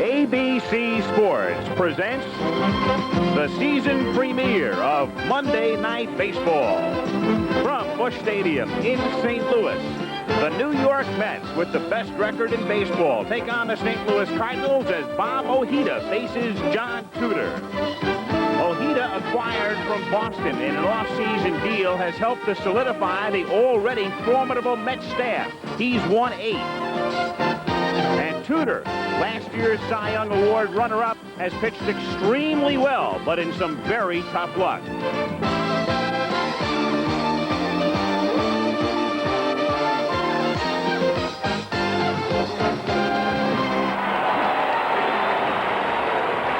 ABC Sports presents the season premiere of Monday Night Baseball. From Busch Stadium in St. Louis, the New York Mets, with the best record in baseball, take on the St. Louis Cardinals as Bob Ojeda faces John Tudor. Ojeda, acquired from Boston in an off-season deal, has helped to solidify the already formidable Mets staff. He's won 8. And Tudor, last year's Cy Young Award runner-up, has pitched extremely well, but in some very tough luck.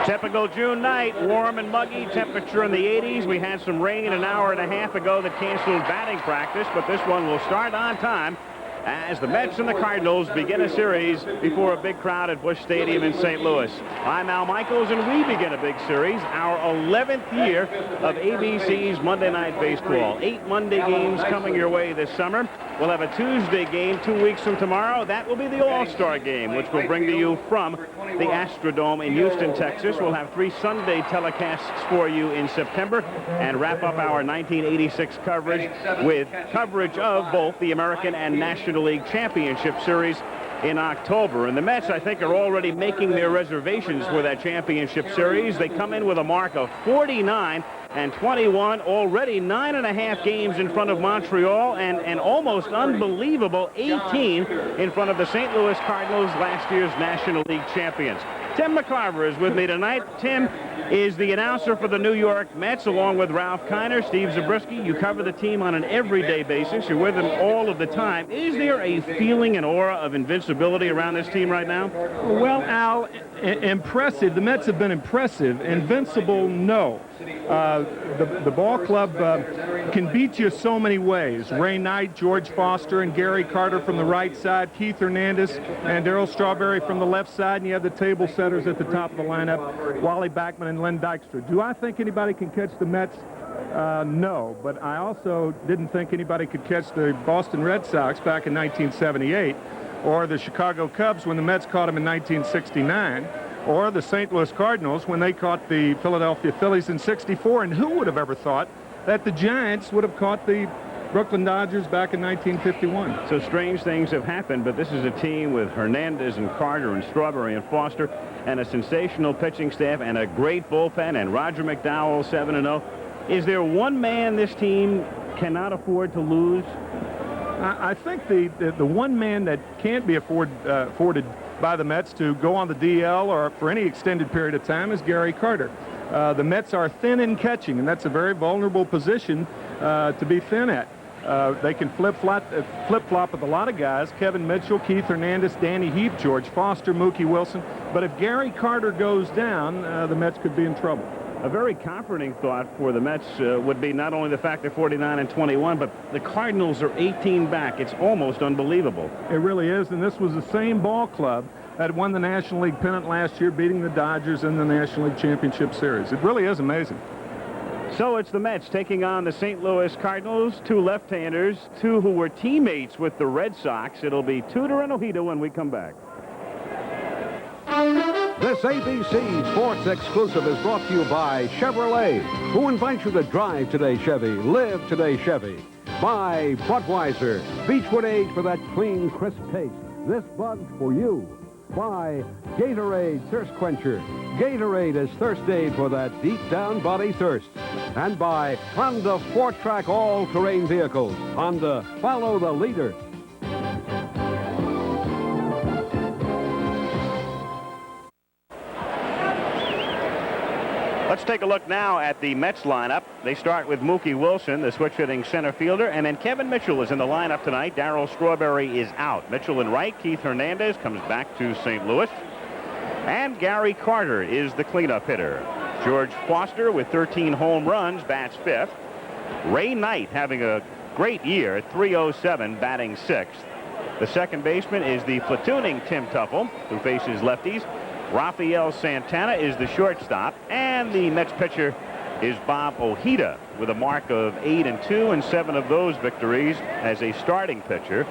Typical June night, warm and muggy, temperature in the 80s. We had some rain an hour and a half ago that canceled batting practice, but this one will start on time as the Mets and the Cardinals begin a series before a big crowd at Busch Stadium in St. Louis. I'm Al Michaels, and we begin a big series, our 11th year of ABC's Monday Night Baseball. 8 Monday games coming your way this summer. We'll have a Tuesday game 2 weeks from tomorrow. That will be the All-Star game, which we'll bring to you from the Astrodome in Houston, Texas. We'll have 3 Sunday telecasts for you in September and wrap up our 1986 coverage with coverage of both the American and National League Championship Series in October. And the Mets, I think, are already making their reservations for that championship series. They come in with a mark of 49-21, already 9.5 games in front of Montreal, and an almost unbelievable 18 in front of the St. Louis Cardinals, last year's National League champions. Tim McCarver is with me tonight. Tim is the announcer for the New York Mets, along with Ralph Kiner, Steve Zabriskie. You cover the team on an everyday basis. You're with them all of the time. Is there a feeling, an aura of invincibility around this team right now? Well, Al, impressive. The Mets have been impressive. Invincible, no. The ball club can beat you so many ways. Ray Knight, George Foster, and Gary Carter from the right side, Keith Hernandez and Darryl Strawberry from the left side, and you have the table setters at the top of the lineup, Wally Backman and Len Dykstra. Do I think anybody can catch the Mets? No, but I also didn't think anybody could catch the Boston Red Sox back in 1978, or the Chicago Cubs when the Mets caught them in 1969, or the St. Louis Cardinals when they caught the Philadelphia Phillies in '64. And who would have ever thought that the Giants would have caught the Brooklyn Dodgers back in 1951. So strange things have happened, but this is a team with Hernandez and Carter and Strawberry and Foster, and a sensational pitching staff and a great bullpen, and Roger McDowell 7-0. Is there one man this team cannot afford to lose? I think the one man that can't be afforded by the Mets to go on the DL or for any extended period of time is Gary Carter. The Mets are thin in catching, and that's a very vulnerable position to be thin at. They can flip-flop with a lot of guys: Kevin Mitchell, Keith Hernandez, Danny Heap, George Foster, Mookie Wilson. But if Gary Carter goes down, the Mets could be in trouble. A very comforting thought for the Mets would be not only the fact they're 49-21, but the Cardinals are 18 back. It's almost unbelievable. It really is, and this was the same ball club that won the National League pennant last year, beating the Dodgers in the National League Championship Series. It really is amazing. So it's the Mets taking on the St. Louis Cardinals, 2 left-handers, 2 who were teammates with the Red Sox. It'll be Tudor and Ojeda when we come back. This ABC Sports exclusive is brought to you by Chevrolet, who invites you to drive today Chevy, live today Chevy. By Budweiser, Beechwood Age for that clean, crisp taste. This Bud's for you. By Gatorade Thirst Quencher. Gatorade is thirst aid for that deep down body thirst. And by Honda 4-Track all-terrain vehicles. Honda, follow the leader. Let's take a look now at the Mets lineup. They start with Mookie Wilson, the switch-hitting center fielder, and then Kevin Mitchell is in the lineup tonight. Darryl Strawberry is out. Mitchell in right. Keith Hernandez comes back to St. Louis. And Gary Carter is the cleanup hitter. George Foster, with 13 home runs, bats 5th. Ray Knight having a great year at .307, batting 6th. The second baseman is the platooning Tim Tuffle, who faces lefties. Rafael Santana is the shortstop, and the Mets pitcher is Bob Ojeda with a mark of 8-2 and 7 of those victories as a starting pitcher.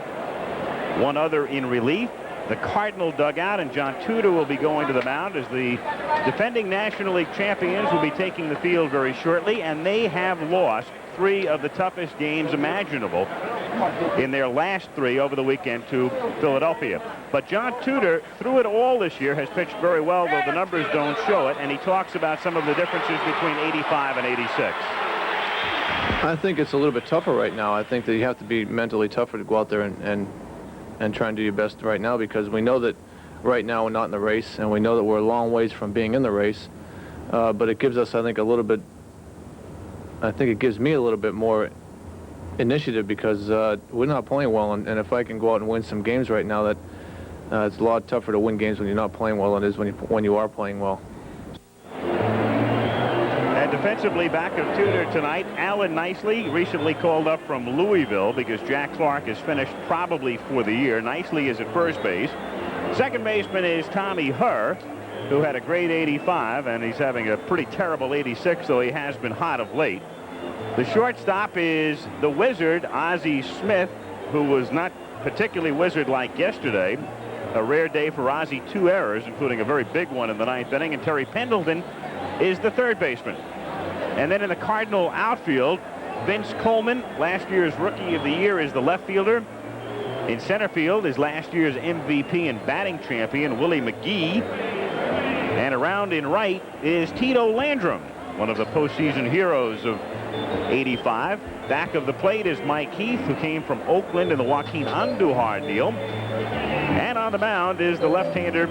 One other in relief. The Cardinal dugout, and John Tudor will be going to the mound as the defending National League champions will be taking the field very shortly, and they have lost 3 of the toughest games imaginable in their last 3 over the weekend to Philadelphia. But John Tudor, through it all this year, has pitched very well, though the numbers don't show it, and he talks about some of the differences between 85 and 86. I think it's a little bit tougher right now. I think that you have to be mentally tougher to go out there and try and do your best right now, because we know that right now we're not in the race, and we know that we're a long ways from being in the race. But it gives us, I think, it gives me a little bit more initiative, because we're not playing well, and if I can go out and win some games right now, that it's a lot tougher to win games when you're not playing well than it is when you are playing well. And defensively back of Tudor tonight, Alan Nicely, recently called up from Louisville because Jack Clark is finished probably for the year. Nicely is at first base. Second baseman is Tommy Herr, who had a great 85, and he's having a pretty terrible 86, though he has been hot of late. The shortstop is the Wizard, Ozzie Smith, who was not particularly Wizard-like yesterday. A rare day for Ozzie, 2 errors, including a very big one in the 9th inning, and Terry Pendleton is the third baseman. And then in the Cardinal outfield, Vince Coleman, last year's Rookie of the Year, is the left fielder. In center field is last year's MVP and batting champion, Willie McGee. And around in right is Tito Landrum, one of the postseason heroes of 85. Back of the plate is Mike Heath, who came from Oakland in the Joaquin Andujar deal. And on the mound is the left-hander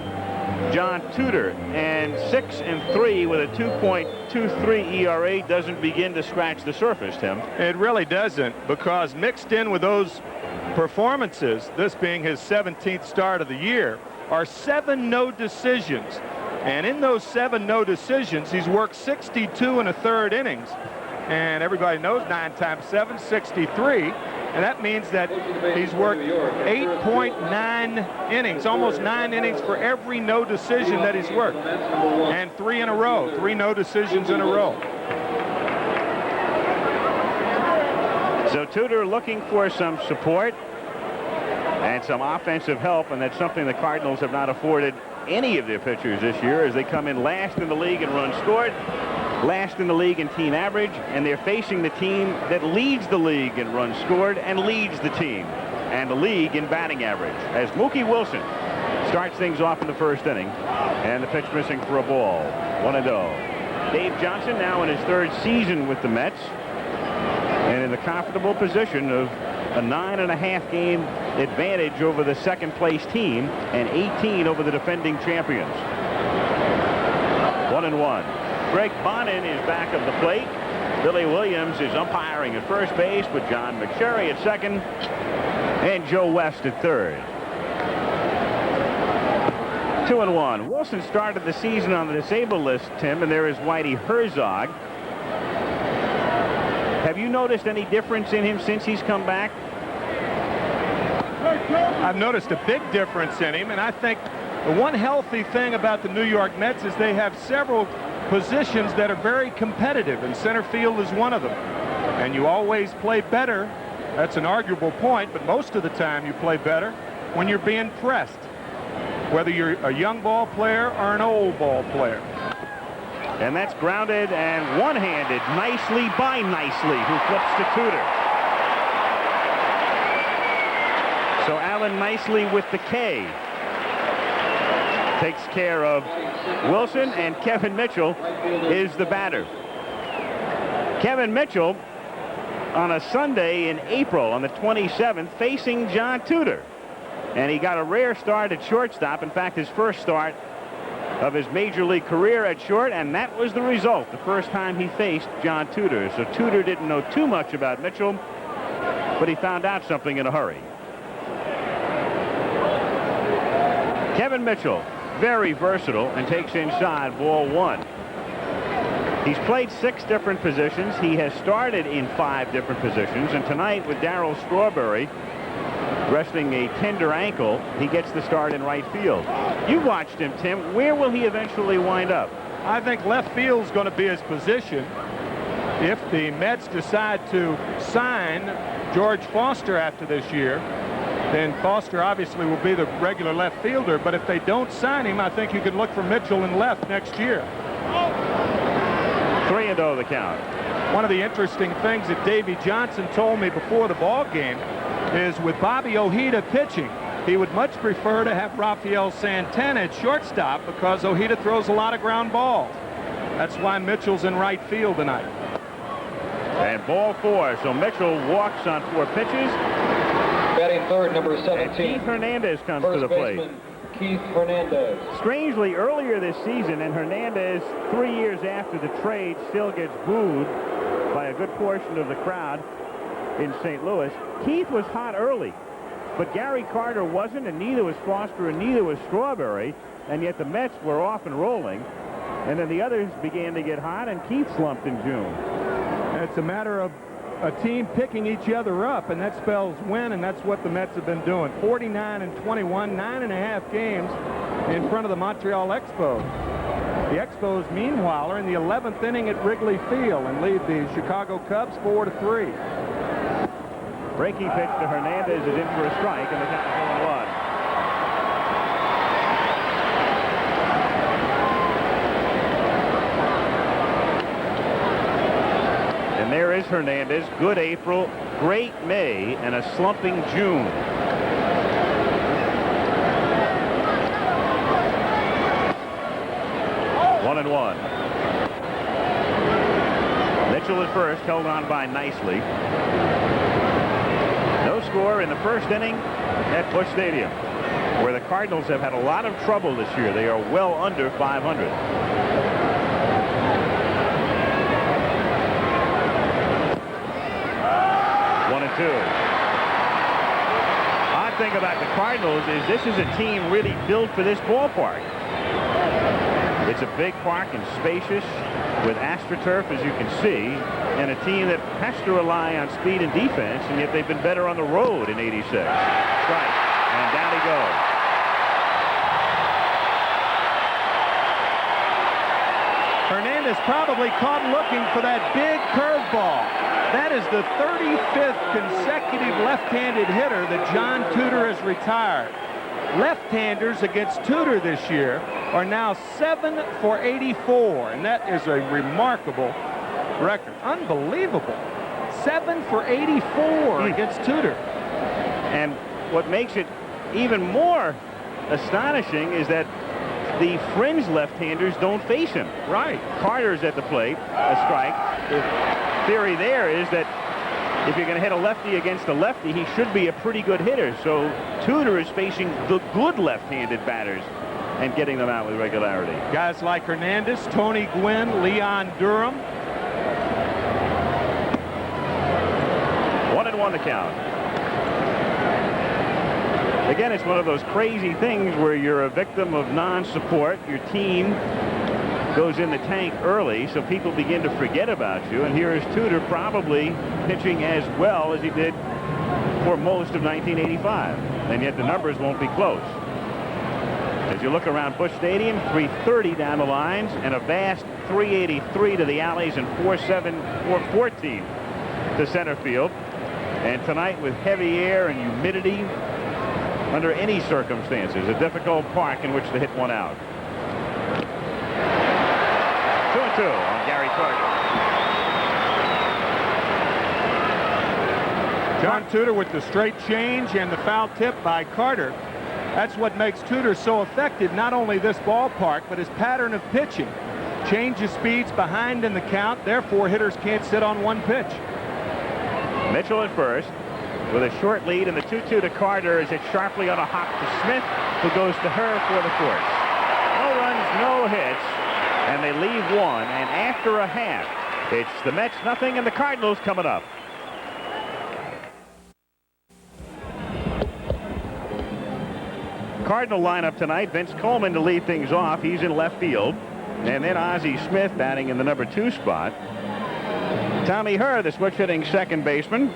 John Tudor, and 6-3 with a 2.23 ERA doesn't begin to scratch the surface, Tim. It really doesn't, because mixed in with those performances, this being his 17th start of the year, are 7 no decisions. And in those 7 no decisions, he's worked 62 1/3 innings. And everybody knows 9 times 7, 63. And that means that he's worked 8.9 innings, almost 9 innings for every no decision that he's worked. And 3 in a row, 3 no decisions in a row. So Tudor looking for some support and some offensive help, and that's something the Cardinals have not afforded any of their pitchers this year, as they come in last in the league in runs scored, last in the league in team average, and they're facing the team that leads the league in runs scored and leads the team and the league in batting average, as Mookie Wilson starts things off in the first inning, and the pitch missing for a ball. 1-0. Dave Johnson now in his 3rd season with the Mets, and in the comfortable position of a 9.5 game advantage over the second place team and 18 over the defending champions. 1-1. Greg Bonin is back of the plate. Billy Williams is umpiring at first base with John McSherry at second and Joe West at third. 2-1. Wilson started the season on the disabled list, Tim, and there is Whitey Herzog. Have you noticed any difference in him since he's come back? I've noticed a big difference in him, and I think the one healthy thing about the New York Mets is they have several positions that are very competitive, and center field is one of them. And you always play better. That's an arguable point, but most of the time you play better when you're being pressed, whether you're a young ball player or an old ball player. And that's grounded and one-handed nicely by Nicely, who flips to Tudor. So Alan Nicely with the K takes care of Wilson, and Kevin Mitchell is the batter. Kevin Mitchell on a Sunday in April on the 27th facing John Tudor, and he got a rare start at shortstop. In fact, his first start of his major league career at short, and that was the result the first time he faced John Tudor. So Tudor didn't know too much about Mitchell, but he found out something in a hurry. Kevin Mitchell, very versatile, and takes inside, ball 1. He's played 6 different positions. He has started in 5 different positions, and tonight with Darryl Strawberry resting a tender ankle, he gets the start in right field. You watched him, Tim. Where will he eventually wind up? I think left field's going to be his position. If the Mets decide to sign George Foster after this year, then Foster obviously will be the regular left fielder. But if they don't sign him, I think you could look for Mitchell in left next year. 3-0 the count. One of the interesting things that Davey Johnson told me before the ball game is with Bobby Ojeda pitching, he would much prefer to have Rafael Santana at shortstop because Ojeda throws a lot of ground balls. That's why Mitchell's in right field tonight. And ball 4. So Mitchell walks on 4 pitches. Batting third, number 17. And Keith Hernandez comes First to the plate. baseman, Keith Hernandez. Strangely, earlier this season, and Hernandez, 3 years after the trade, still gets booed by a good portion of the crowd in St. Louis. Keith was hot early, but Gary Carter wasn't, and neither was Foster, and neither was Strawberry, and yet the Mets were off and rolling. And then the others began to get hot, and Keith slumped in June. It's a matter of a team picking each other up, and that spells win, and that's what the Mets have been doing. 49-21, 9.5 games in front of the Montreal Expos. The Expos, meanwhile, are in the 11th inning at Wrigley Field and lead the Chicago Cubs 4-3. Breaking pitch to Hernandez is in for a strike, and the count is 0-1. And there is Hernandez. Good April, great May, and a slumping June. One and one. Mitchell at first, held on by Nicely. No score in the first inning at Busch Stadium, where the Cardinals have had a lot of trouble this year. They are well under 500. 1-2. Odd thing about the Cardinals is this is a team really built for this ballpark. It's a big park and spacious with AstroTurf, as you can see, and a team that has to rely on speed and defense, and yet they've been better on the road in '86. Strike, and down he goes. Hernandez probably caught looking for that big curveball. That is the 35th consecutive left-handed hitter that John Tudor has retired. Left-handers against Tudor this year are now 7 for 84, and that is a remarkable record. Unbelievable. 7 for 84 against Tudor. And what makes it even more astonishing is that the fringe left-handers don't face him. Right. Carter's at the plate, a strike. The theory there is that if you're going to hit a lefty against a lefty, he should be a pretty good hitter. So Tudor is facing the good left-handed batters and getting them out with regularity. Guys like Hernandez, Tony Gwynn, Leon Durham. 1-1 the count. Again, it's one of those crazy things where you're a victim of non-support. Your team goes in the tank early, so people begin to forget about you. And here is Tudor probably pitching as well as he did for most of 1985. And yet the numbers won't be close. As you look around Busch Stadium, 330 down the lines and a vast 383 to the alleys and 414 to center field. And tonight with heavy air and humidity, under any circumstances, a difficult park in which to hit one out. 2-2 on Gary Carter. John Tudor with the straight change and the foul tip by Carter. That's what makes Tudor so effective, not only this ballpark, but his pattern of pitching. Changes speeds behind in the count, therefore hitters can't sit on one pitch. Mitchell at first with a short lead, and the 2-2 to Carter is hit sharply on a hop to Smith, who goes to her for the fourth. No runs, no hits, and they leave one, and after a half, it's the Mets nothing and the Cardinals coming up. Cardinal lineup tonight, Vince Coleman to lead things off. He's in left field, and then Ozzie Smith batting in the number 2 spot. Tommy Herr, the switch hitting second baseman.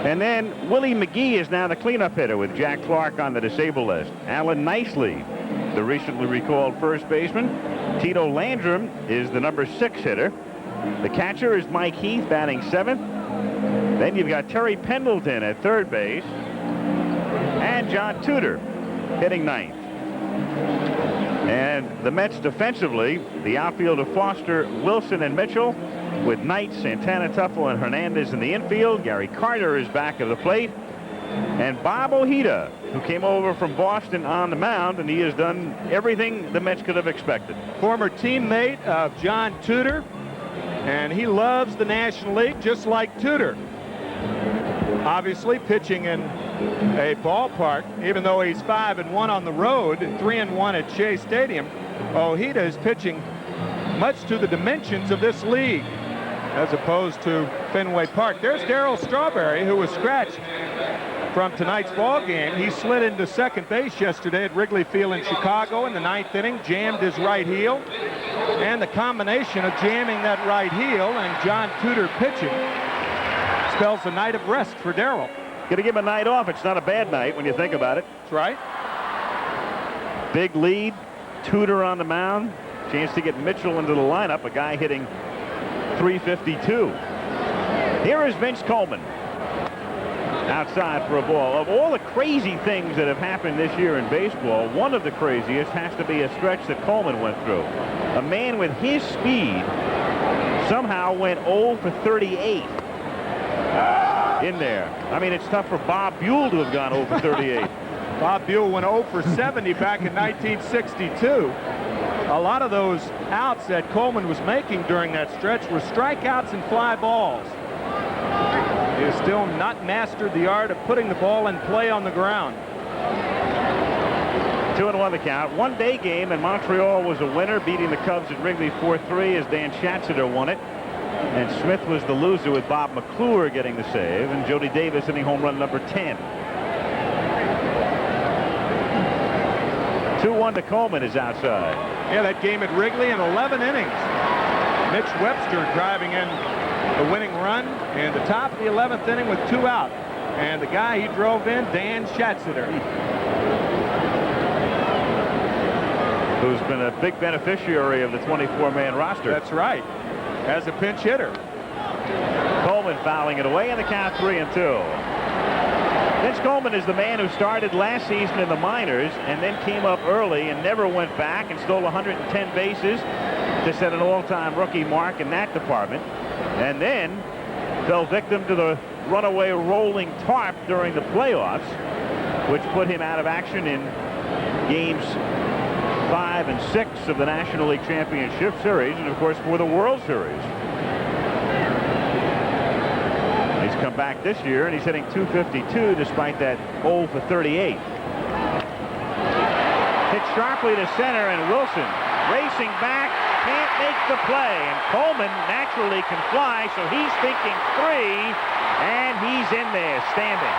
And then Willie McGee is now the cleanup hitter with Jack Clark on the disabled list. Alan Nicely, the recently recalled first baseman. Tito Landrum is the number 6 hitter. The catcher is Mike Heath batting 7th. Then you've got Terry Pendleton at third base. and John Tudor hitting ninth. And the Mets defensively, the outfield of Foster, Wilson, and Mitchell, with Knight, Santana, Tuffle, and Hernandez in the infield. Gary Carter is back at the plate. And Bob Ojeda, who came over from Boston, on the mound, and he has done everything the Mets could have expected. Former teammate of John Tudor, and he loves the National League just like Tudor. Obviously pitching in a ballpark, even though he's 5-1 on the road, 3-1 at Shea Stadium, Ojeda is pitching much to the dimensions of this league as opposed to Fenway Park. There's Darryl Strawberry, who was scratched from tonight's ball game. He slid into second base yesterday at Wrigley Field in Chicago in the 9th inning, jammed his right heel, and the combination of jamming that right heel and John Tudor pitching spells a night of rest for Darryl. Going to give him a night off. It's not a bad night when you think about it. That's right. Big lead, Tudor on the mound, chance to get Mitchell into the lineup, a guy hitting .352. Here is Vince Coleman outside for a ball. Of all the crazy things that have happened this year in baseball, one of the craziest has to be a stretch that Coleman went through. A man with his speed somehow went 0 for 38 in there. I mean, it's tough for Bob Buell to have gone 0 for 38. Bob Buell went 0 for 70 back in 1962. A lot of those outs that Coleman was making during that stretch were strikeouts and fly balls. He has still not mastered the art of putting the ball in play on the ground. 2-1 the count. One-day game, and Montreal was a winner, beating the Cubs at Wrigley 4-3 as Dan Schatzeder won it. And Smith was the loser with Bob McClure getting the save, and Jody Davis hitting home run number 10. 2-1 to Coleman is outside. Yeah, that game at Wrigley in 11 innings. Mitch Webster driving in the winning run in the top of the 11th inning with 2 out. And the guy he drove in, Dan Schatzeder, who's been a big beneficiary of the 24-man roster. That's right, as a pinch hitter. Coleman fouling it away, and the count 3-2. Vince Coleman is the man who started last season in the minors and then came up early and never went back and stole 110 bases to set an all-time rookie mark in that department, and then fell victim to the runaway rolling tarp during the playoffs, which put him out of action in games 5 and 6 of the National League Championship Series, and of course for the World Series. He's come back this year and he's hitting .252 despite that 0 for 38. Hit sharply to center, and Wilson racing back, can't make the play, and Coleman naturally can fly, so he's thinking 3, and he's in there standing.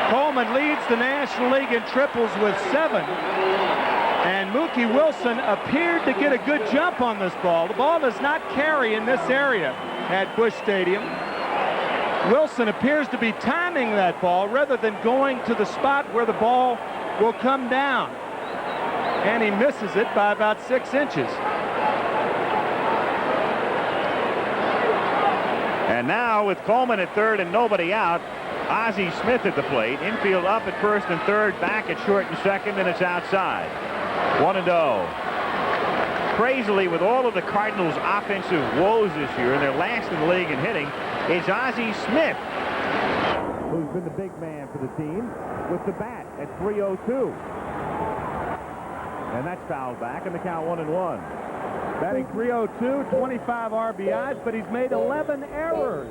Coleman leads the National League in triples with 7. And Mookie Wilson appeared to get a good jump on this ball. The ball does not carry in this area at Busch Stadium. Wilson appears to be timing that ball rather than going to the spot where the ball will come down. And he misses it by about 6 inches. And now with Coleman at third and nobody out, Ozzie Smith at the plate. Infield up at first and third, back at short and second, and it's outside. 1-0. Crazily, with all of the Cardinals' offensive woes this year, and they're last in the league in hitting, it's Ozzie Smith who's been the big man for the team with the bat at .302. And that's fouled back, and the count 1-1. Batting .302, 25 RBIs, but he's made 11 errors.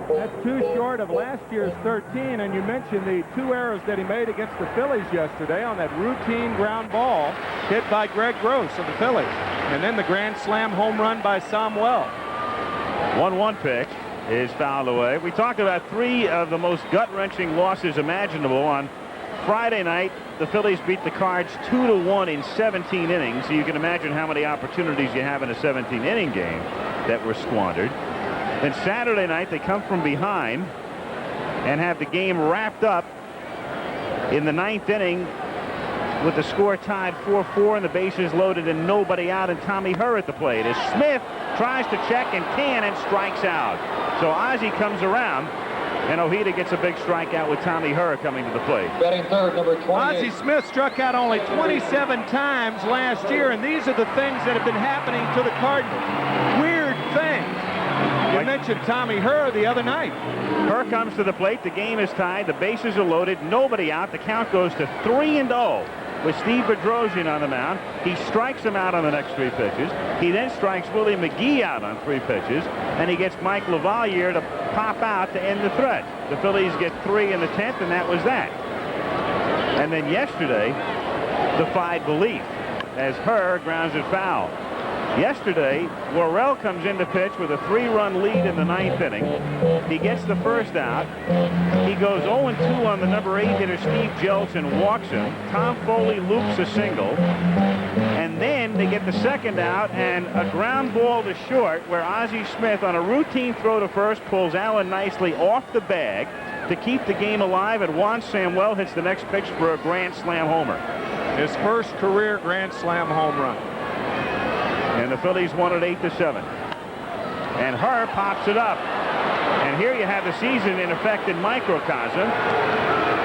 That's too short of last year's 13, and you mentioned the 2 errors that he made against the Phillies yesterday on that routine ground ball hit by Greg Gross of the Phillies, and then the grand slam home run by Samuel. 1-1 pitch is fouled away. We talked about 3 of the most gut-wrenching losses imaginable. On Friday night, the Phillies beat the Cards 2-1 in 17 innings, so you can imagine how many opportunities you have in a 17-inning game that were squandered. Then Saturday night, they come from behind and have the game wrapped up in the 9th inning with the score tied 4-4 and the bases loaded and nobody out, and Tommy Herr at the plate as Smith tries to check and can and strikes out. So Ozzie comes around, and Ojeda gets a big strikeout with Tommy Herr coming to the plate. Batting third, number 28. Ozzie Smith struck out only 27 times last year, and these are the things that have been happening to the Cardinals. Weird things. You mentioned Tommy Herr the other night. Herr comes to the plate. The game is tied. The bases are loaded. Nobody out. The count goes to 3-0 with Steve Bedrosian on the mound. He strikes him out on the next 3 pitches. He then strikes Willie McGee out on 3 pitches, and he gets Mike LaValliere to pop out to end the threat. The Phillies get 3 in the 10th, and that was that. And then yesterday, defied belief as Herr grounds it foul. Yesterday, Worrell comes in to pitch with a 3-run lead in the 9th inning. He gets the first out. He goes 0-2 on the number 8 hitter Steve Jeltz and walks him. Tom Foley loops a single. And then they get the second out and a ground ball to short where Ozzie Smith on a routine throw to first pulls Alan Nicely off the bag to keep the game alive, and Juan Samuel hits the next pitch for a grand slam homer. His first career grand slam home run. And the Phillies won it 8-7. And Herr pops it up. And here you have the season in effect in microcosm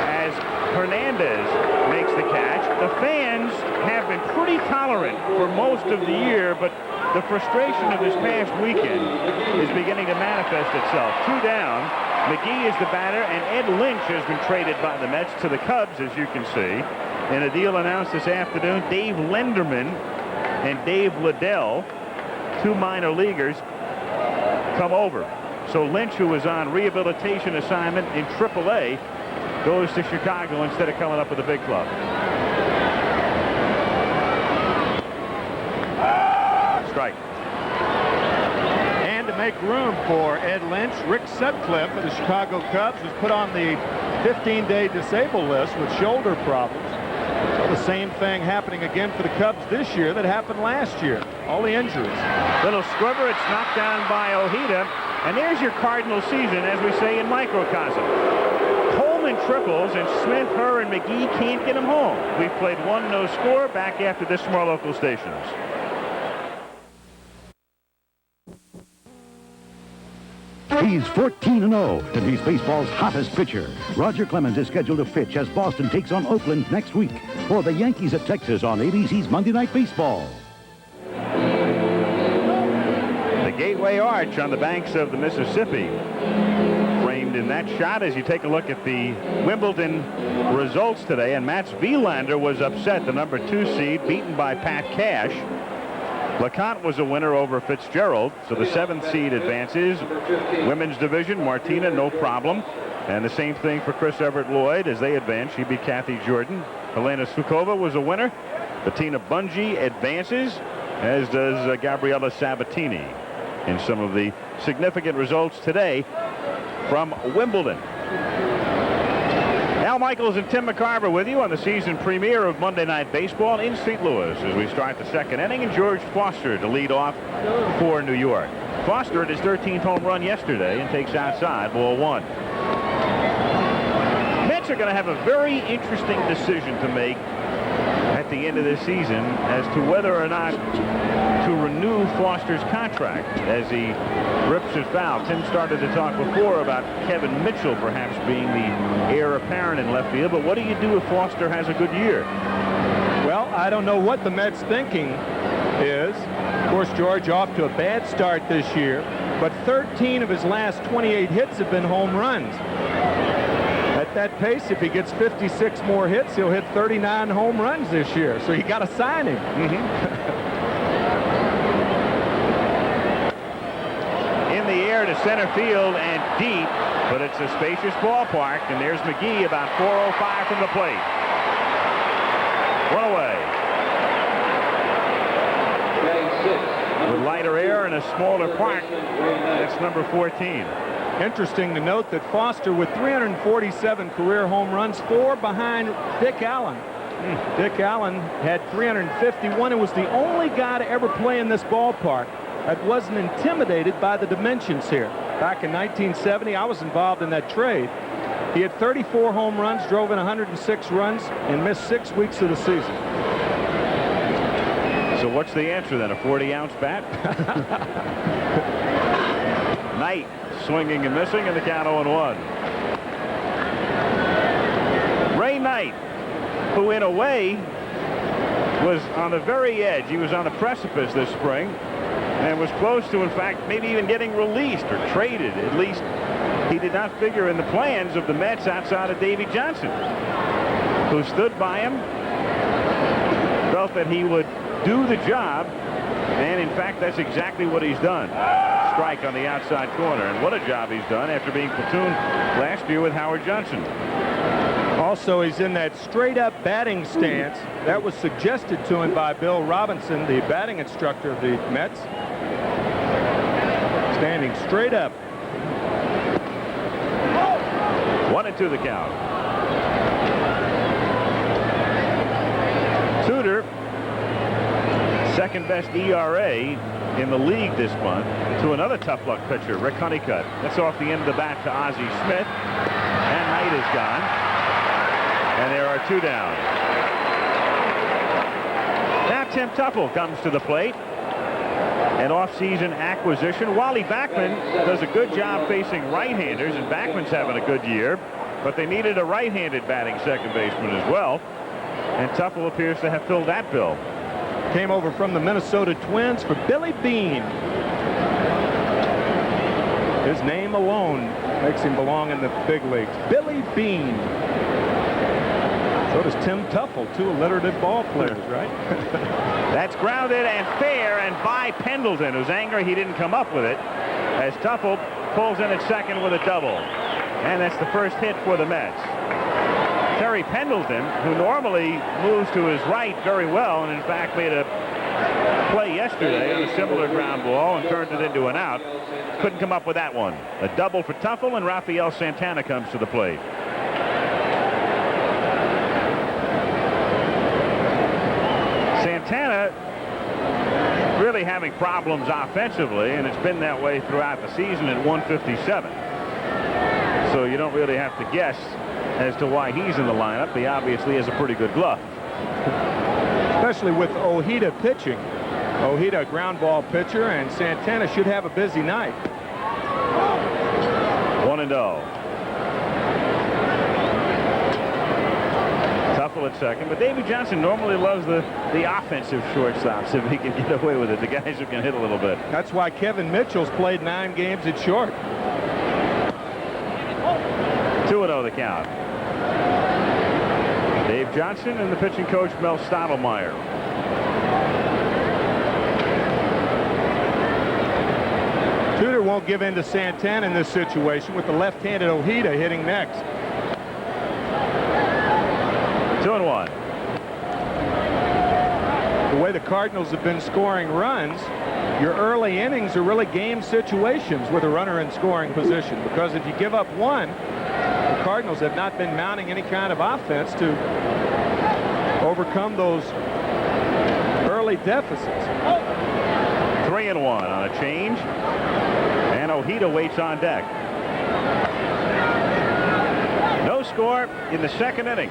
as Hernandez makes the catch. The fans have been pretty tolerant for most of the year, but the frustration of this past weekend is beginning to manifest itself. 2 down. McGee is the batter, and Ed Lynch has been traded by the Mets to the Cubs, as you can see. In a deal announced this afternoon, Dave Lenderman and Dave Liddell, 2 minor leaguers, come over. So Lynch, who was on rehabilitation assignment in AAA, goes to Chicago instead of coming up with a big club. Strike. And to make room for Ed Lynch, Rick Sutcliffe of the Chicago Cubs was put on the 15-day disabled list with shoulder problems. So the same thing happening again for the Cubs this year that happened last year. All the injuries. Little squiver, it's knocked down by Ojeda. And there's your Cardinal season, as we say in microcosm. Coleman triples, and Smith, Herr, and McGee can't get him home. We've played 1 no score back after this from our local stations. He's 14-0, and he's baseball's hottest pitcher. Roger Clemens is scheduled to pitch as Boston takes on Oakland next week for the Yankees at Texas on ABC's Monday Night Baseball. The Gateway Arch on the banks of the Mississippi, framed in that shot as you take a look at the Wimbledon results today. And Mats Wilander was upset, the number 2 seed, beaten by Pat Cash. LeConte was a winner over Fitzgerald, so the 7th seed advances. Women's division, Martina, no problem. And the same thing for Chris Everett Lloyd as they advance. She beat Kathy Jordan. Helena Sukova was a winner. Bettina Bungie advances, as does Gabriela Sabatini, in some of the significant results today from Wimbledon. Al Michaels and Tim McCarver with you on the season premiere of Monday Night Baseball in St. Louis as we start the 2nd inning, and George Foster to lead off for New York. Foster at his 13th home run yesterday and takes outside, ball 1. Mets are going to have a very interesting decision to make at the end of this season as to whether or not to renew Foster's contract as he rips his foul. Tim started to talk before about Kevin Mitchell perhaps being the heir apparent in left field, but what do you do if Foster has a good year? Well, I don't know what the Mets' thinking is. Of course, George off to a bad start this year, but 13 of his last 28 hits have been home runs. At that pace, if he gets 56 more hits, he'll hit 39 home runs this year. So you got to sign him. In the air to center field and deep, but it's a spacious ballpark, and there's McGee about 405 from the plate. 1 away. With lighter air and a smaller park, that's number 14. Interesting to note that Foster, with 347 career home runs, 4 behind Dick Allen. Dick Allen had 351 and was the only guy to ever play in this ballpark that wasn't intimidated by the dimensions here. Back in 1970, I was involved in that trade. He had 34 home runs, drove in 106 runs, and missed 6 weeks of the season. So what's the answer then? A 40-ounce bat? Knight swinging and missing, and the count 0-1. Ray Knight, who in a way was on the very edge. He was on the precipice this spring and was close to, in fact, maybe even getting released or traded. At least he did not figure in the plans of the Mets outside of Davy Johnson, who stood by him, felt that he would do the job, and in fact that's exactly what he's done. Strike on the outside corner, and what a job he's done after being platooned last year with Howard Johnson. Also, he's in that straight-up batting stance that was suggested to him by Bill Robinson, the batting instructor of the Mets. Standing straight up. 1-2 the count. Tudor, second best ERA in the league this month, to another tough luck pitcher, Rick Honeycutt. That's off the end of the bat to Ozzie Smith, and Knight is gone, and there are 2 down. Now Tim Tuffle comes to the plate, an off-season acquisition. Wally Backman does a good job facing right-handers, and Backman's having a good year, but they needed a right-handed batting second baseman as well, and Tuffle appears to have filled that bill. Came over from the Minnesota Twins for Billy Beane. His name alone makes him belong in the big leagues. Billy Beane. So does Tim Tuffle, 2 alliterative ball players, right? That's grounded and fair, and by Pendleton, who's angry he didn't come up with it, as Tuffle pulls in at second with a double. And that's the first hit for the Mets. Terry Pendleton, who normally moves to his right very well, and in fact made a play yesterday on a similar ground ball and turned it into an out, couldn't come up with that one. A double for Tuffle, and Rafael Santana comes to the plate. Santana really having problems offensively, and it's been that way throughout the season at 157. So you don't really have to guess as to why he's in the lineup. He obviously has a pretty good glove. Especially with Ojeda pitching. Ojeda, a ground ball pitcher, and Santana should have a busy night. 1-0. Tuffle at second, but Davy Johnson normally loves the offensive shortstops if he can get away with it, the guys who can hit a little bit. That's why Kevin Mitchell's played 9 games at short. 2-0 the count. Dave Johnson and the pitching coach Mel Stottlemyre. Tudor won't give in to Santana in this situation with the left-handed Ojeda hitting next. 2-1. The way the Cardinals have been scoring runs, your early innings are really game situations with a runner in scoring position, because if you give up 1, the Cardinals have not been mounting any kind of offense to overcome those early deficits. 3-1 on a change, and Ojeda waits on deck. No score in the second inning.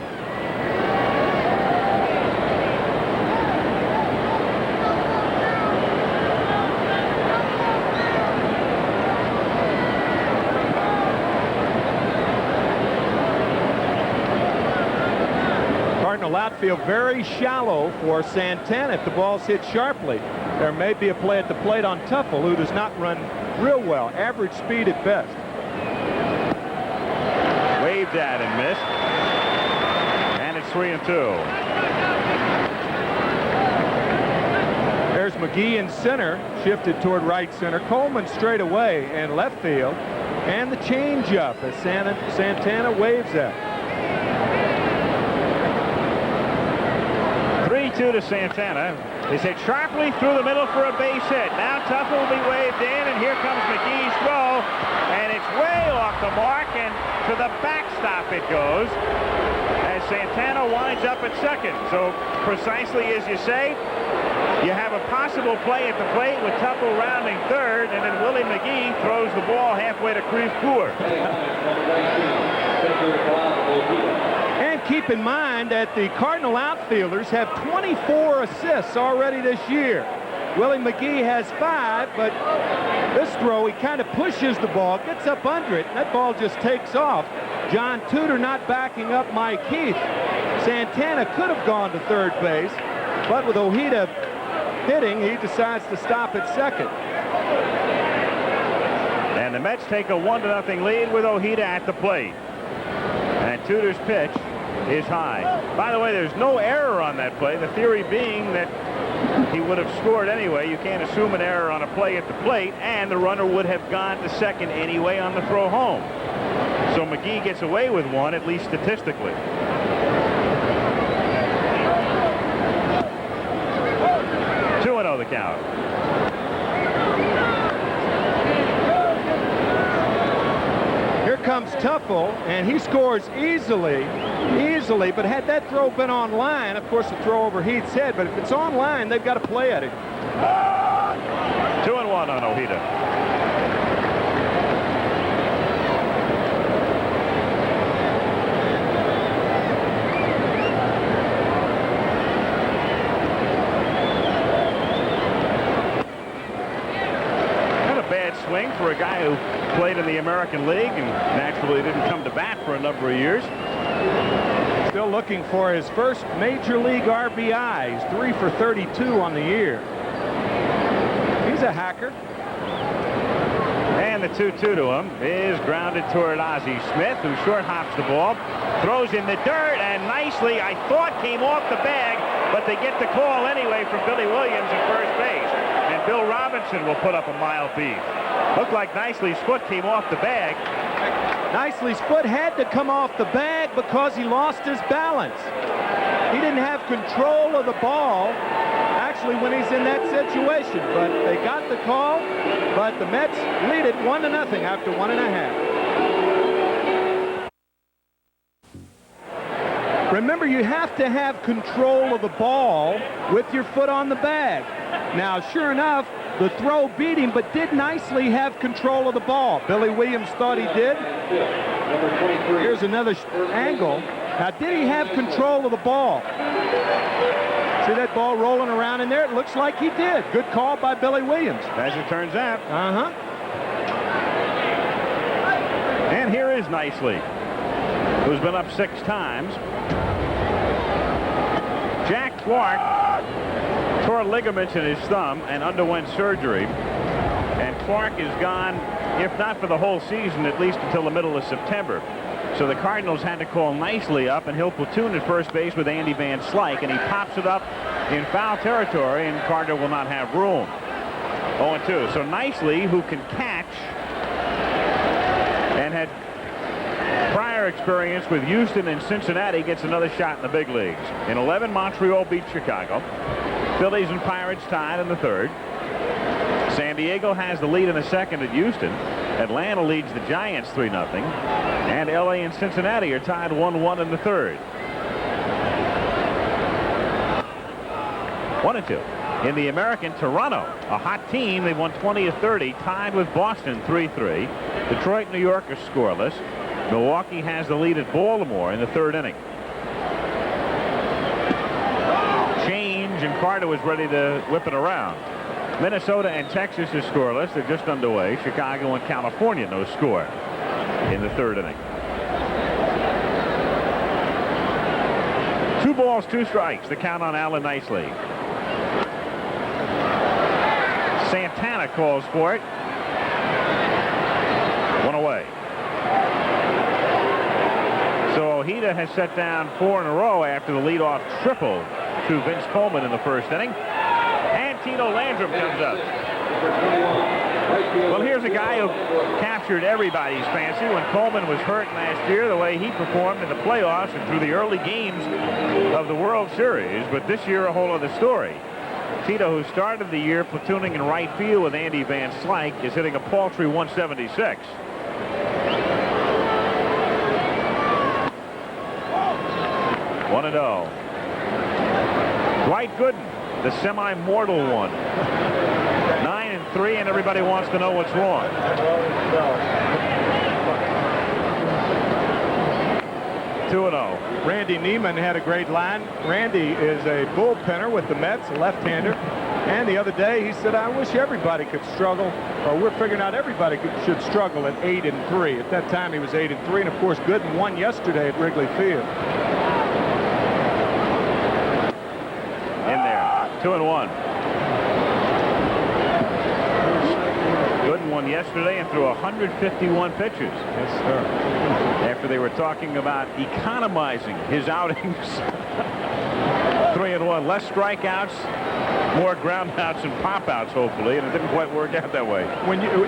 Outfield very shallow for Santana if the ball's hit sharply. There may be a play at the plate on Tuffle, who does not run real well. Average speed at best. Waved at and missed. And it's 3-2. There's McGee in center, shifted toward right center. Coleman straight away in left field. And the changeup as Santana waves at. 3-2 to Santana. He's hit sharply through the middle for a base hit. Now Tuffle will be waved in, and here comes McGee's throw, and it's way off the mark, and to the backstop it goes as Santana winds up at second. So precisely as you say, you have a possible play at the plate with Tuffle rounding third, and then Willie McGee throws the ball halfway to Creve Coeur. keep in mind that the Cardinal outfielders have 24 assists already this year. Willie McGee has 5, but this throw, he kind of pushes the ball, gets up under it, and that ball just takes off. John Tudor not backing up Mike Heath. Santana could have gone to third base, but with Ojeda hitting, he decides to stop at second. And the Mets take a 1-0 lead with Ojeda at the plate. And Tudor's pitch is high. By the way, there's no error on that play, the theory being that he would have scored anyway. You can't assume an error on a play at the plate, and the runner would have gone to second anyway on the throw home. So McGee gets away with one, at least statistically. 2-0 the count. Here comes Tuffle, and he scores easily, but had that throw been on line, of course the throw over Heath's head, but if it's on line, they've got to play at it. 2-1 on Ojeda. Swing for a guy who played in the American League and naturally didn't come to bat for a number of years. Still looking for his first major league RBIs, 3 for 32 on the year. He's a hacker. And the 2-2 to him is grounded toward Ozzie Smith, who short hops the ball, throws in the dirt, and nicely, I thought, came off the bag, but they get the call anyway from Billy Williams at first base. And Bill Robinson will put up a mild beat. Looked like Nicely's foot came off the bag. Nicely's foot had to come off the bag because he lost his balance. He didn't have control of the ball, actually, when he's in that situation. But they got the call, but the Mets lead it 1-0 after 1.5. Remember, you have to have control of the ball with your foot on the bag. Now, sure enough, the throw beat him, but did Nicely have control of the ball? Billy Williams thought he did. Here's another angle. Now, did he have control of the ball? See that ball rolling around in there? It looks like he did. Good call by Billy Williams. As it turns out. Uh-huh. And here is Nicely, who's been up 6 times. Jack Clark tore ligaments in his thumb and underwent surgery. And Clark is gone, if not for the whole season, at least until the middle of September. So the Cardinals had to call Nicely up, and he'll platoon at first base with Andy Van Slyke, and he pops it up in foul territory, and Carter will not have room. 0-2. So Nicely, who can catch and had prior experience with Houston and Cincinnati, gets another shot in the big leagues. In 11, Montreal beat Chicago. Phillies and Pirates tied in the 3rd. San Diego has the lead in the 2nd at Houston. Atlanta leads the Giants 3-0. And LA and Cincinnati are tied 1-1 in the 3rd. 1-2. In the American, Toronto, a hot team. They've won 20 of 30, tied with Boston 3-3. Detroit, New York are scoreless. Milwaukee has the lead at Baltimore in the 3rd inning. Change, and Carter was ready to whip it around. Minnesota and Texas is scoreless. They're just underway. Chicago and California, no score in the 3rd inning. 2 balls, 2 strikes. The count on Alan Nicely. Santana calls for it. 1 away. So Ojeda has set down 4 in a row after the leadoff triple to Vince Coleman in the 1st inning. And Tito Landrum comes up. Well, here's a guy who captured everybody's fancy when Coleman was hurt last year, the way he performed in the playoffs and through the early games of the World Series. But this year, a whole other story. Tito, who started the year platooning in right field with Andy Van Slyke, is hitting a paltry 176. One and 0. Dwight Gooden, the semi-mortal one. 9-3, and everybody wants to know what's wrong. 2-0 2-0. Randy Neiman had a great line. Randy is a bullpenner with the Mets, a left-hander. And the other day he said, I wish everybody could struggle, or we're figuring out everybody should struggle at 8-3. At that time he was 8-3, and of course Gooden won yesterday at Wrigley Field. In there, 2-1. Gooden won yesterday and threw 151 pitches. Yes, sir. After they were talking about economizing his outings. 3-1, less strikeouts, more groundouts and pop-outs, hopefully, and it didn't quite work out that way.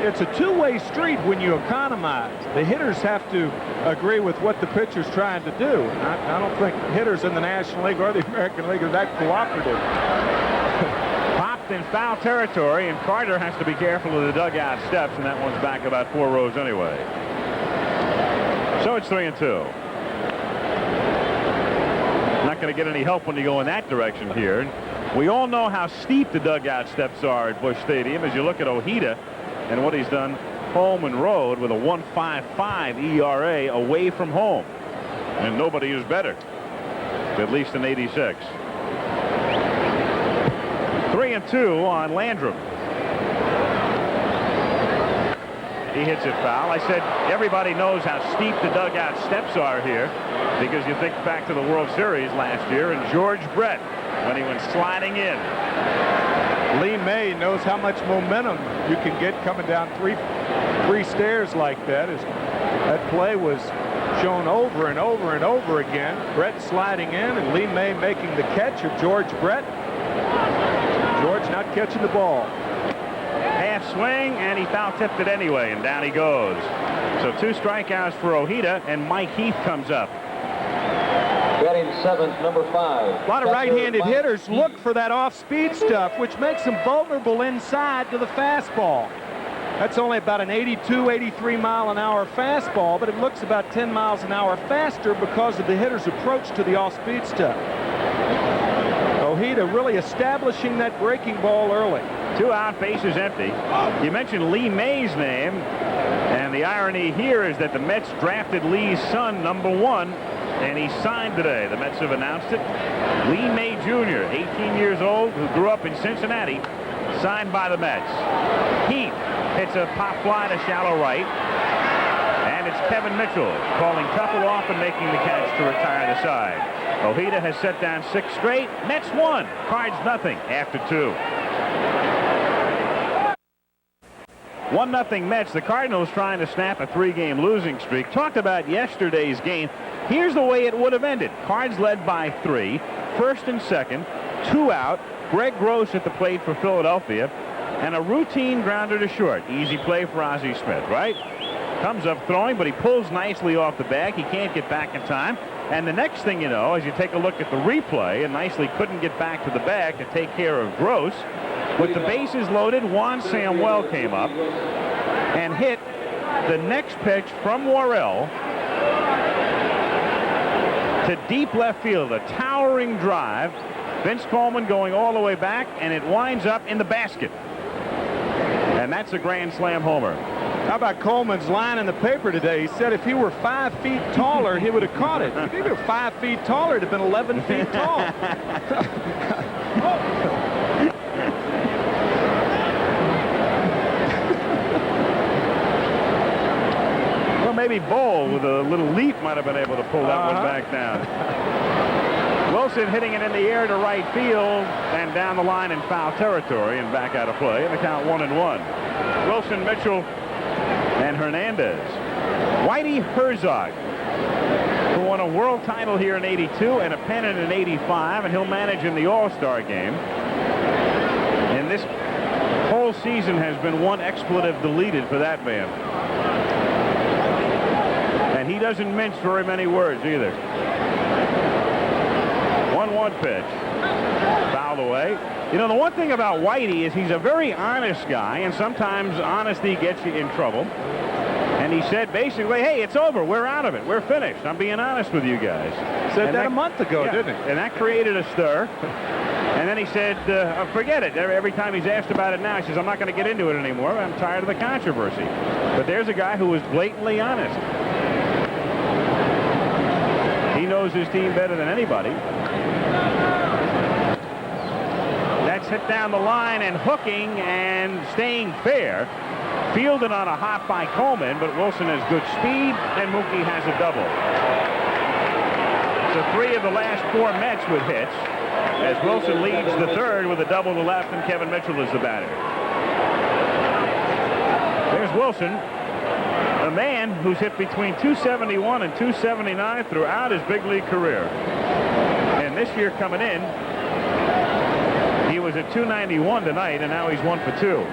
It's a two-way street when you economize. The hitters have to agree with what the pitcher's trying to do. I don't think hitters in the National League or the American League are that cooperative. Popped in foul territory, and Carter has to be careful of the dugout steps, and that one's back about 4 rows anyway. So it's 3-2. Not going to get any help when you go in that direction here. We all know how steep the dugout steps are at Busch Stadium as you look at Ojeda and what he's done home and road with a 1.55 ERA away from home. And nobody is better, at least in 86. 3-2 on Landrum. He hits it foul. I said everybody knows how steep the dugout steps are here because you think back to the World Series last year and George Brett when he went sliding in. Lee May knows how much momentum you can get coming down three stairs like that. That play was shown over and over and over again. Brett sliding in and Lee May making the catch of George Brett. George not catching the ball. Half swing, and he foul tipped it anyway, and down he goes. So 2 strikeouts for Ojeda, and Mike Heath comes up. Batting seventh, number 5. A lot of right-handed hitters look for that off-speed stuff, which makes them vulnerable inside to the fastball. That's only about an 82, 83 mile an hour fastball, but it looks about 10 miles an hour faster because of the hitter's approach to the off-speed stuff. Ojeda really establishing that breaking ball early. 2 out, bases empty. You mentioned Lee May's name, and the irony here is that the Mets drafted Lee's son, number 1, and he signed today. The Mets have announced it. Lee May Jr., 18 years old, who grew up in Cincinnati, signed by the Mets. Heath hits a pop fly to shallow right, and it's Kevin Mitchell calling Tuffle off and making the catch to retire the side. Ojeda has set down 6 straight. Mets 1, Cards nothing after 2. 1-0 Mets. The Cardinals trying to snap a 3-game losing streak. Talked about yesterday's game. Here's the way it would have ended. Cards led by 3. First and second. 2 out. Greg Gross at the plate for Philadelphia. And a routine grounder to short. Easy play for Ozzie Smith, right? Comes up throwing, but he pulls nicely off the bag. He can't get back in time. And the next thing you know, as you take a look at the replay, and nicely couldn't get back to the bag to take care of Gross. With the bases loaded, Juan Samuel came up and hit the next pitch from Worrell to deep left field, a towering drive. Vince Coleman going all the way back, and it winds up in the basket. And that's a grand slam homer. How about Coleman's line in the paper today? He said if he were 5 feet taller, he would have caught it. If he were 5 feet taller, it'd have been 11 feet tall. Well, maybe Bull with a little leap might have been able to pull that one back down. Wilson hitting it in the air to right field and down the line in foul territory and back out of play, and the count 1-1. Wilson, Mitchell, and Hernandez. Whitey Herzog, who won a world title here in 82 and a pennant in 85, and he'll manage in the All-Star game. And this whole season has been one expletive deleted for that man. And he doesn't mince very many words either. 1-1 pitch. Fouled away. You know, the one thing about Whitey is he's a very honest guy, and sometimes honesty gets you in trouble. And he said basically, hey, it's over. We're out of it. We're finished. I'm being honest with you guys. Said that a month ago, didn't he? And that created a stir. And then he said, forget it. Every time he's asked about it now, he says, I'm not going to get into it anymore. I'm tired of the controversy. But there's a guy who was blatantly honest. He knows his team better than anybody. That's hit down the line and hooking and staying fair. Fielded on a hop by Coleman, but Wilson has good speed, and Mookie has a double. So 3 of the last 4 Mets with hits, as Wilson leads the third with a double to left, and Kevin Mitchell is the batter. There's Wilson, a man who's hit between 271 and 279 throughout his big league career. And this year coming in, he was at 291 tonight, and now he's 1 for 2.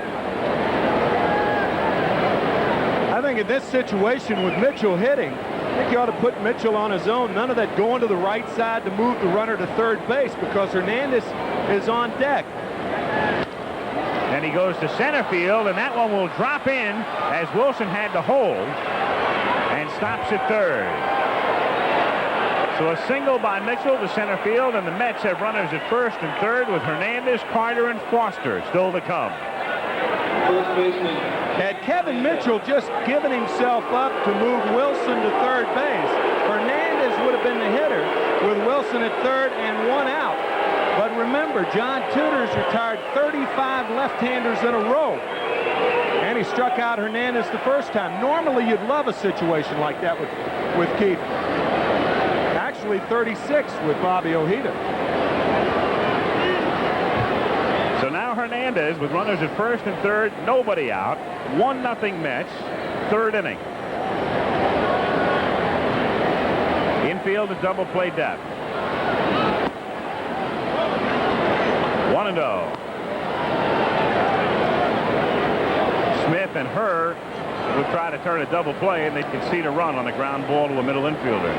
I think in this situation with Mitchell hitting, I think you ought to put Mitchell on his own. None of that going to the right side to move the runner to third base, because Hernandez is on deck. And he goes to center field, and that one will drop in as Wilson had to hold and stops at third. So a single by Mitchell to center field, and the Mets have runners at first and third with Hernandez, Carter, and Foster still to come. First baseman. Had Kevin Mitchell just given himself up to move Wilson to third base, Hernandez would have been the hitter with Wilson at third and 1 out. But remember, John Tudor's retired 35 left-handers in a row, and he struck out Hernandez the first time. Normally, you'd love a situation like that with Keith. Actually, 36 with Bobby Ojeda. So now Hernandez with runners at first and third, nobody out. 1-0 Mets, third inning. Infield a double play depth. 1-0. Smith and Herr will try to turn a double play, and they concede a run on the ground ball to a middle infielder.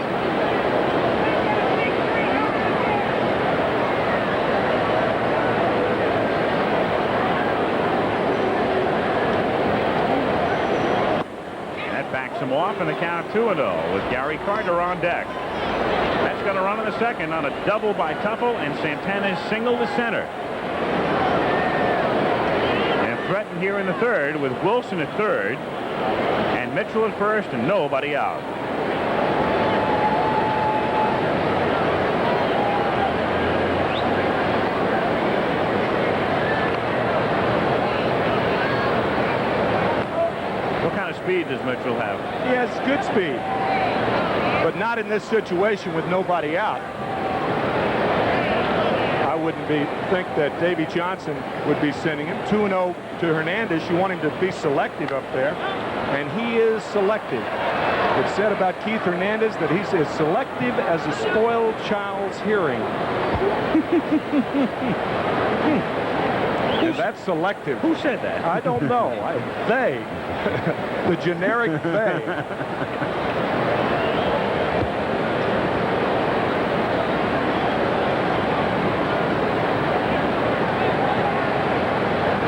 Backs him off, and the count 2-0 with Gary Carter on deck. That's going to run in the second on a double by Tuffle, and Santana's single to center. And threatened here in the third with Wilson at third and Mitchell at first and nobody out. Speed does Mitchell have? He has good speed, but not in this situation with nobody out. I wouldn't think that Davy Johnson would be sending him. 2-0 to Hernandez. You want him to be selective up there, and he is selective. It's said about Keith Hernandez that he's as selective as a spoiled child's hearing. That's selective. Who said that? I don't know. They. The generic they.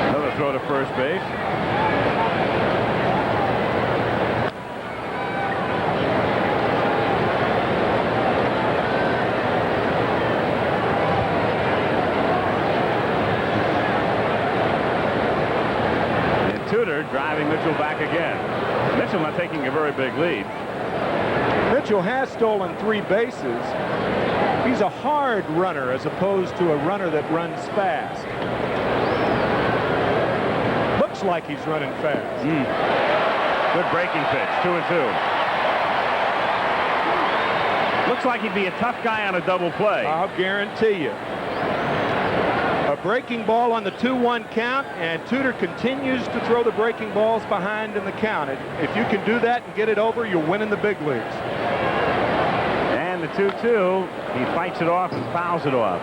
Another throw to first base. Tudor driving Mitchell back again. Mitchell not taking a very big lead. Mitchell has stolen 3 bases. He's a hard runner as opposed to a runner that runs fast. Looks like he's running fast. Good breaking pitch, 2-2. Looks like he'd be a tough guy on a double play. I'll guarantee you. A breaking ball on the 2-1 count, and Tudor continues to throw the breaking balls behind in the count. If you can do that and get it over, you'll win in the big leagues. And the 2-2, he fights it off and fouls it off.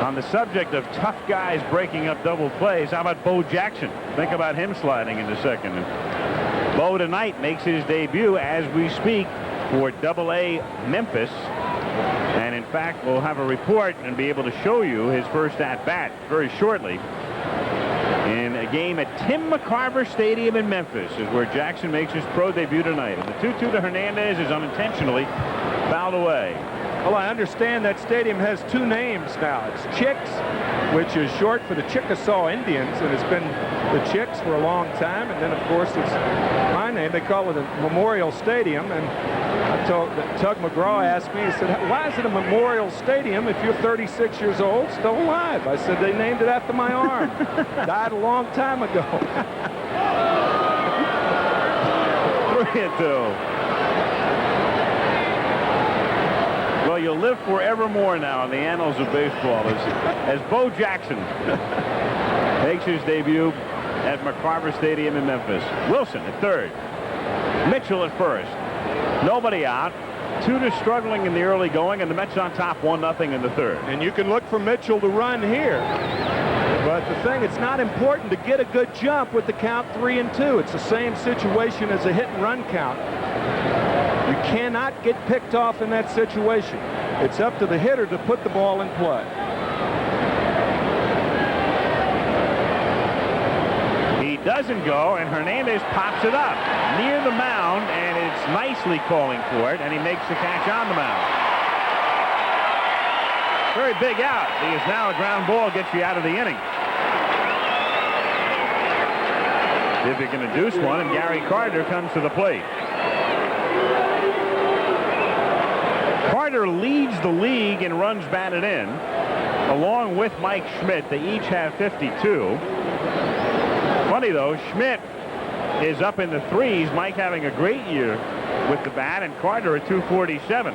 On the subject of tough guys breaking up double plays, how about Bo Jackson? Think about him sliding into second. And Bo tonight makes his debut as we speak for Double-A Memphis. And in fact, we'll have a report and be able to show you his first at-bat very shortly in a game at Tim McCarver Stadium in Memphis is where Jackson makes his pro debut tonight. And the 2-2 to Hernandez is unintentionally fouled away. Well, I understand that stadium has 2 names now. It's Chicks, which is short for the Chickasaw Indians, and it's been the Chicks for a long time. And then, of course, it's my name. They call it a Memorial Stadium. And Tug McGraw asked me, he said, why is it a memorial stadium if you're 36 years old, still alive? I said, they named it after my arm. Died a long time ago. 3-2. Well, you'll live forevermore now in the annals of baseball as Bo Jackson makes his debut at McCarver Stadium in Memphis. Wilson at third. Mitchell at first. Nobody out. Tudor struggling in the early going, and the Mets on top 1-0 in the third. And you can look for Mitchell to run here. But the thing, it's not important to get a good jump with the count 3-2. It's the same situation as a hit and run count. You cannot get picked off in that situation. It's up to the hitter to put the ball in play. He doesn't go, and Hernandez pops it up near the mound, and it's nicely calling for it, and he makes the catch on the mound. Very big out, because now a ground ball gets you out of the inning. If you can induce one, and Gary Carter comes to the plate. Carter leads the league in runs batted in, along with Mike Schmidt. They each have 52. Funny though, Schmidt is up in the threes. Mike having a great year with the bat, and Carter at 247.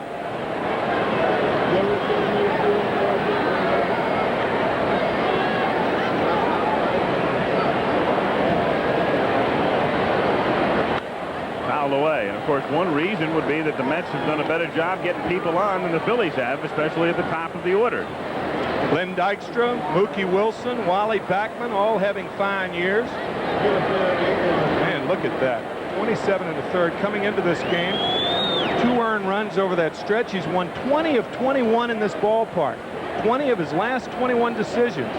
Fouled away. And of course, one reason would be that the Mets have done a better job getting people on than the Phillies have, especially at the top of the order. Lynn Dykstra, Mookie Wilson, Wally Backman, all having fine years. Man, look at that. 27 in the third. Coming into this game, 2 earned runs over that stretch. He's won 20 of 21 in this ballpark. 20 of his last 21 decisions.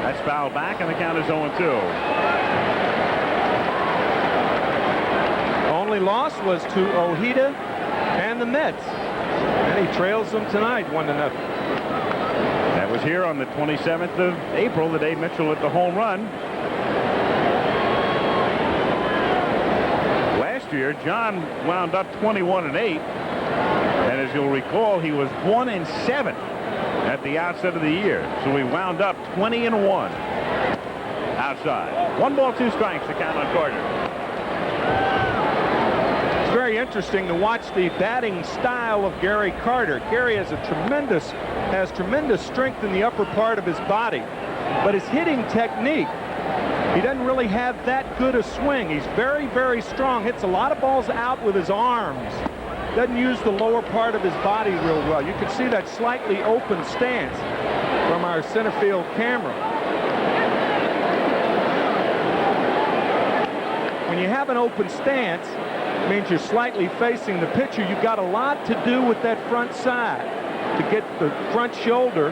That's fouled back, and the count is 0-2. Only loss was to Ojeda and the Mets. And he trails them tonight 1-0. That was here on the 27th of April, the day Mitchell hit the home run. Last year, John wound up 21-8. And as you'll recall, he was 1-7 at the outset of the year. So we wound up 20-1 outside. 1 ball, 2 strikes, the count on Carter. It's very interesting to watch the batting style of Gary Carter. Gary has tremendous strength in the upper part of his body, but his hitting technique, he doesn't really have that good a swing. He's very, very strong, hits a lot of balls out with his arms, doesn't use the lower part of his body real well. You can see that slightly open stance from our center field camera. When you have an open stance, it means you're slightly facing the pitcher. You've got a lot to do with that front side to get the front shoulder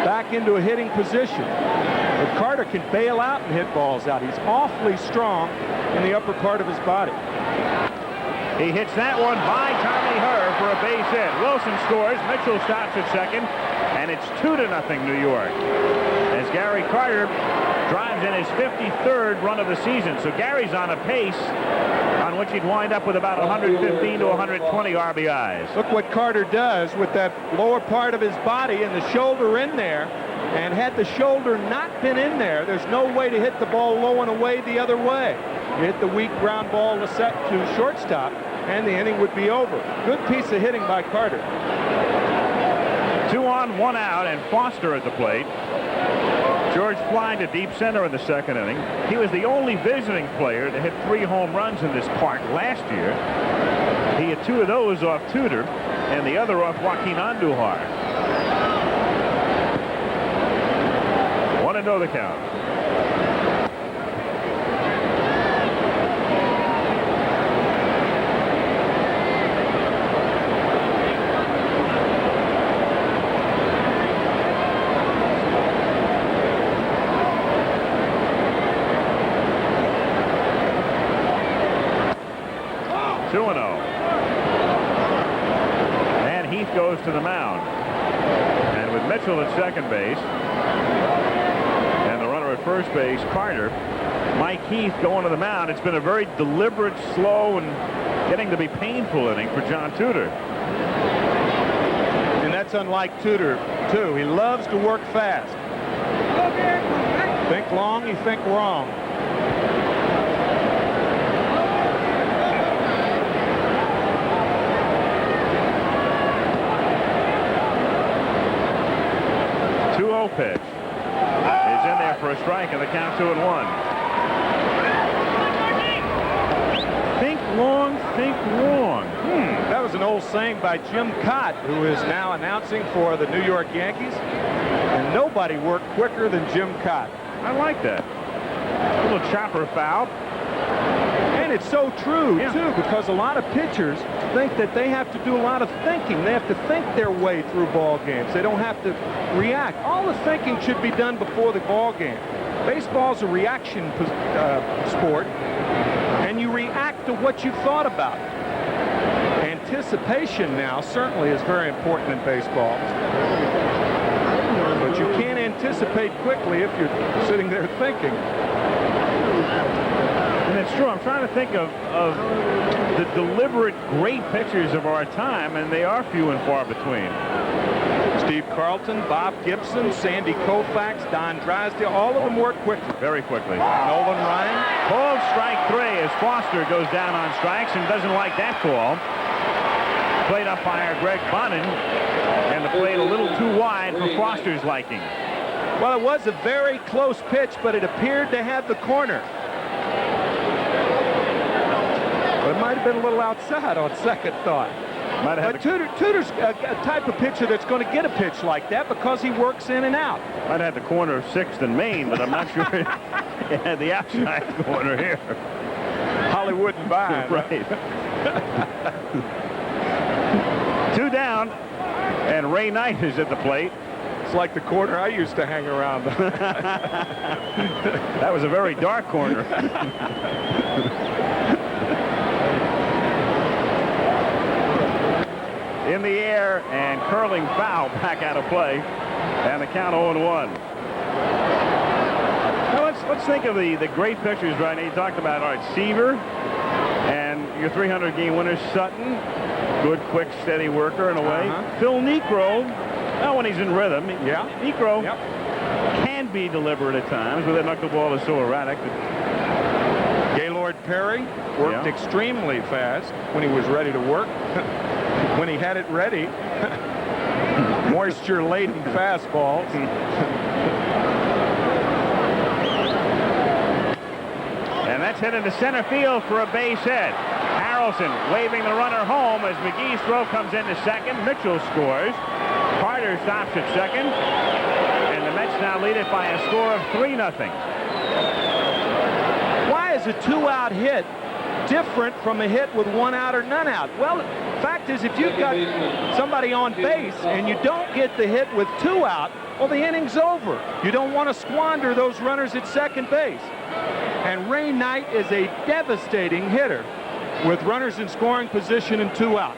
back into a hitting position. But Carter can bail out and hit balls out. He's awfully strong in the upper part of his body. He hits that one by Tommy Herr for a base hit. Wilson scores. Mitchell stops at second, and it's 2-0 New York as Gary Carter drives in his 53rd run of the season. So Gary's on a pace on which he'd wind up with about 115 to 120 RBIs. Look what Carter does with that lower part of his body and the shoulder in there. And had the shoulder not been in there, there's no way to hit the ball low and away the other way. You hit the weak ground ball to shortstop, and the inning would be over. Good piece of hitting by Carter. 2 on, 1 out, and Foster at the plate. George flying to deep center in the second inning. He was the only visiting player to hit 3 home runs in this park last year. He had 2 of those off Tudor, and the other off Joaquin Andujar. 1-0 the count. And Heath goes to the mound. And with Mitchell at second base and the runner at at first base, Carter. Mike Heath going to the mound. It's been a very deliberate, slow, and getting to be painful inning for John Tudor. And that's unlike Tudor, too. He loves to work fast. Think long, you think wrong. Pitch is in there for a strike, and the count 2-1. Think long, think wrong. That was an old saying by Jim Cott, who is now announcing for the New York Yankees. And nobody worked quicker than Jim Cott. I like that. A little chopper foul. And it's so true, too, because a lot of pitchers think that they have to do a lot of thinking. They have to think their way through ball games. They don't have to react. All the thinking should be done before the ball game. Baseball's a reaction sport, and you react to what you thought about. Anticipation now certainly is very important in baseball. But you can't anticipate quickly if you're sitting there thinking. And it's true. I'm trying to think of the deliberate great pitchers of our time, and they are few and far between. Steve Carlton, Bob Gibson, Sandy Koufax, Don Drysdale, all of them work quickly. Very quickly. Nolan Ryan. Called strike 3 as Foster goes down on strikes and doesn't like that call. Plate umpire Greg Bonin, and the plate a little too wide for Foster's liking. Well, it was a very close pitch, but it appeared to have the corner. It might have been a little outside on second thought. But Tudor's a type of pitcher that's going to get a pitch like that because he works in and out. Might have the corner of 6th and Main, but I'm not sure it had the outside corner here. Hollywood and Vine. Right. 2 down, and Ray Knight is at the plate. It's like the corner I used to hang around. That was a very dark corner. In the air and curling foul back out of play, and the count 0-1. Now let's think of the great pitchers right now. You talked about Seaver and your 300-game winner Sutton, good, quick, steady worker in a way. Phil Niekro, now when he's in rhythm, Niekro can be deliberate at times, but that knuckleball is so erratic. Gaylord Perry worked extremely fast when he was ready to work. When he had it ready, moisture-laden fastballs. And that's hit into center field for a base hit. Harrelson waving the runner home as McGee's throw comes into second. Mitchell scores. Carter stops at second. And the Mets now lead it by a score of 3-0. Why is a 2-out hit different from a hit with 1 out or none out? Well, the fact is, if you've got somebody on base and you don't get the hit with 2 out, well, the inning's over. You don't want to squander those runners at second base. And Ray Knight is a devastating hitter with runners in scoring position and 2 out.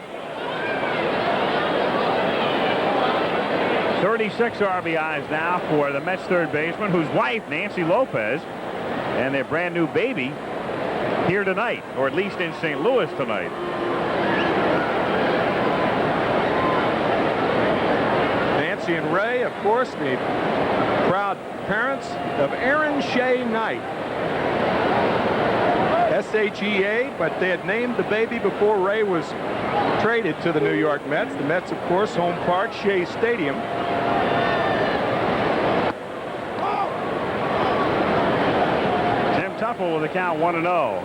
36 RBIs now for the Mets third baseman, whose wife, Nancy Lopez, and their brand new baby here tonight, or at least in St. Louis tonight. Nancy and Ray, of course, the proud parents of Aaron Shea Knight. S-H-E-A, but they had named the baby before Ray was traded to the New York Mets. The Mets, of course, home park, Shea Stadium. Tim Tuffle with the count 1-0.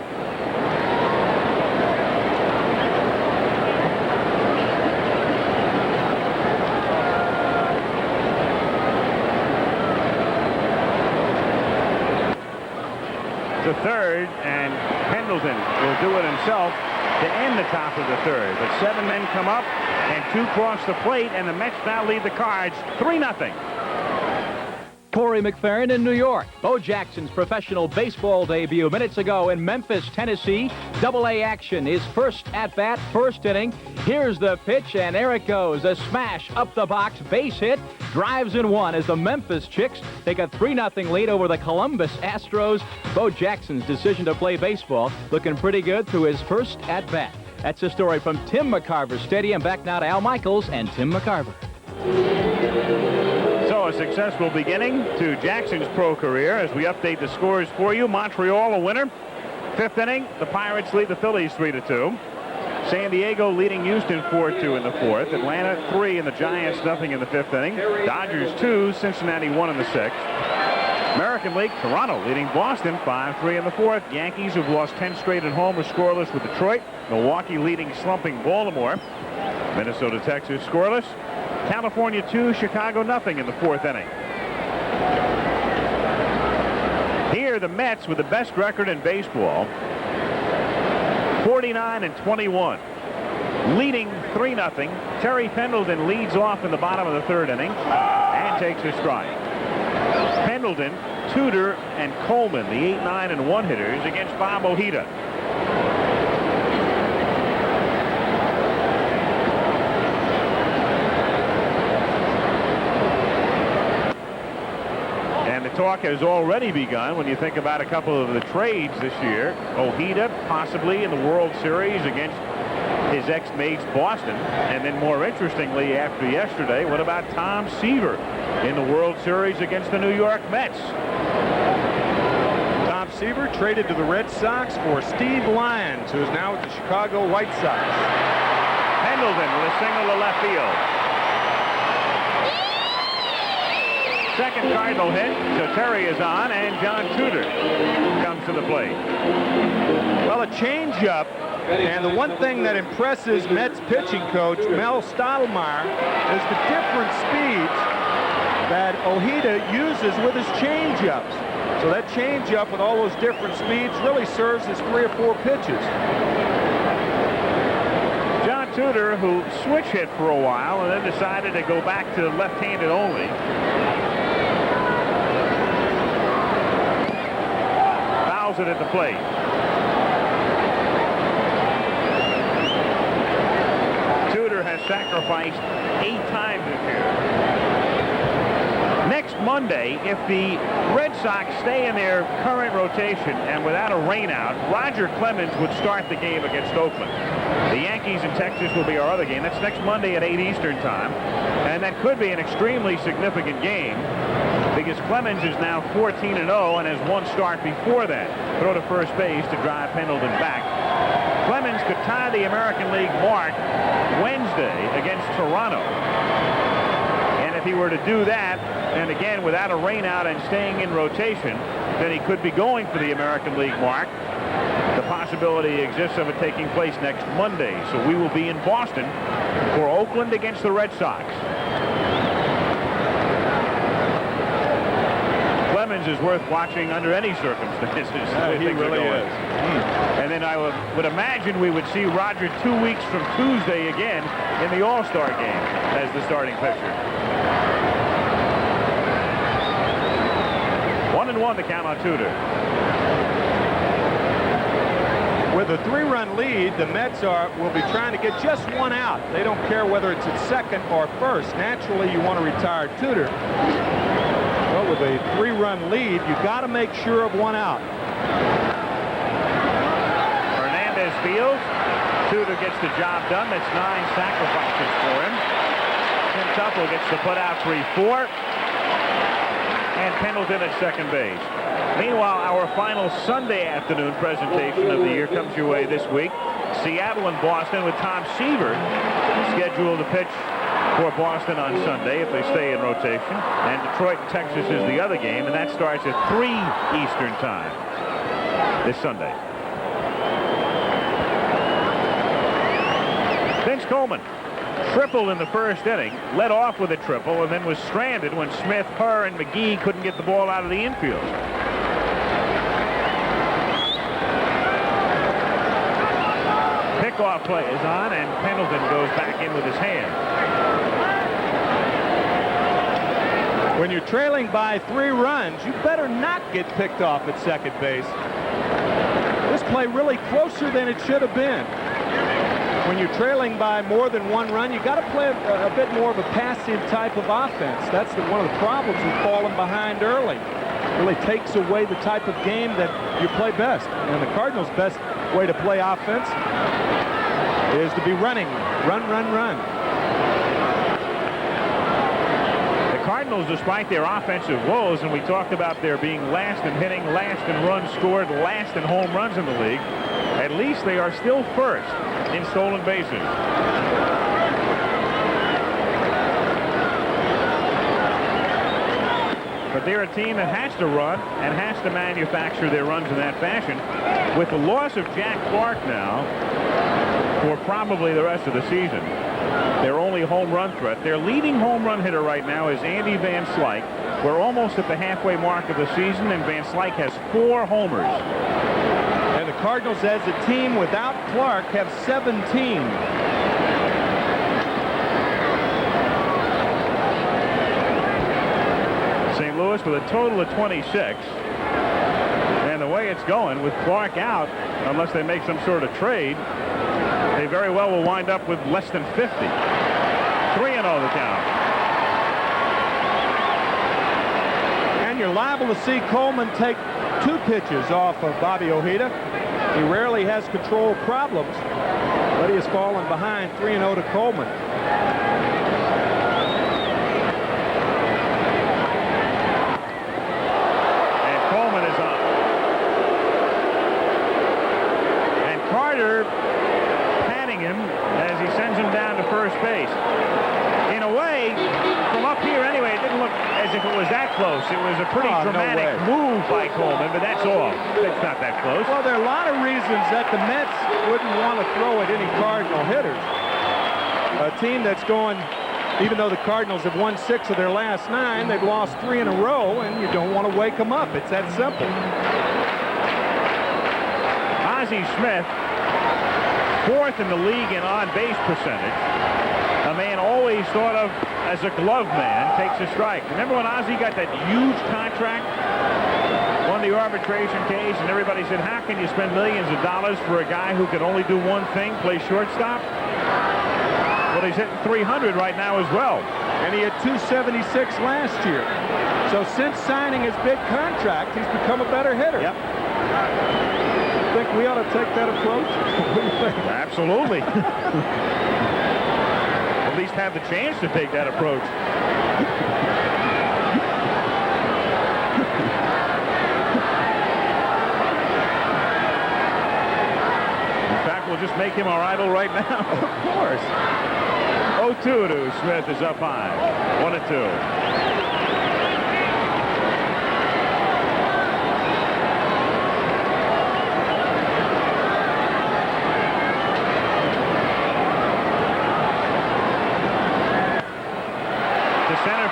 The third, and Pendleton will do it himself to end the top of the third. But 7 men come up and 2 cross the plate, and the Mets now lead the Cards 3-0. Corey McFerrin in New York. Bo Jackson's professional baseball debut minutes ago in Memphis, Tennessee. Double-A action. His first at-bat, first inning. Here's the pitch, and there it goes. A smash up the box, base hit. Drives in one as the Memphis Chicks take a 3-0 lead over the Columbus Astros. Bo Jackson's decision to play baseball looking pretty good through his first at-bat. That's a story from Tim McCarver Stadium. Back now to Al Michaels and Tim McCarver. So a successful beginning to Jackson's pro career as we update the scores for you. Montreal a winner. 5th inning, the Pirates lead the Phillies 3-2. San Diego leading Houston 4-2 in the 4th. Atlanta 3 and the Giants nothing in the 5th inning. Dodgers 2, Cincinnati 1 in the 6th. American League, Toronto leading Boston 5-3 in the 4th. Yankees, who've lost 10 straight at home, are scoreless with Detroit. Milwaukee leading slumping Baltimore. Minnesota, Texas scoreless. California 2, Chicago nothing in the 4th inning. Here the Mets with the best record in baseball, 49-21, leading 3-0. Terry Pendleton leads off in the bottom of the 3rd inning and takes a strike. Pendleton, Tudor, and Coleman, the 8, 9, and 1 hitters against Bob Ojeda. And the talk has already begun when you think about a couple of the trades this year. Ojeda possibly in the World Series against his ex-mates Boston. And then more interestingly, after yesterday, what about Tom Seaver in the World Series against the New York Mets? Tom Seaver traded to the Red Sox for Steve Lyons, who is now with the Chicago White Sox. Pendleton with a single to left field. Second Cardinal hit, so Terry is on, and John Tudor comes to the plate. Well, a changeup, and the one thing that impresses Mets pitching coach Mel Stottlemyre is the different speeds that Ojeda uses with his changeups. So that changeup with all those different speeds really serves as 3 or 4 pitches. John Tudor, who switch hit for a while and then decided to go back to left-handed only. Fouls it at the plate. Tudor has sacrificed 8 times this year. Next Monday, if the Red Sox stay in their current rotation and without a rainout, Roger Clemens would start the game against Oakland. The Yankees in Texas will be our other game. That's next Monday at 8 Eastern time. And that could be an extremely significant game because Clemens is now 14-0 and has 1 start before that. Throw to first base to drive Pendleton back. Clemens could tie the American League mark Wednesday against Toronto. And if he were to do that, and again without a rainout and staying in rotation, then he could be going for the American League mark. The possibility exists of it taking place next Monday. So we will be in Boston for Oakland against the Red Sox. Clemens is worth watching under any circumstances. He really is. And then I would imagine we would see Roger 2 weeks from Tuesday again in the All-Star game as the starting pitcher. 1-1 the count on Tudor. With a 3-run lead, the Mets will be trying to get just 1 out. They don't care whether it's at second or first. Naturally, you want to retire Tudor. Well, with a 3-run lead, you've got to make sure of 1 out. Hernandez fields. Tudor gets the job done. That's 9 sacrifices for him. Tim Tuffle gets the put out 3-4. And Pendleton at second base. Meanwhile, our final Sunday afternoon presentation of the year comes your way this week. Seattle and Boston with Tom Seaver scheduled to pitch for Boston on Sunday if they stay in rotation. And Detroit and Texas is the other game, and that starts at 3 Eastern time this Sunday. Vince Coleman tripled in the first inning, led off with a triple, and then was stranded when Smith, Herr, and McGee couldn't get the ball out of the infield. Pickoff play is on, and Pendleton goes back in with his hand. When you're trailing by 3 runs, you better not get picked off at second base. This play really closer than it should have been. When you're trailing by more than 1 run, you got to play a bit more of a passive type of offense. That's one of the problems with falling behind early. It really takes away the type of game that you play best. And the Cardinals' best way to play offense is to be running. Run, run, run. The Cardinals, despite their offensive woes, and we talked about their being last in hitting, last in runs scored, last in home runs in the league, at least they are still first in stolen bases. But they're a team that has to run and has to manufacture their runs in that fashion. With the loss of Jack Clark now for probably the rest of the season, their only home run threat, their leading home run hitter right now is Andy Van Slyke. We're almost at the halfway mark of the season, and Van Slyke has 4 homers. And the Cardinals, as a team without Clark, have 17. St. Louis with a total of 26. And the way it's going with Clark out, unless they make some sort of trade, they very well will wind up with less than 50. 3-0 the count. And you're liable to see Coleman take 2 pitches off of Bobby Ojeda. He rarely has control problems, but he has fallen behind 3-0 to Coleman. And Coleman is up. And Carter patting him as he sends him down to first base. In a way, from up here anyway, it didn't look as if it was that close. It was a pretty dramatic move by Coleman, but that's all. It's not that close. Well, there are a lot of reasons that the Mets wouldn't want to throw at any Cardinal hitters. A team that's going, even though the Cardinals have won 6 of their last 9, they've lost 3 in a row, and you don't want to wake them up. It's that simple. Ozzie Smith, 4th in the league in on-base percentage. A man always thought of as a glove man, takes a strike. Remember when Ozzie got that huge contract, won the arbitration case, and everybody said, how can you spend millions of dollars for a guy who could only do one thing, play shortstop? Well, he's hitting 300 right now as well. And he had 276 last year. So since signing his big contract, he's become a better hitter. Yep. Think we ought to take that approach? What do you think? Absolutely. At least have the chance to take that approach. In fact, we'll just make him our idol right now. Of course. 0-2 to Smith is up high. 1-2.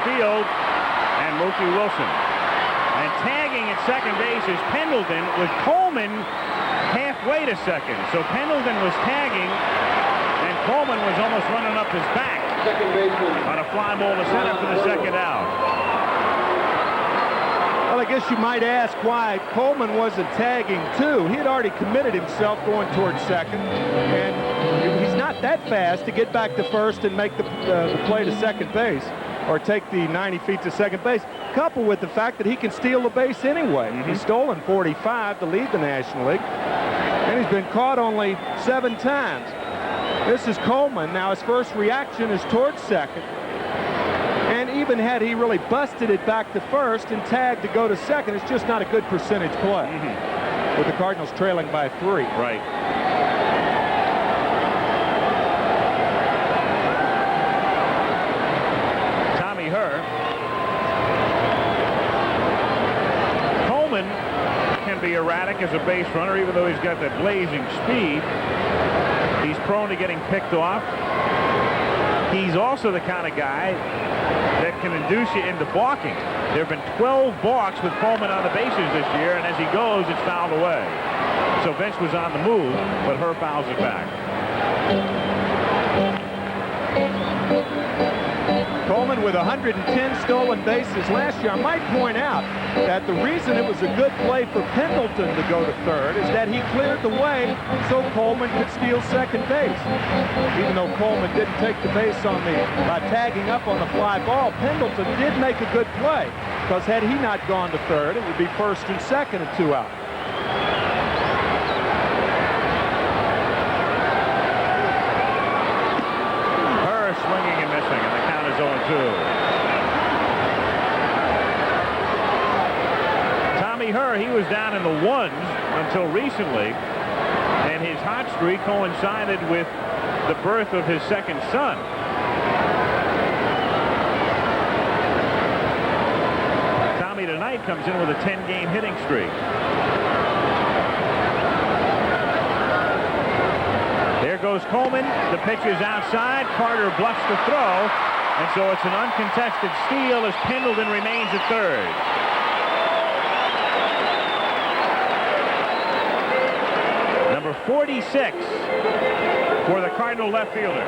Field and Mookie Wilson. And tagging at second base is Pendleton with Coleman halfway to second. So Pendleton was tagging and Coleman was almost running up his back on a fly ball to center for the second out. Well, I guess you might ask why Coleman wasn't tagging too. He had already committed himself going towards second, and he's not that fast to get back to first and make the play to second base, or take the 90 feet to second base, coupled with the fact that he can steal the base anyway. He's stolen 45 to lead the National League, and he's been caught only 7 times. This is Coleman. Now his first reaction is towards second, and even had he really busted it back to first and tagged to go to second, it's just not a good percentage play. With the Cardinals trailing by 3. Right. Coleman can be erratic as a base runner, even though he's got that blazing speed. He's prone to getting picked off. He's also the kind of guy that can induce you into balking. There have been 12 balks with Coleman on the bases this year, and as he goes, it's fouled away. So Vince was on the move, but Herr fouls it back. Coleman with 110 stolen bases last year. I might point out that the reason it was a good play for Pendleton to go to third is that he cleared the way so Coleman could steal second base. Even though Coleman didn't take the base by tagging up on the fly ball, Pendleton did make a good play, because had he not gone to third, it would be first and second and 2 out. Swinging and missing, and the count is 0-2. Tommy Herr, he was down in the ones until recently, and his hot streak coincided with the birth of his second son. Tommy tonight comes in with a 10-game hitting streak. There goes Coleman. The pitch is outside. Carter bluffs the throw, and so it's an uncontested steal as Pendleton remains at third. Number 46 for the Cardinal left fielder.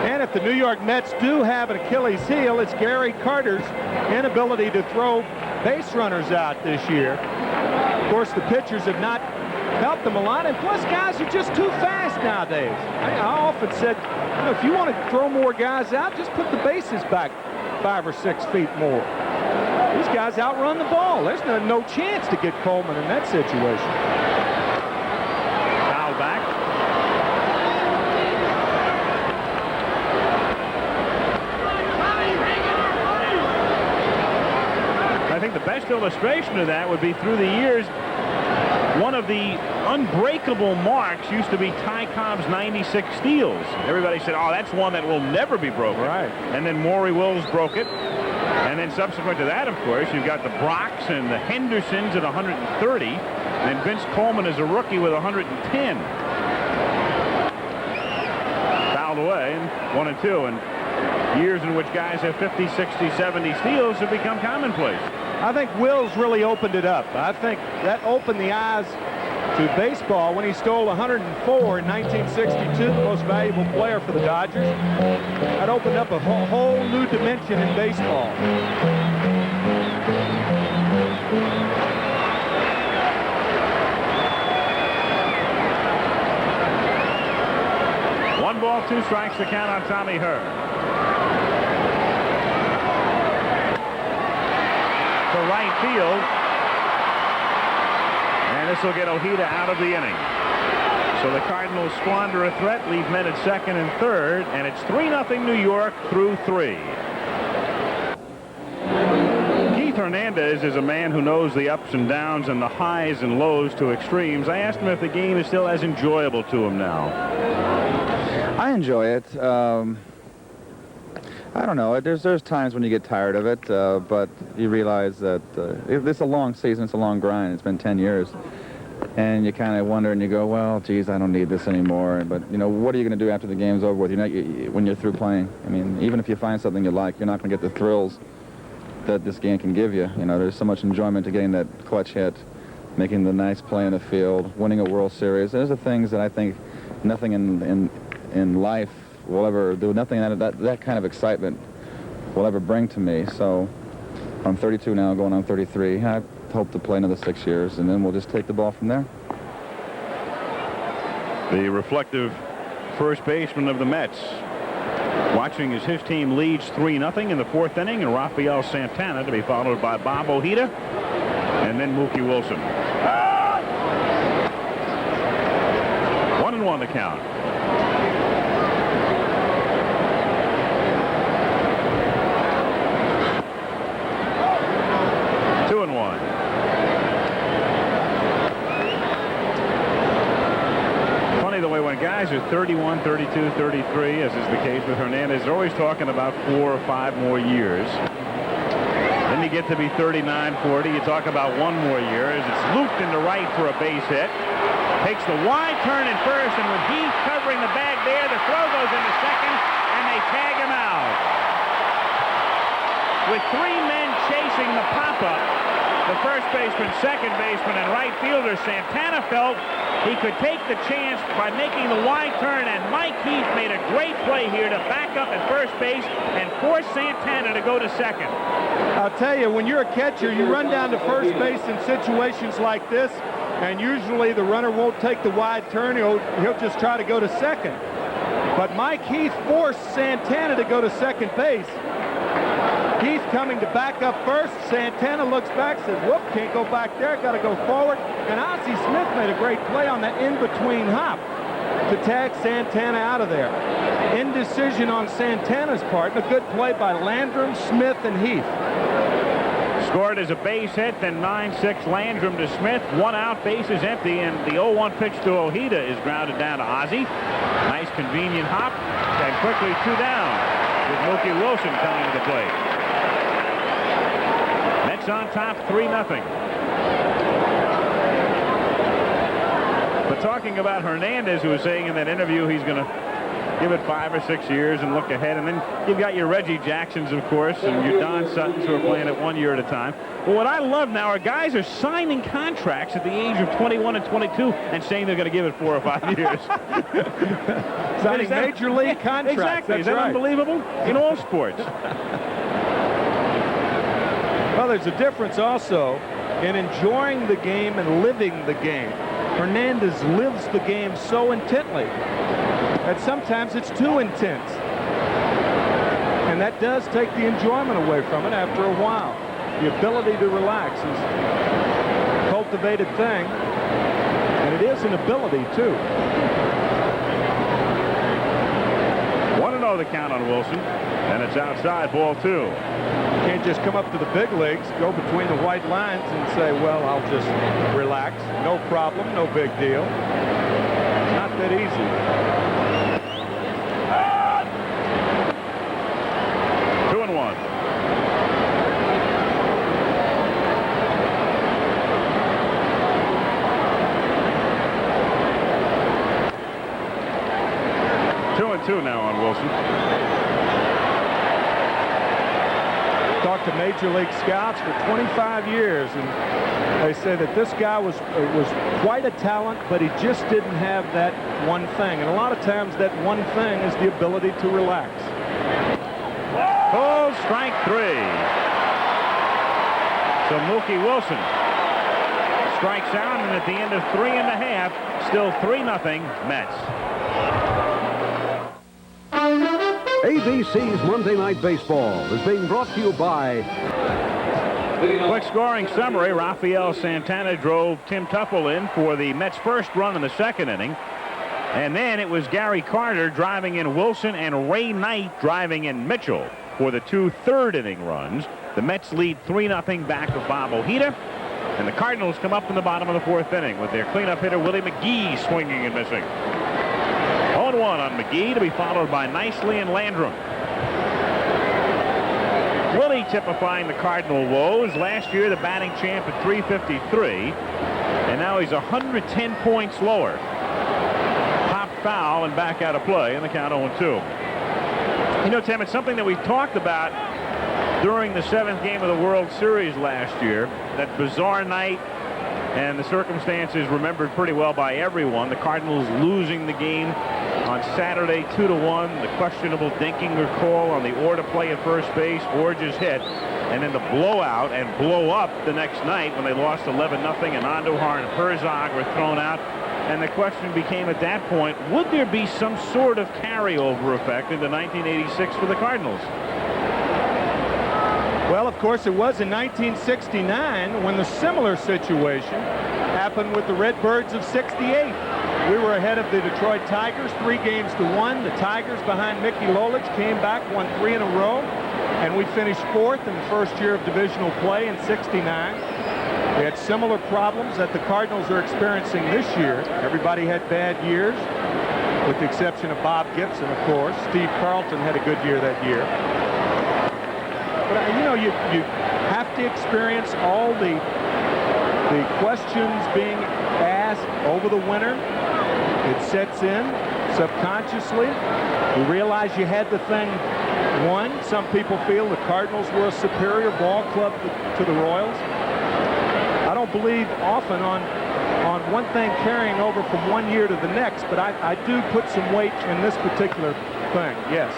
And if the New York Mets do have an Achilles heel, it's Gary Carter's inability to throw base runners out this year. Of course, the pitchers have not helped them a lot, and plus guys are just too fast nowadays. I often said, you know, if you want to throw more guys out, just put the bases back 5 or 6 feet more. These guys outrun the ball. There's no chance to get Coleman in that situation. Foul back. I think the best illustration of that would be through the years. One of the unbreakable marks used to be Ty Cobb's 96 steals. Everybody said, oh, that's one that will never be broken. Right. And then Maury Wills broke it. And then subsequent to that, of course, you've got the Brocks and the Hendersons at 130. And Vince Coleman is a rookie with 110. Fouled away, and 1-2. And years in which guys have 50, 60, 70 steals have become commonplace. I think Wills really opened it up. I think that opened the eyes to baseball when he stole 104 in 1962, the most valuable player for the Dodgers. That opened up a whole new dimension in baseball. One ball, 2 strikes to count on Tommy Herr. To right field, and this will get Ojeda out of the inning. So the Cardinals squander a threat, leave men at second and third, and it's 3-0 New York through 3. Keith Hernandez is a man who knows the ups and downs and the highs and lows to extremes. I asked him if the game is still as enjoyable to him now. I enjoy it. I don't know. There's times when you get tired of it, but you realize that it's a long season, it's a long grind. It's been 10 years. And you kind of wonder and you go, well, geez, I don't need this anymore. But, you know, what are you going to do after the game's over with? When you're through playing? I mean, even if you find something you like, you're not going to get the thrills that this game can give you. You know, there's so much enjoyment to getting that clutch hit, making the nice play in the field, winning a World Series. Those are things that I think nothing in life will ever do. Nothing that kind of excitement will ever bring to me. So I'm 32 now, going on 33. I hope to play another 6 years, and then we'll just take the ball from there. The reflective first baseman of the Mets watching as his team leads 3-0 in the 4th inning, and Rafael Santana to be followed by Bob Ojeda and then Mookie Wilson. 1-1 the count. When guys are 31, 32, 33, as is the case with Hernandez, they're always talking about 4 or 5 more years. Then you get to be 39, 40, you talk about 1 more year as it's looped into right for a base hit. Takes the wide turn at first, and with Heath covering the bag there, the throw goes into second, and they tag him out. With 3 men chasing the pop-up, the first baseman, second baseman, and right fielder. Santana felt he could take the chance by making the wide turn, and Mike Heath made a great play here to back up at first base and force Santana to go to second. I'll tell you, when you're a catcher, you run down to first base in situations like this, and usually the runner won't take the wide turn. He'll just try to go to second. But Mike Heath forced Santana to go to second base. Heath coming to back up first. Santana looks back, says, whoop, can't go back there, got to go forward. And Ozzie Smith made a great play on that in-between hop to tag Santana out of there. Indecision on Santana's part, and a good play by Landrum, Smith, and Heath. Scored as a base hit, then 9-6 Landrum to Smith. 1 out, bases empty, and the 0-1 pitch to Ojeda is grounded down to Ozzie. Nice convenient hop, and quickly 2 down with Mookie Wilson coming to the plate. Mets on top 3-0. But talking about Hernandez, who was saying in that interview he's going to give it 5 or 6 years and look ahead. And then you've got your Reggie Jacksons, of course, and your Don Suttons who are playing it 1 year at a time. But what I love now are guys are signing contracts at the age of 21 and 22 and saying they're going to give it 4 or 5 years. Signing major league contracts. Exactly. Is That's that right. unbelievable? In all sports. Well, there's a difference also in enjoying the game and living the game. Hernandez lives the game so intently that sometimes it's too intense. And that does take the enjoyment away from it after a while. The ability to relax is a cultivated thing, and it is an ability, too. 1-0 the count on Wilson, and it's outside, ball 2. You can't just come up to the big leagues, go between the white lines and say, well, I'll just relax. No problem, no big deal. Not that easy. 2-1. Two now on Wilson. Talked to Major League scouts for 25 years, and they say that this guy was quite a talent, but he just didn't have that one thing. And a lot of times that one thing is the ability to relax. Oh, strike 3. So Mookie Wilson strikes out, and at the end of 3.5, still 3-0 Mets. ABC's Monday Night Baseball is being brought to you by... Quick scoring summary. Rafael Santana drove Tim Tuffle in for the Mets' first run in the second inning. And then it was Gary Carter driving in Wilson and Ray Knight driving in Mitchell for the 2 third-inning runs. The Mets lead 3-0 back of Bob Ojeda. And the Cardinals come up in the bottom of the 4th inning with their cleanup hitter Willie McGee swinging and missing. 0-1 on McGee, to be followed by Nicely and Landrum. Willie typifying the Cardinal woes. Last year the batting champ at 353, and now he's 110 points lower. Pop foul and back out of play, and the count 0-2. You know, Tim, it's something that we talked about during the 7th game of the World Series last year, that bizarre night and the circumstances remembered pretty well by everyone. The Cardinals losing the game on Saturday 2-1, the questionable Dinkinger call on the Orr to play at first base, Borges hit, and then the blowout and blow up the next night when they lost 11-0 and Andujar and Herzog were thrown out. And the question became at that point, would there be some sort of carryover effect into 1986 for the Cardinals? Well, of course, it was in 1969 when the similar situation happened with the Redbirds of '68. We were ahead of the Detroit Tigers 3-1. The Tigers, behind Mickey Lolich, came back, won 3 in a row, and we finished 4th in the first year of divisional play in '69. We had similar problems that the Cardinals are experiencing this year. Everybody had bad years, with the exception of Bob Gibson, of course. Steve Carlton had a good year that year. But, you know, you have to experience all the questions being asked over the winter. It sets in subconsciously. You realize you had the thing won. Some people feel the Cardinals were a superior ball club to the Royals. don't believe often on one thing carrying over from one year to the next, but I do put some weight in this particular thing, yes.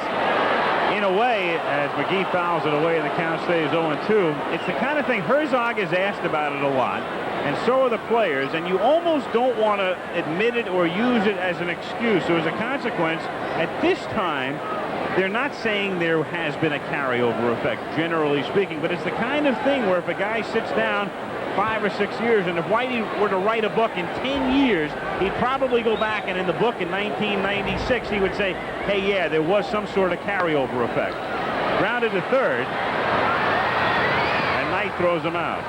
In a way, as McGee fouls it away and the count stays 0-2, it's the kind of thing Herzog has asked about it a lot, and so are the players, and you almost don't want to admit it or use it as an excuse. So as a consequence, at this time, they're not saying there has been a carryover effect, generally speaking, but it's the kind of thing where if a guy sits down 5 or 6 years, and if Whitey were to write a book in 10 years, he'd probably go back, and in the book in 1996, he would say, hey, yeah, there was some sort of carryover effect. Grounded to third, and Knight throws him out.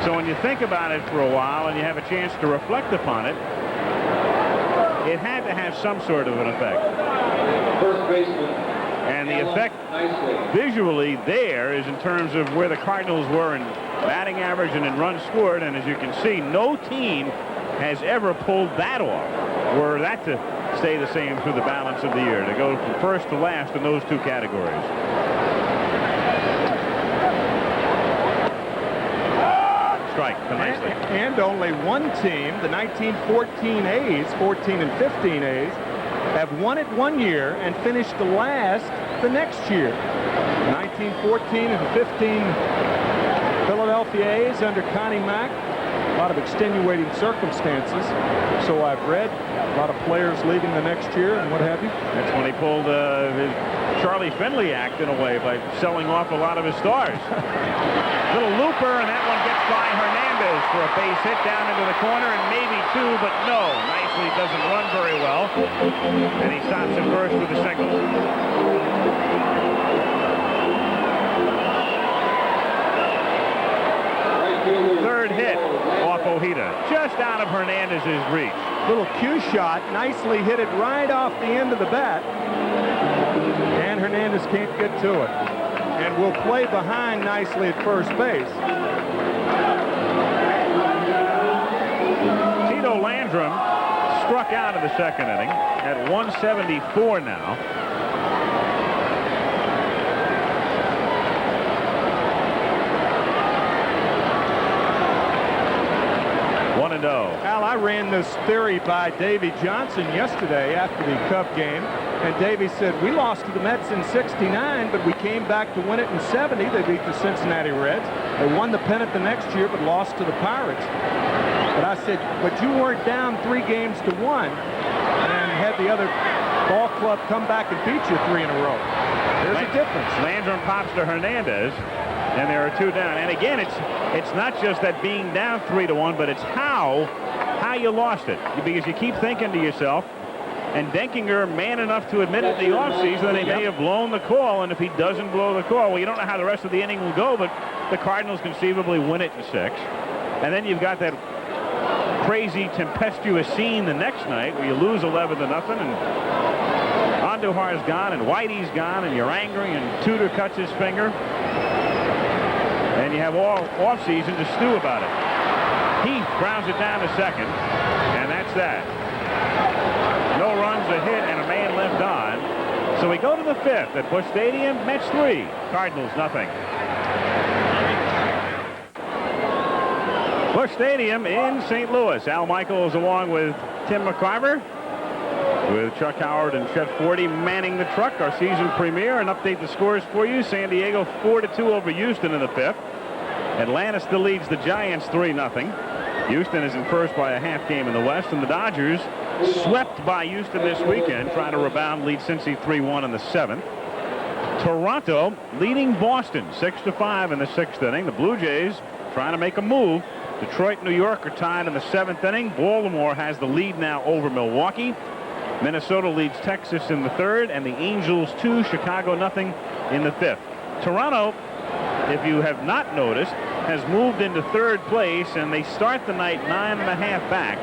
So when you think about it for a while and you have a chance to reflect upon it, it had to have some sort of an effect. First baseman. And the effect visually there is in terms of where the Cardinals were in batting average and in runs scored. And as you can see, no team has ever pulled that off. Were that to stay the same through the balance of the year, to go from first to last in those two categories. Strike to nicely. And only one team, the 1914 A's, 14 and 15 A's, have won it one year and finished the last the next year. 1914 and 15 Philadelphia A's under Connie Mack. A lot of extenuating circumstances, so I've read. A lot of players leaving the next year and what have you. That's when he pulled his Charlie Finley act in a way by selling off a lot of his stars. Little looper, and that one gets by Hernandez for a base hit down into the corner, and maybe two, but no. Nicely doesn't run very well, and he stops at first with a single. Third hit off Ojeda, just out of Hernandez's reach. Little cue shot, nicely hit it right off the end of the bat, and Hernandez can't get to it. And will play behind nicely at first base. Tito Landrum struck out in the second inning at 174 now. Al, I ran this theory by Davey Johnson yesterday after the Cub game, and Davey said, we lost to the Mets in '69, but we came back to win it in '70. They beat the Cincinnati Reds. They won the pennant the next year, but lost to the Pirates. But I said, but you weren't down 3-1 and had the other ball club come back and beat you 3 in a row. There's a difference. Landrum pops to Hernandez, and there are 2 down. And again, it's not just that being down 3-1, but it's how you lost it. Because you keep thinking to yourself, and Denkinger, man enough to admit it in the offseason that he may have blown the call, and if he doesn't blow the call, well, you don't know how the rest of the inning will go, but the Cardinals conceivably win it in 6. And then you've got that crazy, tempestuous scene the next night where you lose 11-0, and Andujar's gone, and Whitey's gone, and you're angry, and Tudor cuts his finger. And you have all offseason to stew about it. Heath grounds it down to second, and that's that. No runs, a hit, and a man left on. So we go to the 5th at Busch Stadium. Mets 3, Cardinals nothing. Busch Stadium in St. Louis. Al Michaels along with Tim McCarver, with Chuck Howard and Chet Forty manning the truck. Our season premiere, and update the scores for you. San Diego 4-2 over Houston in the 5th. Atlanta still leads the Giants 3-0. Houston is in first by a half game in the West, and the Dodgers swept by Houston this weekend, trying to rebound, lead Cincy 3-1 in the 7th. Toronto leading Boston 6-5 in the 6th inning. The Blue Jays trying to make a move. Detroit, New York are tied in the 7th inning. Baltimore has the lead now over Milwaukee. Minnesota leads Texas in the 3rd, and the Angels 2, Chicago nothing in the 5th. Toronto, if you have not noticed, has moved into 3rd place, and they start the night 9.5 back,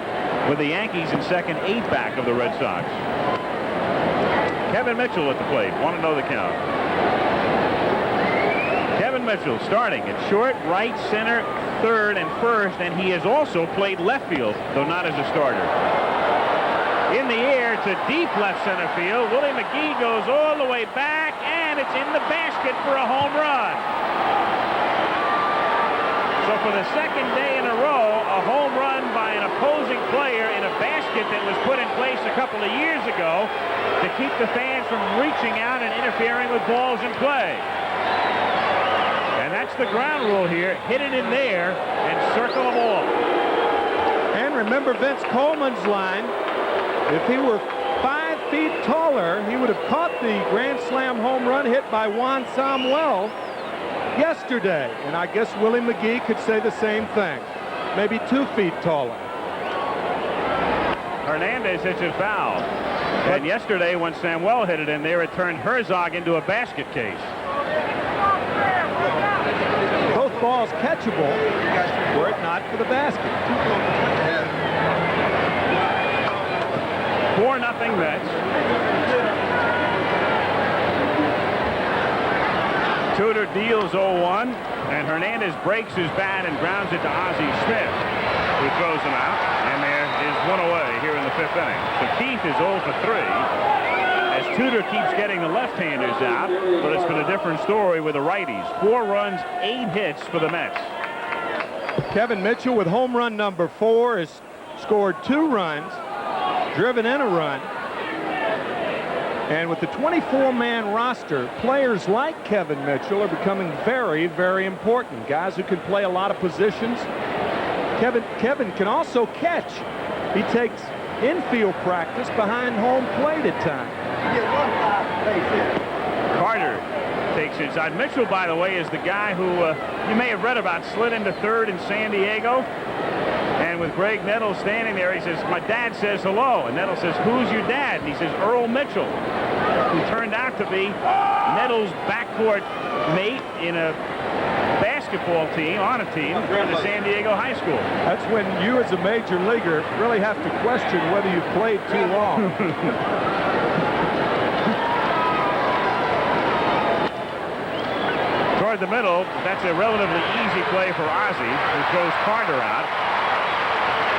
with the Yankees in second, 8 back of the Red Sox. Kevin Mitchell at the plate. Want to know the count. Kevin Mitchell starting at short, right, center, 3rd, and 1st, and he has also played left field, though not as a starter. In the air to deep left center field. Willie McGee goes all the way back, and it's in the basket for a home run. So for the second day in a row, a home run by an opposing player in a basket that was put in place a couple of years ago to keep the fans from reaching out and interfering with balls in play. And that's the ground rule here. Hit it in there and circle them all. And remember Vince Coleman's line, if he were 5 feet taller, he would have caught the Grand Slam home run hit by Juan Samuel yesterday. And I guess Willie McGee could say the same thing. Maybe 2 feet taller. Hernandez hits it foul. And yesterday when Samuel hit it in there, it turned Herzog into a basket case. Both balls catchable were it not for the basket. 4-0 Mets. Tudor deals 0-1, and Hernandez breaks his bat and grounds it to Ozzie Smith, who throws him out, and there is one away here in the 5th inning. So Keith is 0 for 3, as Tudor keeps getting the left-handers out, but it's been a different story with the righties. 4 runs, 8 hits for the Mets. Kevin Mitchell with home run number 4 has scored 2 runs, driven in a run. And with the 24-man roster, players like Kevin Mitchell are becoming very, very important. Guys who can play a lot of positions. Kevin can also catch. He takes infield practice behind home plate at times. Carter takes inside. Mitchell, by the way, is the guy who you may have read about, slid into 3rd in San Diego. And with Greg Nettles standing there, he says, "My dad says hello." And Nettles says, "Who's your dad?" And he says, "Earl Mitchell," who turned out to be Nettles' backcourt mate in a basketball team, on a team, in the San Diego High School. That's when you as a major leaguer really have to question whether you've played too long. Toward the middle, that's a relatively easy play for Ozzie, who throws Carter out.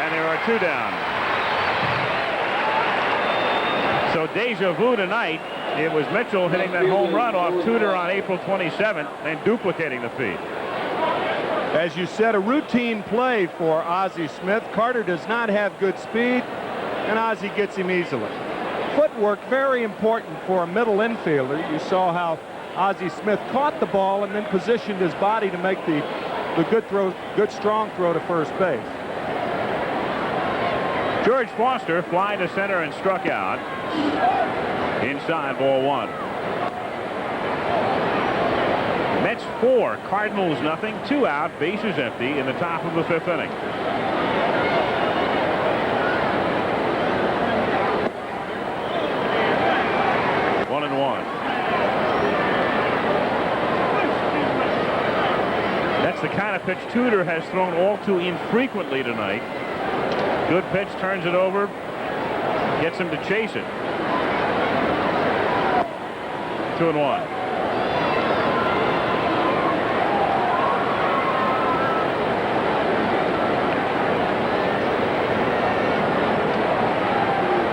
And there are 2 down. So deja vu tonight. It was Mitchell hitting that home run off Tudor on April 27th and duplicating the feat. As you said, a routine play for Ozzie Smith. Carter does not have good speed, and Ozzie gets him easily. Footwork, very important for a middle infielder. You saw how Ozzie Smith caught the ball and then positioned his body to make the good strong throw to first base. George Foster fly to center and struck out. Inside, ball 1. Mets 4, Cardinals nothing, 2 out, bases empty in the top of the 5th inning. One and 1. That's the kind of pitch Tudor has thrown all too infrequently tonight. Good pitch, turns it over, gets him to chase it. 2 and 1.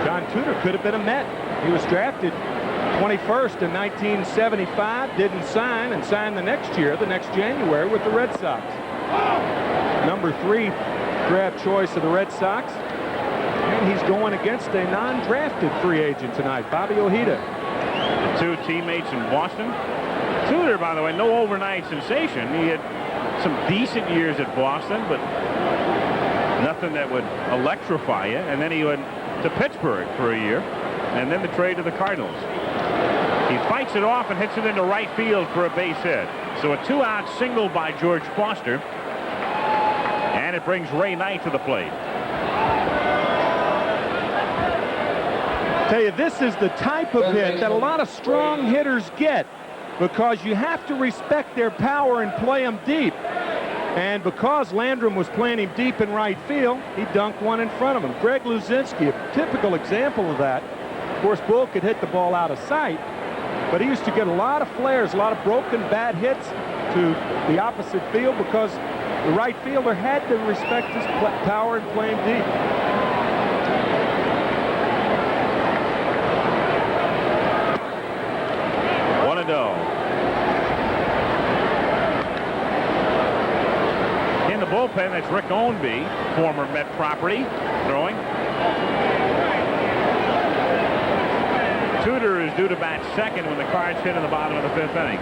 John Tudor could have been a Met. He was drafted 21st in 1975, didn't sign, and signed the next year, the next January, with the Red Sox. Number 3 draft choice of the Red Sox. And he's going against a non-drafted free agent tonight, Bobby Ojeda. The 2 teammates in Boston. Tudor, by the way, no overnight sensation. He had some decent years at Boston, but nothing that would electrify you. And then he went to Pittsburgh for a year, and then the trade to the Cardinals. He fights it off and hits it into right field for a base hit. So a 2-out single by George Foster, and it brings Ray Knight to the plate. Tell you, this is the type of hit that a lot of strong hitters get, because you have to respect their power and play them deep. And because Landrum was playing him deep in right field, he dunked one in front of him. Greg Luzinski, a typical example of that. Of course, Bull could hit the ball out of sight, but he used to get a lot of flares, a lot of broken bad hits to the opposite field, because the right fielder had to respect his power and play him deep. bullpen. That's Rick Ownby, former Met property, throwing. Tudor is due to bat second when the Cards hit in the bottom of the 5th inning.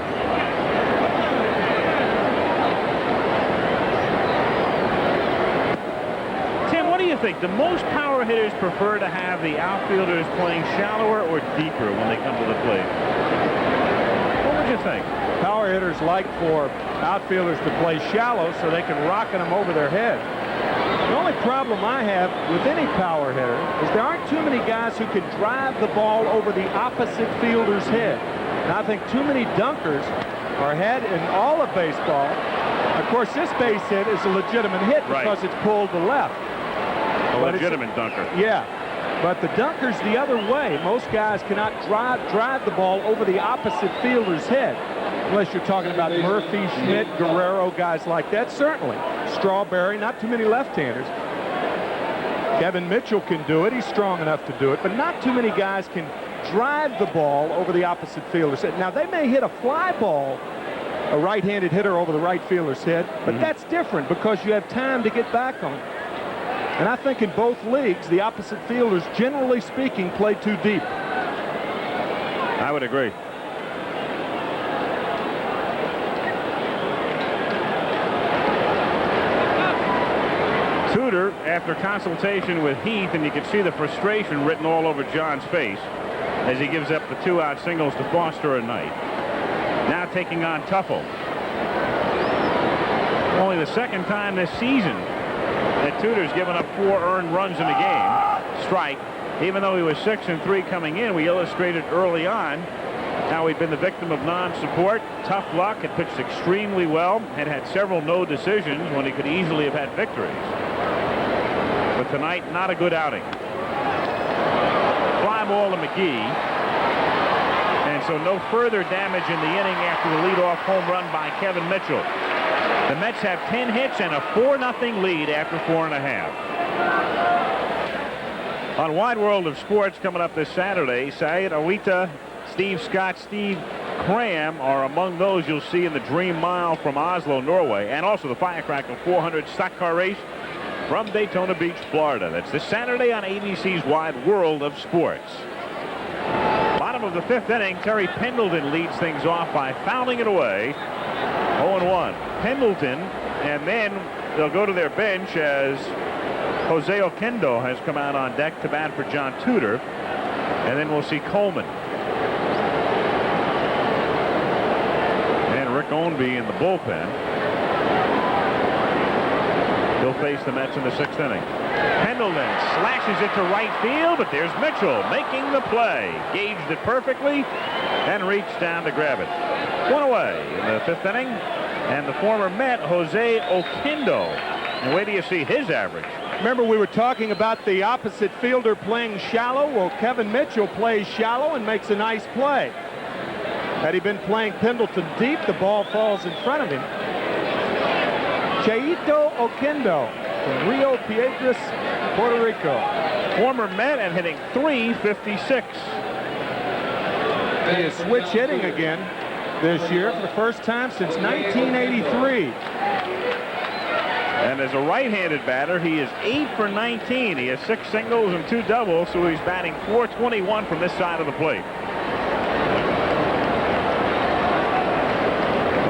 Tim, what do you think? The most power hitters prefer to have the outfielders playing shallower or deeper when they come to the plate? What would you think? Power hitters like for outfielders to play shallow so they can rocket them over their head. The only problem I have with any power hitter is there aren't too many guys who can drive the ball over the opposite fielder's head. And I think too many dunkers are ahead in all of baseball. Of course, this base hit is a legitimate hit because it's pulled to left. A legitimate dunker. Yeah. But the dunker's the other way. Most guys cannot drive the ball over the opposite fielder's head. Unless you're talking about Murphy, Schmidt, Guerrero, guys like that, certainly. Strawberry, not too many left-handers. Kevin Mitchell can do it. He's strong enough to do it. But not too many guys can drive the ball over the opposite fielder's head. Now, they may hit a fly ball, a right-handed hitter over the right fielder's head, but that's different because you have time to get back on it. And I think in both leagues, the opposite fielders, generally speaking, play too deep. I would agree. Tudor, after consultation with Heath, and you can see the frustration written all over John's face as he gives up the 2-out singles to Foster and Knight. Now taking on Tuffle. Only the second time this season that Tudor's given up 4 earned runs in a game. Strike. Even though he was 6-3 coming in, we illustrated early on how he'd been the victim of non-support. Tough luck. Had pitched extremely well. Had several no decisions when he could easily have had victories. But tonight, not a good outing. Fly ball to McGee. And so no further damage in the inning after the leadoff home run by Kevin Mitchell. The Mets have 10 hits and a 4-0 lead after 4½. On Wide World of Sports coming up this Saturday, Syed Awita, Steve Scott, Steve Cram are among those you'll see in the Dream Mile from Oslo, Norway, and also the Firecracker 400 stock car race from Daytona Beach, Florida. That's this Saturday on ABC's Wide World of Sports. Bottom of the 5th inning, Terry Pendleton leads things off by fouling it away. 0-1. Pendleton, and then they'll go to their bench as Jose Oquendo has come out on deck to bat for John Tudor, and then we'll see Coleman. And Rick Ownby in the bullpen. He'll face the Mets in the 6th inning. Pendleton slashes it to right field, but there's Mitchell making the play. Gauged it perfectly and reached down to grab it. One away in the 5th inning, and the former Met, Jose Oquendo. And where do you see his average? Remember, we were talking about the opposite fielder playing shallow. Well, Kevin Mitchell plays shallow and makes a nice play. Had he been playing Pendleton deep, the ball falls in front of him. Cheito Oquendo from Rio Piedras, Puerto Rico. Former Met and hitting .356. He is switch hitting again this year for the first time since 1983. And as a right-handed batter, he is 8 for 19. He has 6 singles and 2 doubles, so he's batting .421 from this side of the plate.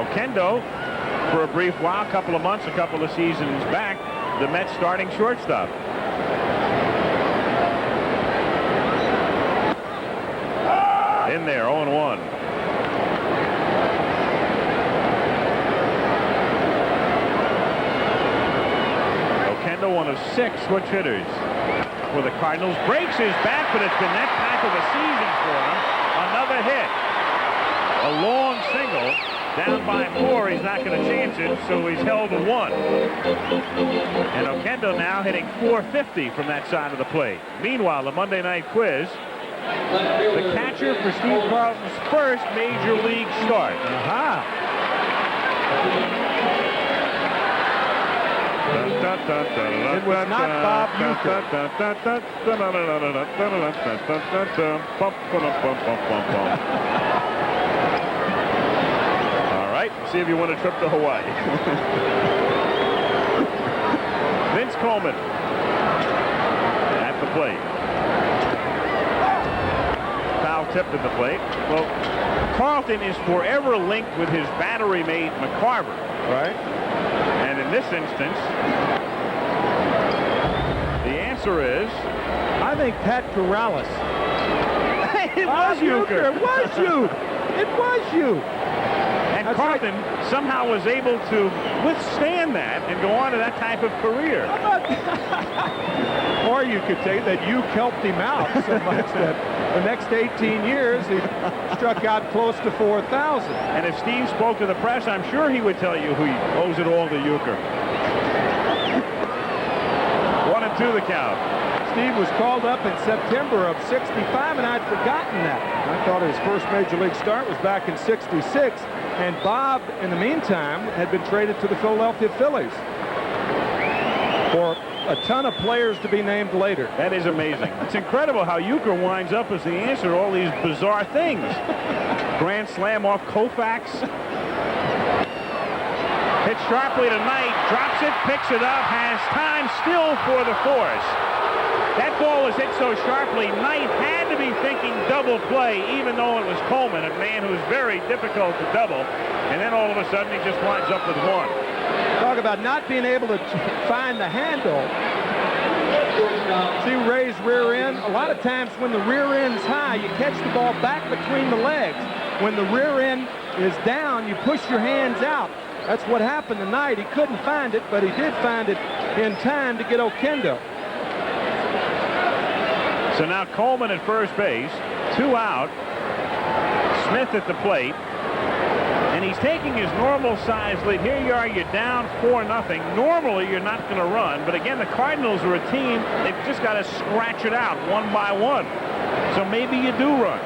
Oquendo, for a brief while, a couple of months, a couple of seasons back, the Mets starting shortstop. In there, 0-1. Oquendo, one of 6 switch hitters for the Cardinals. Breaks his back, but it's the next pack of the season for him. Another hit. A long single. Down by 4, he's not going to chance it, so he's held to 1. And Oquendo now hitting .450 from that side of the plate. Meanwhile, the Monday Night Quiz, the catcher for Steve Carlton's first major league start. It was not Bob See if you want a trip to Hawaii. Vince Coleman at the plate. Foul tipped at the plate. Well, Carlton is forever linked with his battery mate McCarver. Right. And in this instance, the answer is... I think Pat Corrales. It was Euchre. It was you. It was you. And That's Carlton somehow was able to withstand that and go on to that type of career. Or you could say that you helped him out so much that the next 18 years he struck out close to 4,000. And if Steve spoke to the press, I'm sure he would tell you who he owes it all to Euchre. 1-2 the count. Steve was called up in September of '65, and I'd forgotten that. I thought his first Major League start was back in '66, and Bob, in the meantime, had been traded to the Philadelphia Phillies for a ton of players to be named later. That is amazing. It's incredible how Euchre winds up as the answer to all these bizarre things. Grand slam off Koufax. Hit sharply to Knight, drops it, picks it up, has time still for the force. That ball was hit so sharply, Knight had to be thinking double play, even though it was Coleman, a man who's very difficult to double. And then all of a sudden, he just winds up with one. Talk about not being able to find the handle. See Ray's rear end? A lot of times when the rear end's high, you catch the ball back between the legs. When the rear end is down, you push your hands out. That's what happened tonight. He couldn't find it, but he did find it in time to get Oquendo. So now Coleman at first base, 2 out. Smith at the plate. And he's taking his normal size lead. Here you are, you're down 4-0. Normally, you're not going to run. But again, the Cardinals are a team, they've just got to scratch it out one by one. So maybe you do run.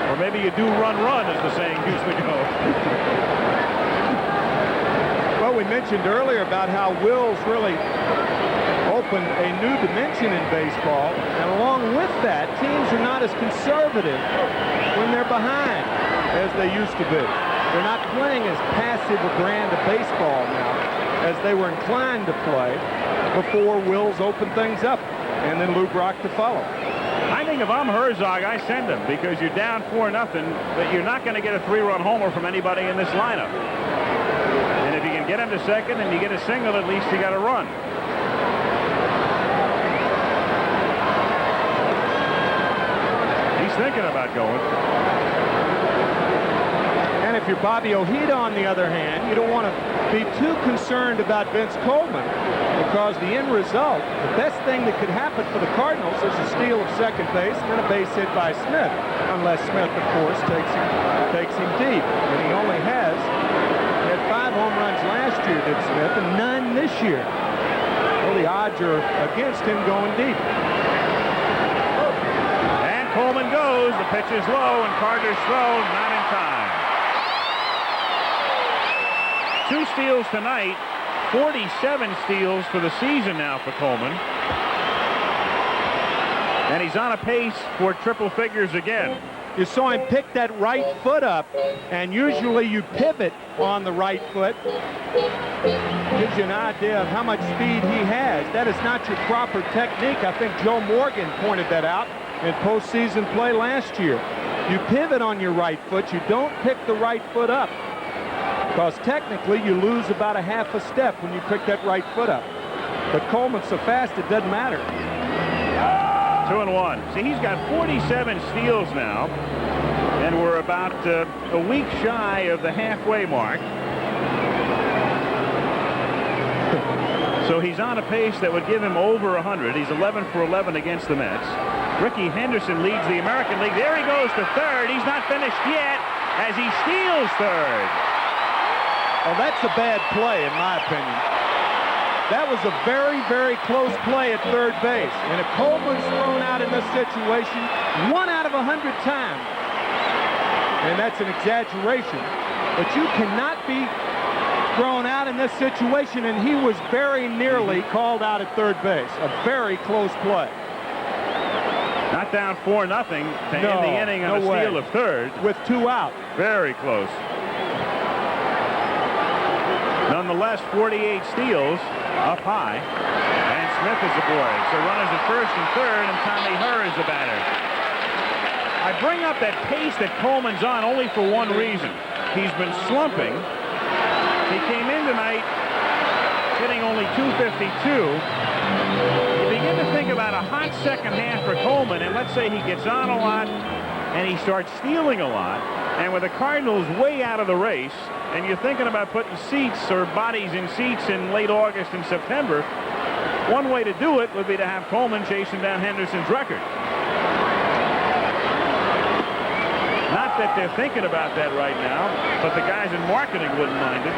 Or maybe you do run, as the saying used to go. Well, we mentioned earlier about how Wills really opened a new dimension in baseball, and along with that, teams are not as conservative when they're behind as they used to be. They're not playing as passive a brand of baseball now as they were inclined to play before Wills opened things up, and then Lou Brock to follow. I think if I'm Herzog, I send him, because you're down 4-0, but you're not going to get a 3-run homer from anybody in this lineup. And if you can get him to second and you get a single, at least you got a run. He's thinking about going. And if you're Bobby Ojeda, on the other hand, you don't want to be too concerned about Vince Coleman, because the end result, the best thing that could happen for the Cardinals is a steal of second base and then a base hit by Smith, unless Smith, of course, takes him deep. And he only had 5 home runs last year, did Smith, and none this year. Well, the odds are against him going deep. And Coleman goes. The pitch is low, and Carter's throw not in time. 2 steals tonight, 47 steals for the season now for Coleman. And he's on a pace for triple figures again. You saw him pick that right foot up, and usually you pivot on the right foot. Gives you an idea of how much speed he has. That is not your proper technique. I think Joe Morgan pointed that out in postseason play last year. You pivot on your right foot. You don't pick the right foot up, because technically you lose about a half a step when you pick that right foot up. But Coleman's so fast it doesn't matter. 2-1. See, he's got 47 steals now, and we're about a week shy of the halfway mark. So he's on a pace that would give him over 100. He's 11 for 11 against the Mets. Ricky Henderson leads the American League. There he goes to third. He's not finished yet as he steals third. Well, that's a bad play, in my opinion. That was a very, very close play at third base. And if Coleman's thrown out in this situation 1 out of 100 times, and that's an exaggeration, but you cannot be thrown out in this situation, and he was very nearly called out at third base. A very close play. Not down 4-0 to end the inning on a steal of third. With 2 out. Very close. Nonetheless, 48 steals. up high. And Smith is aboard. So runners at first and third, and Tommy Herr is the batter. I bring up that pace that Coleman's on only for one reason. He's been slumping. He came in tonight hitting only .252. You begin to think about a hot second half for Coleman, and let's say he gets on a lot and he starts stealing a lot, and with the Cardinals way out of the race, and you're thinking about putting seats or bodies in seats in late August and September, one way to do it would be to have Coleman chasing down Henderson's record. Not that they're thinking about that right now, but the guys in marketing wouldn't mind it.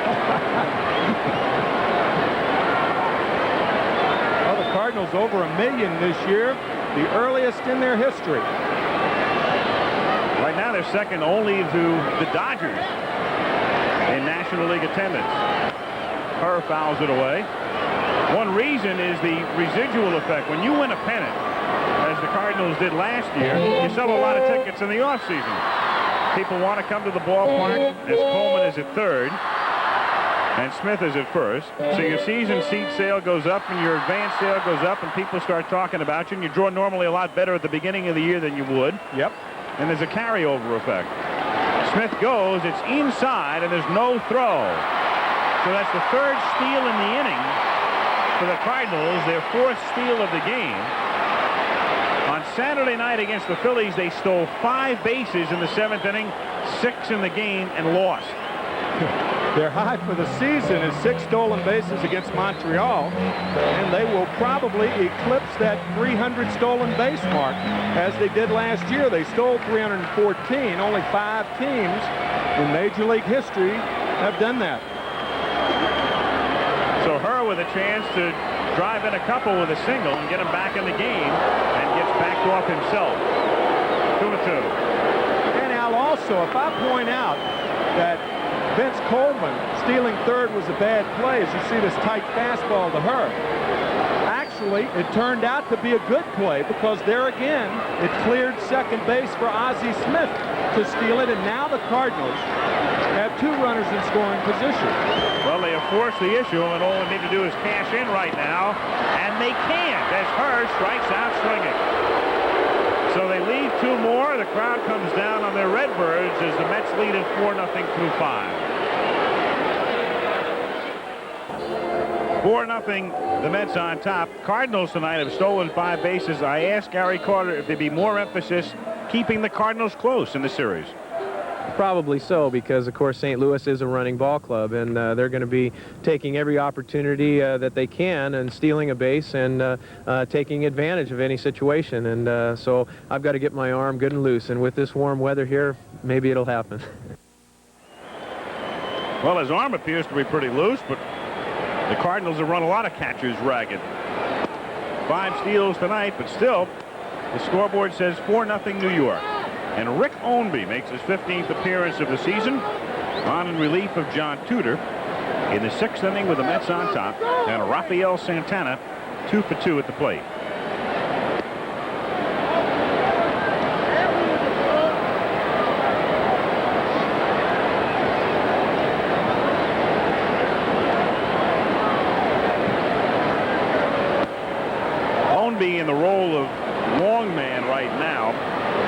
Well, the Cardinals over $1 million this year, the earliest in their history. Right now they're second only to the Dodgers in National League attendance. Herr fouls it away. One reason is the residual effect. When you win a pennant, as the Cardinals did last year, you sell a lot of tickets in the offseason. People want to come to the ballpark as Coleman is at third and Smith is at first. So your season seat sale goes up and your advance sale goes up and people start talking about you, and you draw normally a lot better at the beginning of the year than you would. Yep. And there's a carryover effect. Smith goes, it's inside, and there's no throw. So that's the third steal in the inning for the Cardinals, their fourth steal of the game. On Saturday night against the Phillies, they stole 5 bases in the 7th inning, 6 in the game, and lost. Their high for the season is 6 stolen bases against Montreal, and they will probably eclipse that 300 stolen base mark as they did last year. They stole 314. Only 5 teams in Major League history have done that. So Herr with a chance to drive in a couple with a single and get him back in the game, and gets backed off himself. 2-2. And Al, also, if I point out that Vince Coleman stealing third was a bad play, as you see this tight fastball to Herr. Actually, it turned out to be a good play because there again, it cleared second base for Ozzie Smith to steal it, and now the Cardinals have 2 runners in scoring position. Well, they have forced the issue, and all they need to do is cash in right now, and they can't as Herr strikes out swinging. So they lead 2 more. The crowd comes down on their Redbirds as the Mets lead it 4-0 through 5. 4-0, the Mets on top. Cardinals tonight have stolen 5 bases. I asked Gary Carter if there'd be more emphasis keeping the Cardinals close in the series. Probably so, because of course St. Louis is a running ball club, and they're going to be taking every opportunity that they can and stealing a base and taking advantage of any situation. And so I've got to get my arm good and loose, and with this warm weather here, maybe it'll happen. Well, his arm appears to be pretty loose, but the Cardinals have run a lot of catchers ragged. 5 steals tonight, but still the scoreboard says 4-0 New York. And Rick Ownby makes his 15th appearance of the season, on in relief of John Tudor in the 6th inning with the Mets on top, and Rafael Santana 2 for 2 at the plate. Ownby in the role of long man right now.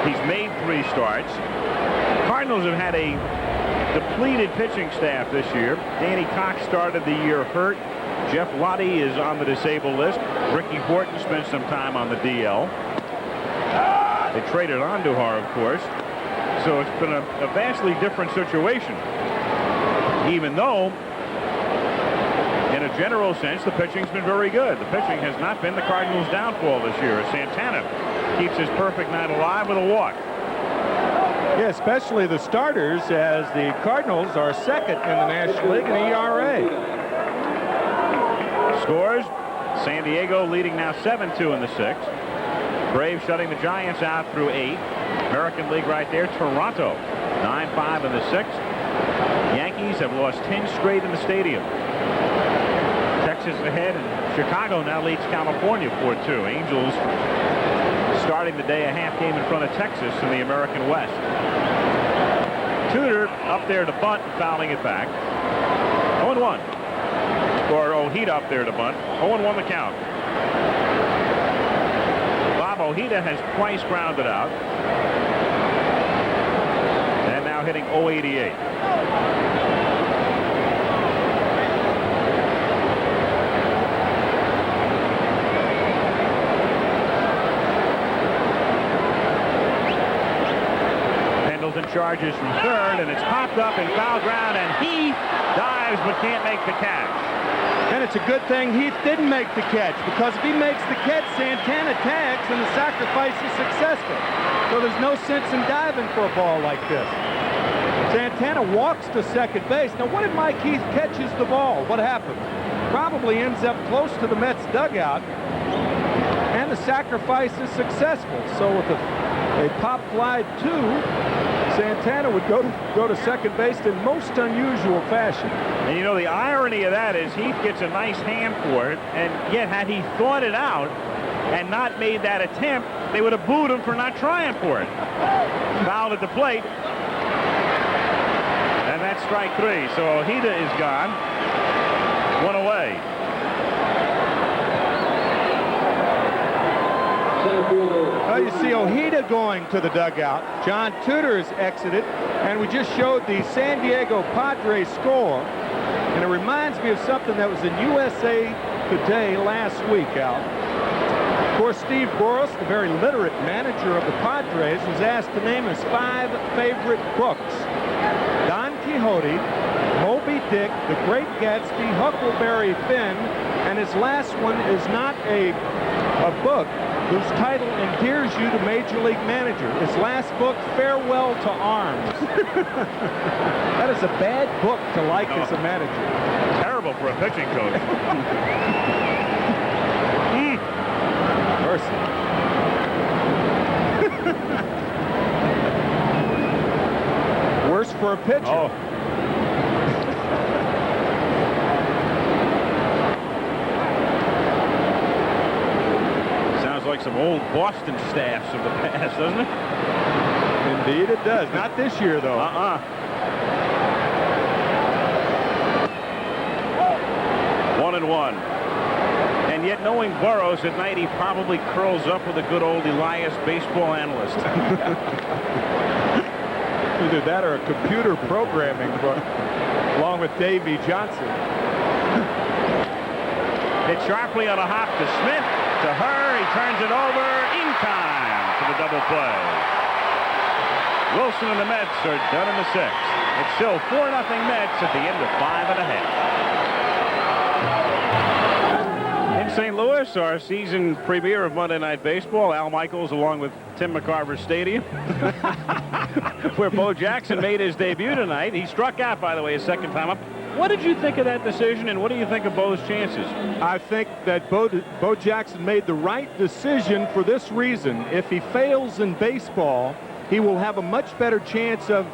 He's made 3 starts. Cardinals have had a depleted pitching staff this year. Danny Cox started the year hurt. Jeff Lottie is on the disabled list. Ricky Horton spent some time on the DL. They traded Andujar, of course. So it's been a vastly different situation. Even though, in a general sense, the pitching's been very good. The pitching has not been the Cardinals' downfall this year. Santana keeps his perfect night alive with a walk. Yeah, especially the starters, as the Cardinals are second in the National League in ERA. Scores, San Diego leading now 7-2 in the 6th. Braves shutting the Giants out through 8. American League right there, Toronto 9-5 in the 6th. Yankees have lost 10 straight in the stadium. Texas ahead, and Chicago now leads California 4-2. Angels starting the day a half game in front of Texas in the American West. Tudor up there to bunt, fouling it back. 0-1. Or Ojeda up there to bunt. 0-1 the count. Bob Ojeda has twice grounded out. And now hitting .088. Pendleton charges from third, and it's popped up in foul ground, and he dives but can't make the catch. And it's a good thing Heath didn't make the catch, because if he makes the catch, Santana tags, and the sacrifice is successful. So there's no sense in diving for a ball like this. Santana walks to second base. Now, what if Mike Heath catches the ball? What happens? Probably ends up close to the Mets dugout, and the sacrifice is successful. So with a pop fly 2, Santana would go to second base in most unusual fashion. And you know, the irony of that is Heath gets a nice hand for it, and yet had he thought it out and not made that attempt, they would have booed him for not trying for it. Fouled at the plate. And that's strike 3. So Ojeda is gone. 1 away. Well, you see Ojeda going to the dugout. John Tudor has exited, and we just showed the San Diego Padres score, and it reminds me of something that was in USA Today last week, Al. Of course, Steve Boros, the very literate manager of the Padres, was asked to name his 5 favorite books: Don Quixote, Moby Dick, The Great Gatsby, Huckleberry Finn, and his last one is not a book whose title endears you to Major League Manager. His last book, Farewell to Arms. That is a bad book to like as a manager. Terrible for a pitching coach. Mercy. Worse for a pitcher. Oh. Like some old Boston staffs of the past, doesn't it? Indeed it does. Not this year, though. 1-1. And yet, knowing Burroughs at night, he probably curls up with a good old Elias baseball analyst. Either that or a computer programming book, along with Davey Johnson. Hit sharply on a hop to Smith. To her, he turns it over in time for the double play. Wilson and the Mets are done in the 6th. It's still 4-0 Mets at the end of 5 1/2. In St. Louis, our season premiere of Monday Night Baseball, Al Michaels along with Tim McCarver Stadium, where Bo Jackson made his debut tonight. He struck out, by the way, his second time up. What did you think of that decision, and what do you think of Bo's chances? I think that Bo Jackson made the right decision for this reason. If he fails in baseball, he will have a much better chance of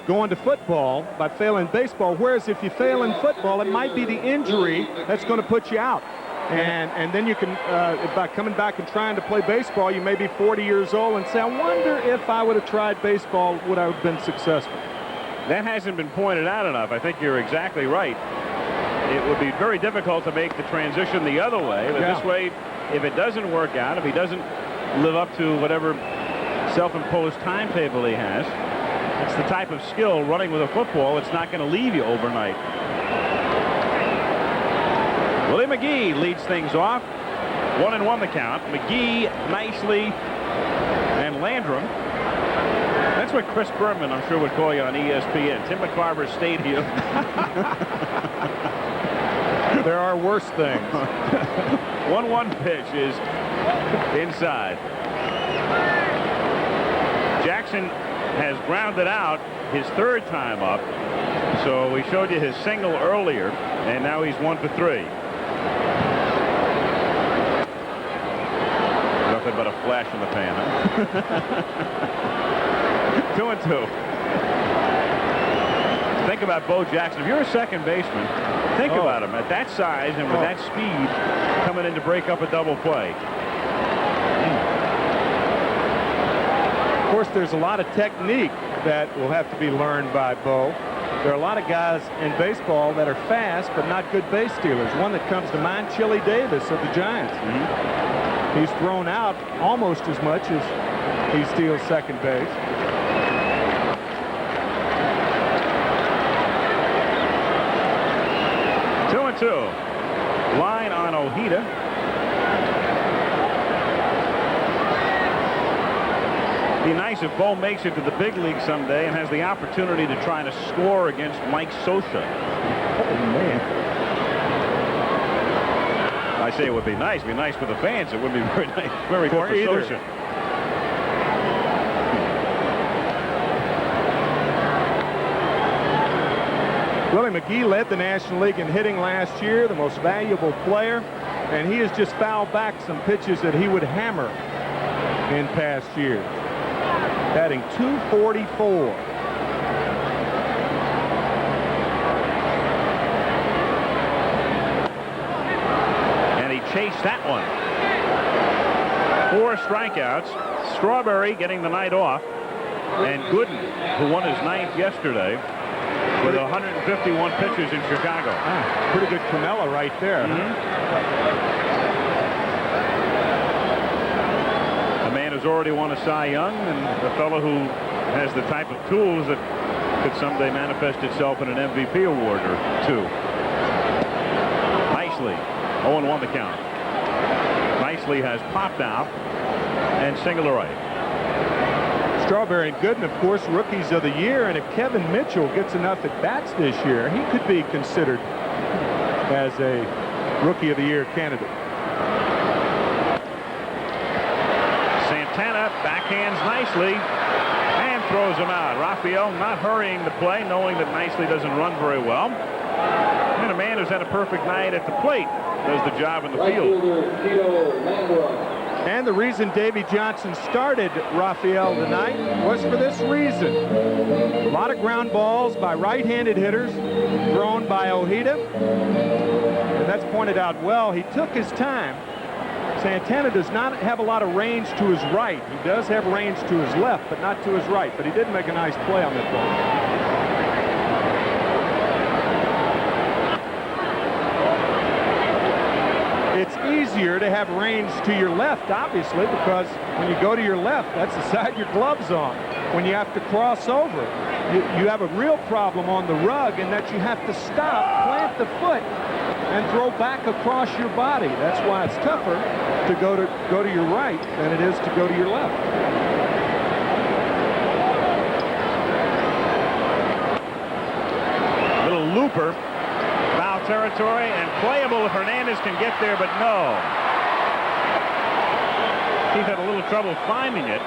going to football by failing baseball, whereas if you fail in football, it might be the injury that's going to put you out. And then you can, by coming back and trying to play baseball, you may be 40 years old and say, I wonder if I would have tried baseball, would I have been successful? That hasn't been pointed out enough. I think you're exactly right. It would be very difficult to make the transition the other way, but this way, if it doesn't work out, if he doesn't live up to whatever self-imposed timetable he has, it's the type of skill running with a football, it's not going to leave you overnight. Willie McGee leads things off. 1-1 the count. McGee nicely, and Landrum. That's what Chris Berman, I'm sure, would call you on ESPN. Tim McCarver Stadium. There are worse things. 1-1 pitch is inside. Jackson has grounded out his 3rd time up. So we showed you his single earlier, and now he's 1 for 3. Nothing but a flash in the pan, huh? 2-2. Think about Bo Jackson. If you're a second baseman, think about him at that size and with that speed coming in to break up a double play. Of course, there's a lot of technique that will have to be learned by Bo. There are a lot of guys in baseball that are fast but not good base stealers. One that comes to mind, Chili Davis of the Giants. He's thrown out almost as much as he steals second base. Two and two. Line on Ojeda. Be nice if Bo makes it to the big league someday and has the opportunity to try to score against Mike Scioscia. Oh, man. I say it would be nice. It'd be nice for the fans. It would be very nice. Very good for either. Scioscia. Willie McGee led the National League in hitting last year, the most valuable player, and he has just fouled back some pitches that he would hammer in past years. Batting .244. And he chased that one. 4 strikeouts. Strawberry getting the night off. And Gooden, who won his 9th yesterday, with 151 pitches in Chicago. Pretty good Camella right there. A man who's already won a Cy Young, and a fellow who has the type of tools that could someday manifest itself in an MVP award or two. Nicely. 0-1 the count. Nicely has popped out and single to right. Strawberry and Gooden, of course, rookies of the year, and if Kevin Mitchell gets enough at bats this year, he could be considered as a rookie of the year candidate. Santana backhands nicely and throws him out. Raphael not hurrying the play, knowing that Nicely doesn't run very well. And a man who's had a perfect night at the plate does the job in the field. And the reason Davy Johnson started Raphael tonight was for this reason. A lot of ground balls by right-handed hitters thrown by Ojeda. And that's pointed out well. He took his time. Santana does not have a lot of range to his right. He does have range to his left, but not to his right. But he did make a nice play on that ball. It's easier to have range to your left, obviously, because when you go to your left, that's the side your glove's on. When you have to cross over, you have a real problem on the rug in that you have to stop, plant the foot, and throw back across your body. That's why it's tougher to go to your right than it is to go to your left. Little looper. Foul territory and playable if Hernandez can get there, but no. He's had a little trouble finding it.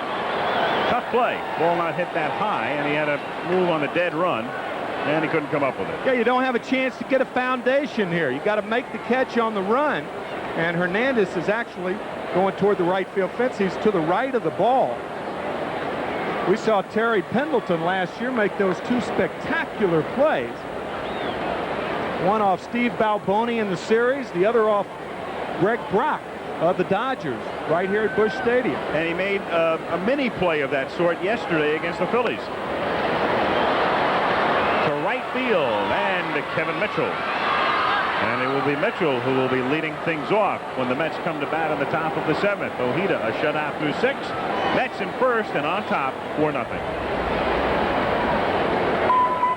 Tough play. Ball not hit that high, and he had to move on the dead run, and he couldn't come up with it. Yeah, you don't have a chance to get a foundation here. You got to make the catch on the run, and Hernandez is actually going toward the right field fence. He's to the right of the ball. We saw Terry Pendleton last year make those 2 spectacular plays. One off Steve Balboni in the series, the other off Greg Brock of the Dodgers right here at Busch Stadium. And he made a mini play of that sort yesterday against the Phillies. To right field and to Kevin Mitchell. And it will be Mitchell who will be leading things off when the Mets come to bat in the top of the 7th. Ojeda a shutout through 6. Mets in first and on top 4-0.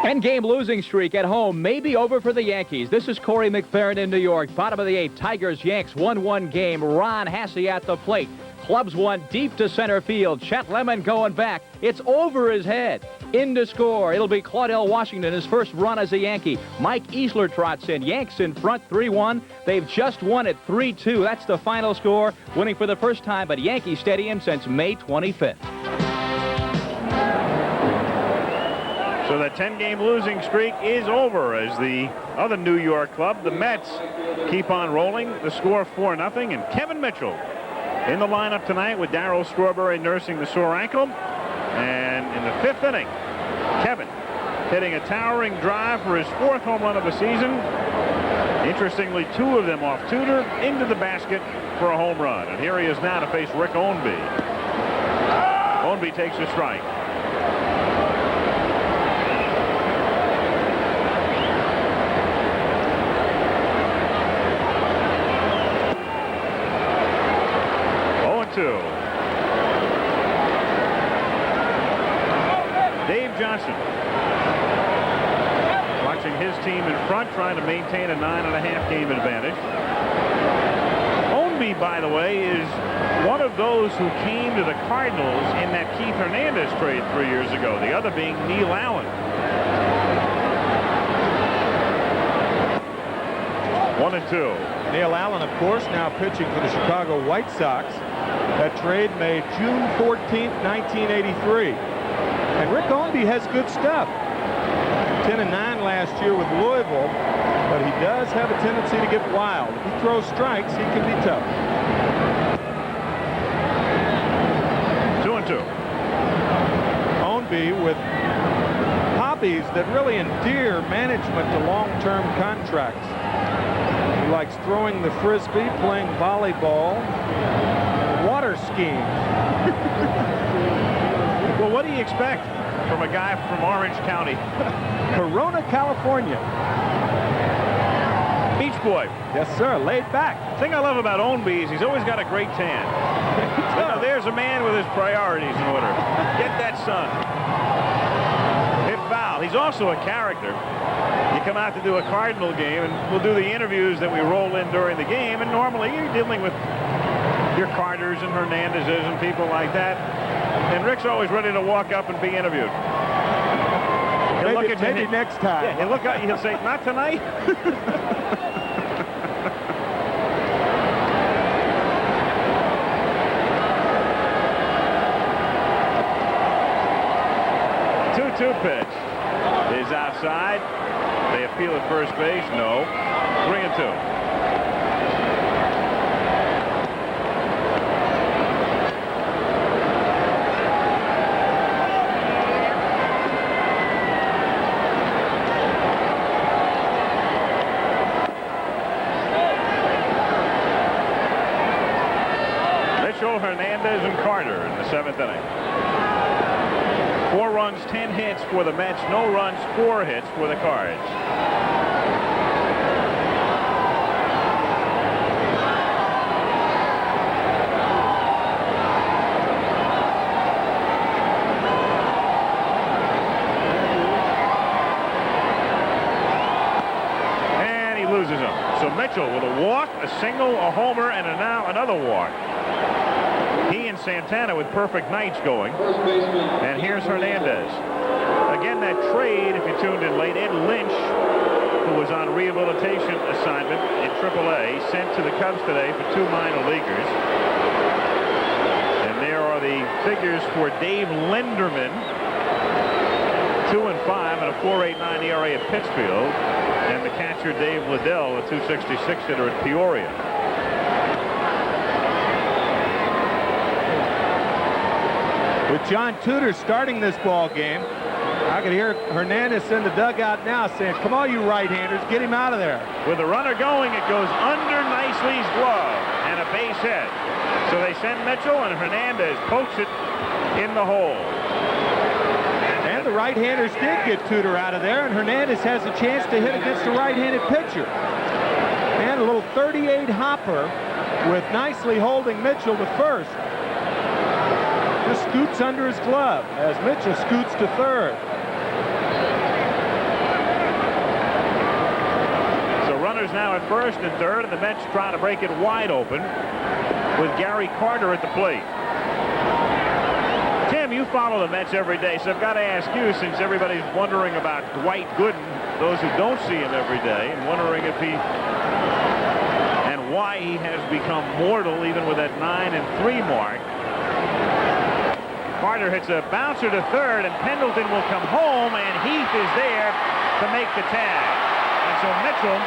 10-game losing streak at home may be over for the Yankees. This is Corey McFerrin in New York. Bottom of the 8th, Tigers-Yanks 1-1 game. Ron Hassey at the plate. Clubs one deep to center field. Chet Lemon going back. It's over his head. In to score. It'll be Claudell Washington, his first run as a Yankee. Mike Easler trots in. Yanks in front 3-1. They've just won it 3-2. That's the final score. Winning for the first time at Yankee Stadium since May 25th. So the 10-game losing streak is over as the other New York club, the Mets, keep on rolling. The score 4-0, and Kevin Mitchell in the lineup tonight with Darryl Strawberry nursing the sore ankle. And in the 5th inning, Kevin hitting a towering drive for his 4th home run of the season. Interestingly, 2 of them off Tudor into the basket for a home run. And here he is now to face Rick Ownby. Ownby takes a strike. Johnson. Watching his team in front, trying to maintain a 9.5 game advantage. Ownby, by the way, is one of those who came to the Cardinals in that Keith Hernandez trade 3 years ago. The other being Neil Allen. 1-2. Neil Allen, of course, now pitching for the Chicago White Sox. That trade made June 14th, 1983. And Rick Ownby has good stuff. 10-9 last year with Louisville, but he does have a tendency to get wild. If he throws strikes, he can be tough. 2-2. Ownby with hobbies that really endear management to long-term contracts. He likes throwing the frisbee, playing volleyball, water skiing. Well, what do you expect from a guy from Orange County? Corona, California. Beach boy. Yes, sir. Laid back. The thing I love about Ownby is he's always got a great tan. Now, there's a man with his priorities in order. Get that sun. Hit foul. He's also a character. You come out to do a Cardinal game, and we'll do the interviews that we roll in during the game, and normally you're dealing with your Carters and Hernandezes and people like that. And Rick's always ready to walk up and be interviewed. He'll look at you, maybe next time. Yeah, he'll look at you, he'll say, not tonight. Two pitch is outside. They appeal at first base. No. 3-2. Mitchell, Hernandez, and Carter in the 7th inning. 4 runs, 10 hits for the Mets. No runs, 4 hits for the Cards. And he loses them. So Mitchell with a walk, a single, a homer, and now another walk. He and Santana with perfect nights going. And here's Hernandez. Again, that trade, if you tuned in late, Ed Lynch, who was on rehabilitation assignment in AAA, sent to the Cubs today for 2 minor leaguers. And there are the figures for Dave Linderman. 2-5 and a 4.89 ERA at Pittsfield. And the catcher Dave Liddell, a 2.66 hitter at Peoria. With John Tudor starting this ball game, I can hear Hernandez in the dugout now saying, come on, you right-handers, get him out of there. With the runner going, it goes under Nicely's glove and a base hit. So they send Mitchell, and Hernandez pokes it in the hole. And the right-handers did get Tudor out of there, and Hernandez has a chance to hit against a right-handed pitcher. And a little 38 hopper with Nicely holding Mitchell to first. Just scoots under his glove as Mitchell scoots to third. So runners now at first and third, and the Mets trying to break it wide open with Gary Carter at the plate. Tim, you follow the Mets every day, so I've got to ask you, since everybody's wondering about Dwight Gooden, those who don't see him every day, and wondering if he and why he has become mortal even with that 9-3 mark. Carter hits a bouncer to third, and Pendleton will come home, and Heath is there to make the tag. And so Mitchell,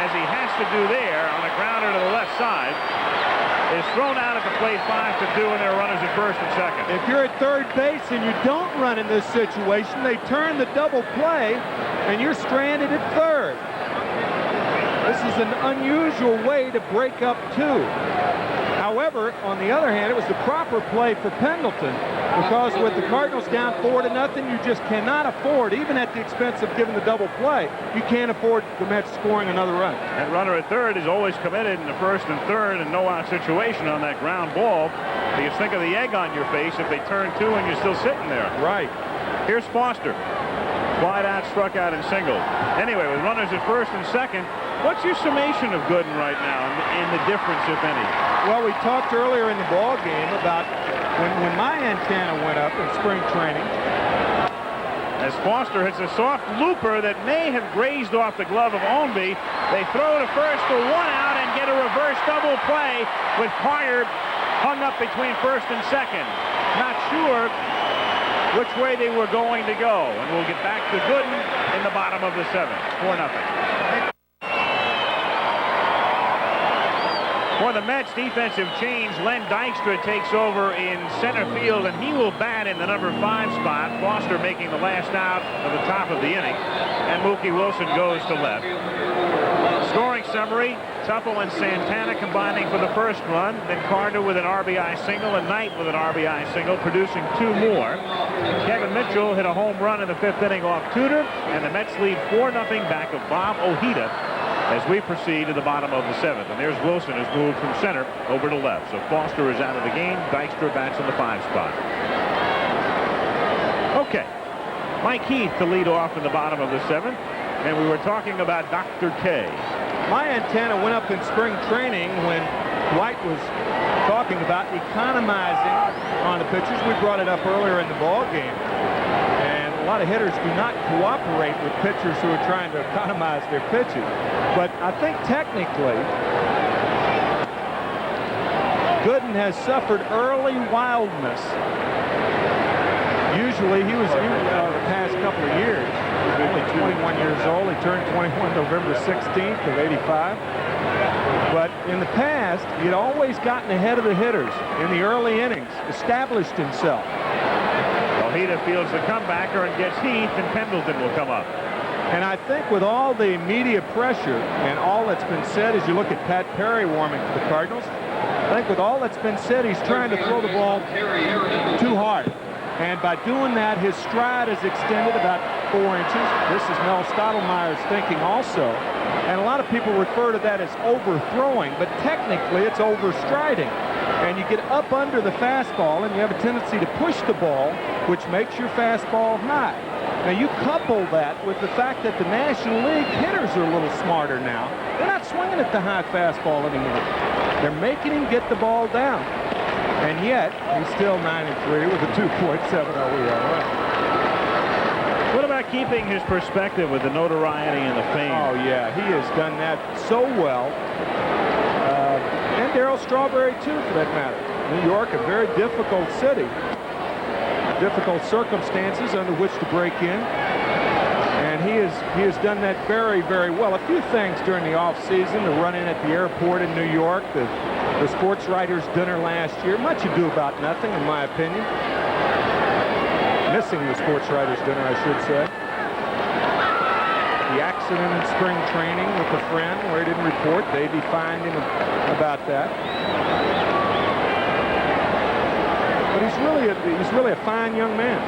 as he has to do there on a grounder to the left side, is thrown out at the plate 5-2, and there are runners at first and second. If you're at third base and you don't run in this situation, they turn the double play, and you're stranded at third. This is an unusual way to break up 2. However, on the other hand, it was the proper play for Pendleton, because with the Cardinals down 4-0, you just cannot afford, even at the expense of giving the double play, you can't afford the Mets scoring another run. That runner at third is always committed in the first and third and no-out situation on that ground ball. You just think of the egg on your face if they turn 2 and you're still sitting there. Right. Here's Foster. Flied out, struck out, and singled. Anyway, with runners at first and second, what's your summation of Gooden right now and the difference, if any? Well, we talked earlier in the ball game about when my antenna went up in spring training. As Foster hits a soft looper that may have grazed off the glove of Ownby, they throw to first for 1 out and get a reverse double play with Pryor hung up between first and second. Not sure which way they were going to go. And we'll get back to Gooden in the bottom of the 7th. 4-0. For the Mets defensive change, Len Dykstra takes over in center field, and he will bat in the number 5 spot. Foster making the last out of the top of the inning, and Mookie Wilson goes to left. Scoring summary, Tuffle and Santana combining for the first run, then Carter with an RBI single and Knight with an RBI single, producing 2 more. Kevin Mitchell hit a home run in the 5th inning off Tudor, and the Mets lead 4-0 back of Bob Ojeda as we proceed to the bottom of the 7th. And there's Wilson, who's moved from center over to left. So Foster is out of the game. Dykstra bats in the 5 spot. Okay. Mike Heath to lead off in the bottom of the 7th. And we were talking about Dr. K. My antenna went up in spring training when Dwight was talking about economizing on the pitchers. We brought it up earlier in the ball game. And a lot of hitters do not cooperate with pitchers who are trying to economize their pitches. But I think technically, Gooden has suffered early wildness. Usually he was the past couple of years. Only 21 years old. He turned 21 November 16th of '85. But in the past, he had always gotten ahead of the hitters in the early innings, established himself. Ojeda fields the comebacker and gets Heath, and Pendleton will come up. And I think with all the media pressure and all that's been said, as you look at Pat Perry warming for the Cardinals, I think with all that's been said, he's trying to throw the ball too hard. And by doing that, his stride is extended about 4 inches. This is Mel Stottlemyre's thinking also. And a lot of people refer to that as overthrowing, but technically it's overstriding. And you get up under the fastball, and you have a tendency to push the ball, which makes your fastball high. Now, you couple that with the fact that the National League hitters are a little smarter now. They're not swinging at the high fastball anymore. They're making him get the ball down. And yet, he's still 9-3 with a 2.70 ERA. What about keeping his perspective with the notoriety and the fame? Oh, yeah, he has done that so well. And Darryl Strawberry, too, for that matter. New York, a very difficult city. Difficult circumstances under which to break in. And he has done that very, very well. A few things during the off-season, the run-in at the airport in New York, the sports writers' dinner last year. Much ado about nothing, in my opinion. Missing the sports writers' dinner, I should say. The accident in spring training with a friend where he didn't report. They defined him about that. But he's really a fine young man.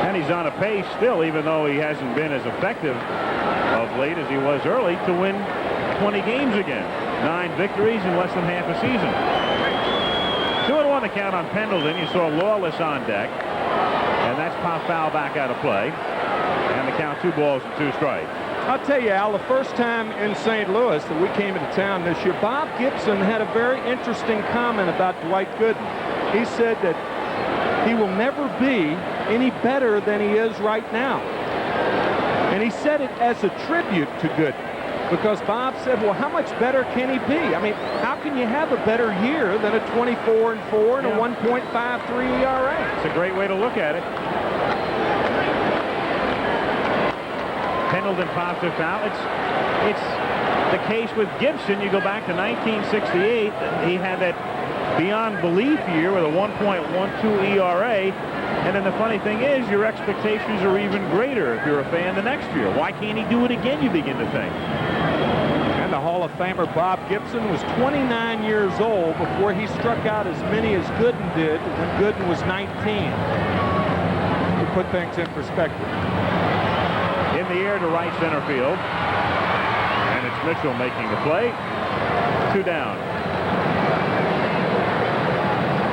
And he's on a pace still, even though he hasn't been as effective of late as he was early, to win 20 games again. 9 victories in less than half a season. 2-1 the count on Pendleton. You saw Lawless on deck. And that's popped foul back out of play. And the count 2 balls and 2 strikes. I'll tell you, Al, the first time in St. Louis that we came into town this year, Bob Gibson had a very interesting comment about Dwight Gooden. He said that he will never be any better than he is right now. And he said it as a tribute to Gooden. Because Bob said, well, how much better can he be? I mean, how can you have a better year than a 24-4 and a 1.53 ERA? It's a great way to look at it. Pendleton pops it foul. It's the case with Gibson. You go back to 1968. He had that beyond belief year with a 1.12 ERA. And then the funny thing is, your expectations are even greater if you're a fan the next year. Why can't he do it again, you begin to think. And the Hall of Famer Bob Gibson was 29 years old before he struck out as many as Gooden did when Gooden was 19. To put things in perspective. In the air to right center field. And it's Mitchell making the play. 2 down.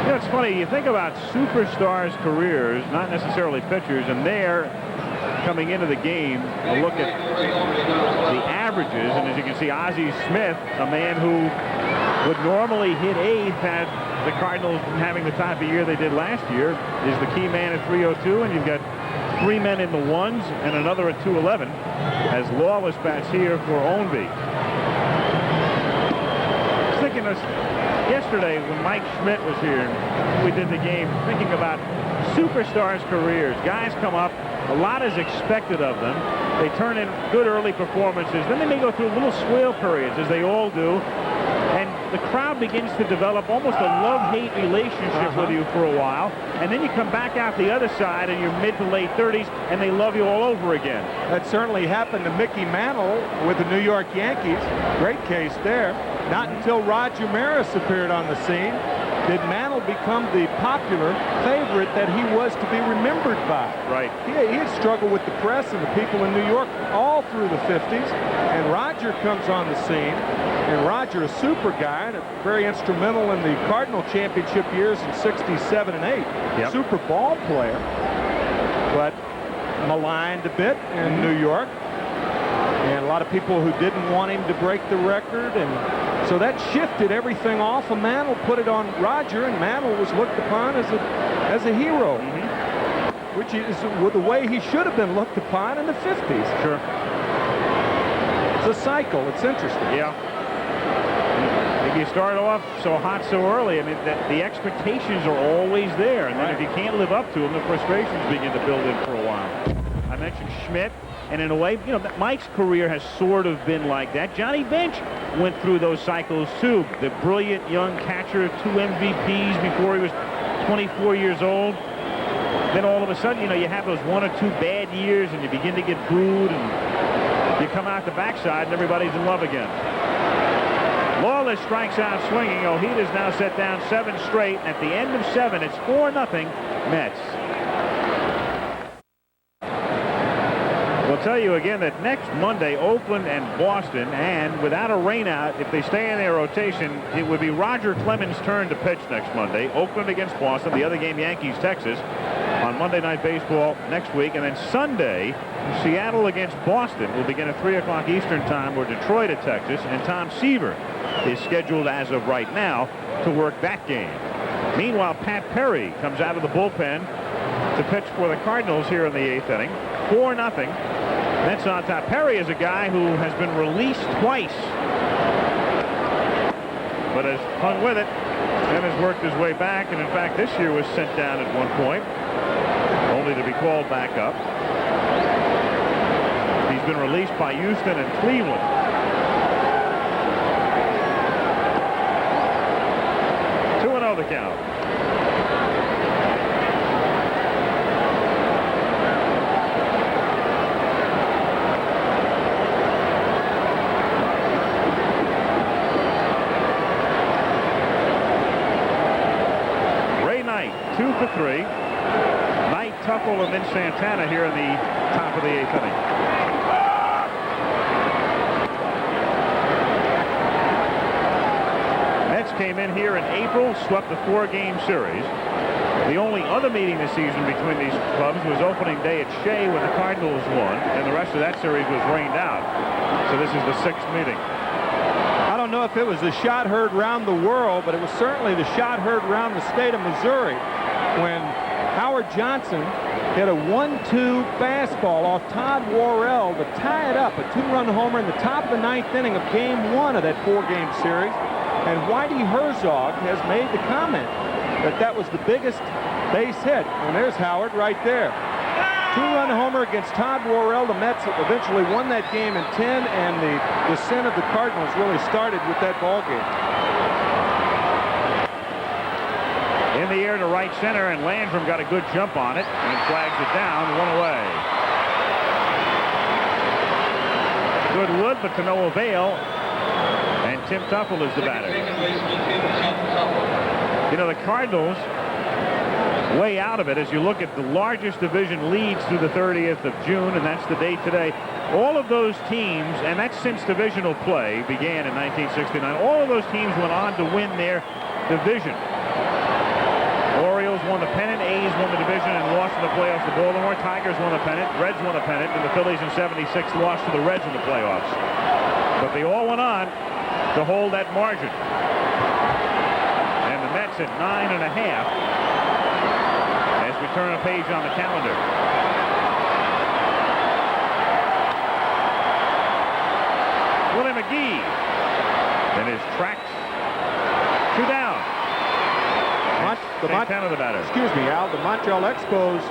You know, it's funny. You think about superstars' careers, not necessarily pitchers, and they're coming into the game. A look at the averages, and as you can see, Ozzie Smith, a man who would normally hit 8th had the Cardinals having the type of year they did last year, is the key man at 302, and you've got 3 men in the 1s and another at 211 as Lawless bats here for Ownby. I was thinking this yesterday when Mike Schmidt was here, we did the game, thinking about superstars' careers. Guys come up, a lot is expected of them. They turn in good early performances. Then they may go through little swale periods, as they all do. And the crowd begins to develop almost a love-hate relationship with you for a while. And then you come back out the other side in your mid to late 30s, and they love you all over again. That certainly happened to Mickey Mantle with the New York Yankees. Great case there. Not until Roger Maris appeared on the scene did Mantle become the popular favorite that he was to be remembered by. Right. He had struggled with the press and the people in New York all through the 50s, and Roger comes on the scene, and Roger, a super guy, and very instrumental in the Cardinal championship years in 67 and 8. Yep. Super ball player, but maligned a bit in New York, and a lot of people who didn't want him to break the record, and so that shifted everything off of Mantle, put it on Roger, and Mantle was looked upon as a hero, which is the way he should have been looked upon in the 50s. Sure. It's a cycle. It's interesting. Yeah. If you start off so hot so early, I mean, the expectations are always there, and then if you can't live up to them, the frustrations begin to build in for a while. I mentioned Schmidt. And in a way, you know, Mike's career has sort of been like that. Johnny Bench went through those cycles, too. The brilliant young catcher, 2 MVPs before he was 24 years old. Then all of a sudden, you know, you have those 1 or 2 bad years, and you begin to get booed, and you come out the backside, and everybody's in love again. Lawless strikes out swinging. Ojeda's now set down 7 straight. At the end of 7, it's 4-0 Mets. We'll tell you again that next Monday, Oakland and Boston, and without a rainout, if they stay in their rotation, it would be Roger Clemens' turn to pitch next Monday. Oakland against Boston, the other game Yankees, Texas, on Monday Night Baseball next week. And then Sunday, Seattle against Boston will begin at 3 o'clock Eastern time, or Detroit at Texas, and Tom Seaver is scheduled as of right now to work that game. Meanwhile, Pat Perry comes out of the bullpen to pitch for the Cardinals here in the 8th inning. 4-0. Mets on top. Perry is a guy who has been released twice, but has hung with it and has worked his way back, and in fact this year was sent down at one point, only to be called back up. He's been released by Houston and Cleveland. The count. Ray Knight 2 for 3. Knight, Tuffle, and then Santana here in the top of the 8th inning. Came in here in April, swept the 4-game series. The only other meeting this season between these clubs was opening day at Shea when the Cardinals won, and the rest of that series was rained out. So this is the 6th meeting. I don't know if it was the shot heard round the world, but it was certainly the shot heard around the state of Missouri when Howard Johnson hit a 1-2 fastball off Todd Worrell to tie it up, a 2-run homer in the top of the 9th inning of Game 1 of that 4-game series. And Whitey Herzog has made the comment that that was the biggest base hit. And there's Howard right there. 2-run homer against Todd Worrell. The Mets eventually won that game in 10, and the descent of the Cardinals really started with that ball game. In the air to right center, and Landrum got a good jump on it and flags it down, 1 away. Good wood, but to no avail. And Tim Tuffle is the batter. You know, the Cardinals, way out of it as you look at the largest division leads through the 30th of June, and that's the date today. All of those teams, and that's since divisional play began in 1969, all of those teams went on to win their division. won the pennant, A's won the division and lost in the playoffs. The Baltimore Tigers won the pennant, Reds won the pennant, and the Phillies in '76 lost to the Reds in the playoffs. But they all went on to hold that margin. And the Mets at 9.5 as we turn a page on the calendar. Willie McGee in his tracks. 2 down. Pen of the batter. Excuse me, Al. The Montreal Expos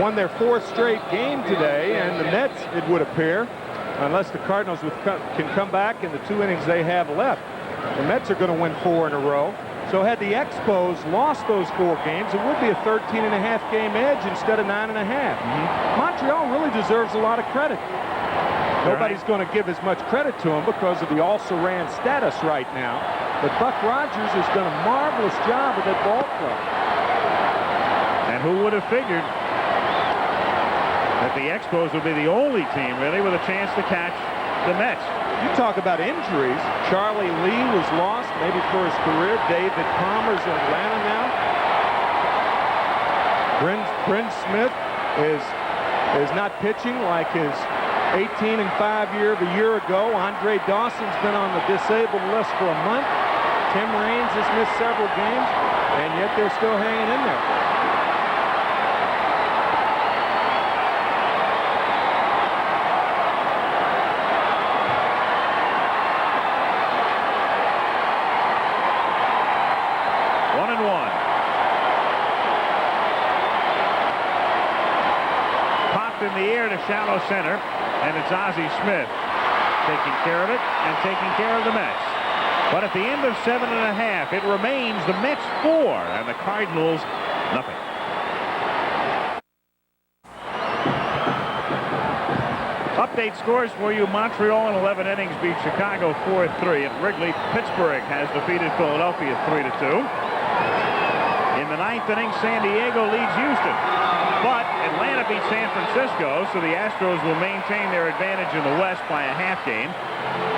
won their 4th straight game today, and the Mets, it would appear, unless the Cardinals can come back in the 2 innings they have left, the Mets are going to win 4 in a row. So had the Expos lost those 4 games, it would be a 13.5 game edge instead of 9.5. Montreal really deserves a lot of credit. Nobody's going to give as much credit to him because of the also-ran status right now. But Buck Rogers has done a marvelous job with that ball club. And who would have figured that the Expos would be the only team, really, with a chance to catch the Mets? You talk about injuries. Charlie Lee was lost, maybe for his career. David Palmer's in Atlanta now. Bryn Smith is not pitching like his 18 and 5 year of a year ago. Andre Dawson's been on the disabled list for a month. Tim Raines has missed several games, and yet they're still hanging in there. In the air to shallow center, and it's Ozzie Smith taking care of it and taking care of the Mets. But at the end of 7.5, it remains the Mets 4 and the Cardinals nothing. Update scores for you. Montreal in 11 innings beat Chicago 4-3 at Wrigley. Pittsburgh has defeated Philadelphia 3-2. In the 9th inning, San Diego leads Houston. But Atlanta beat San Francisco, so the Astros will maintain their advantage in the West by a half game.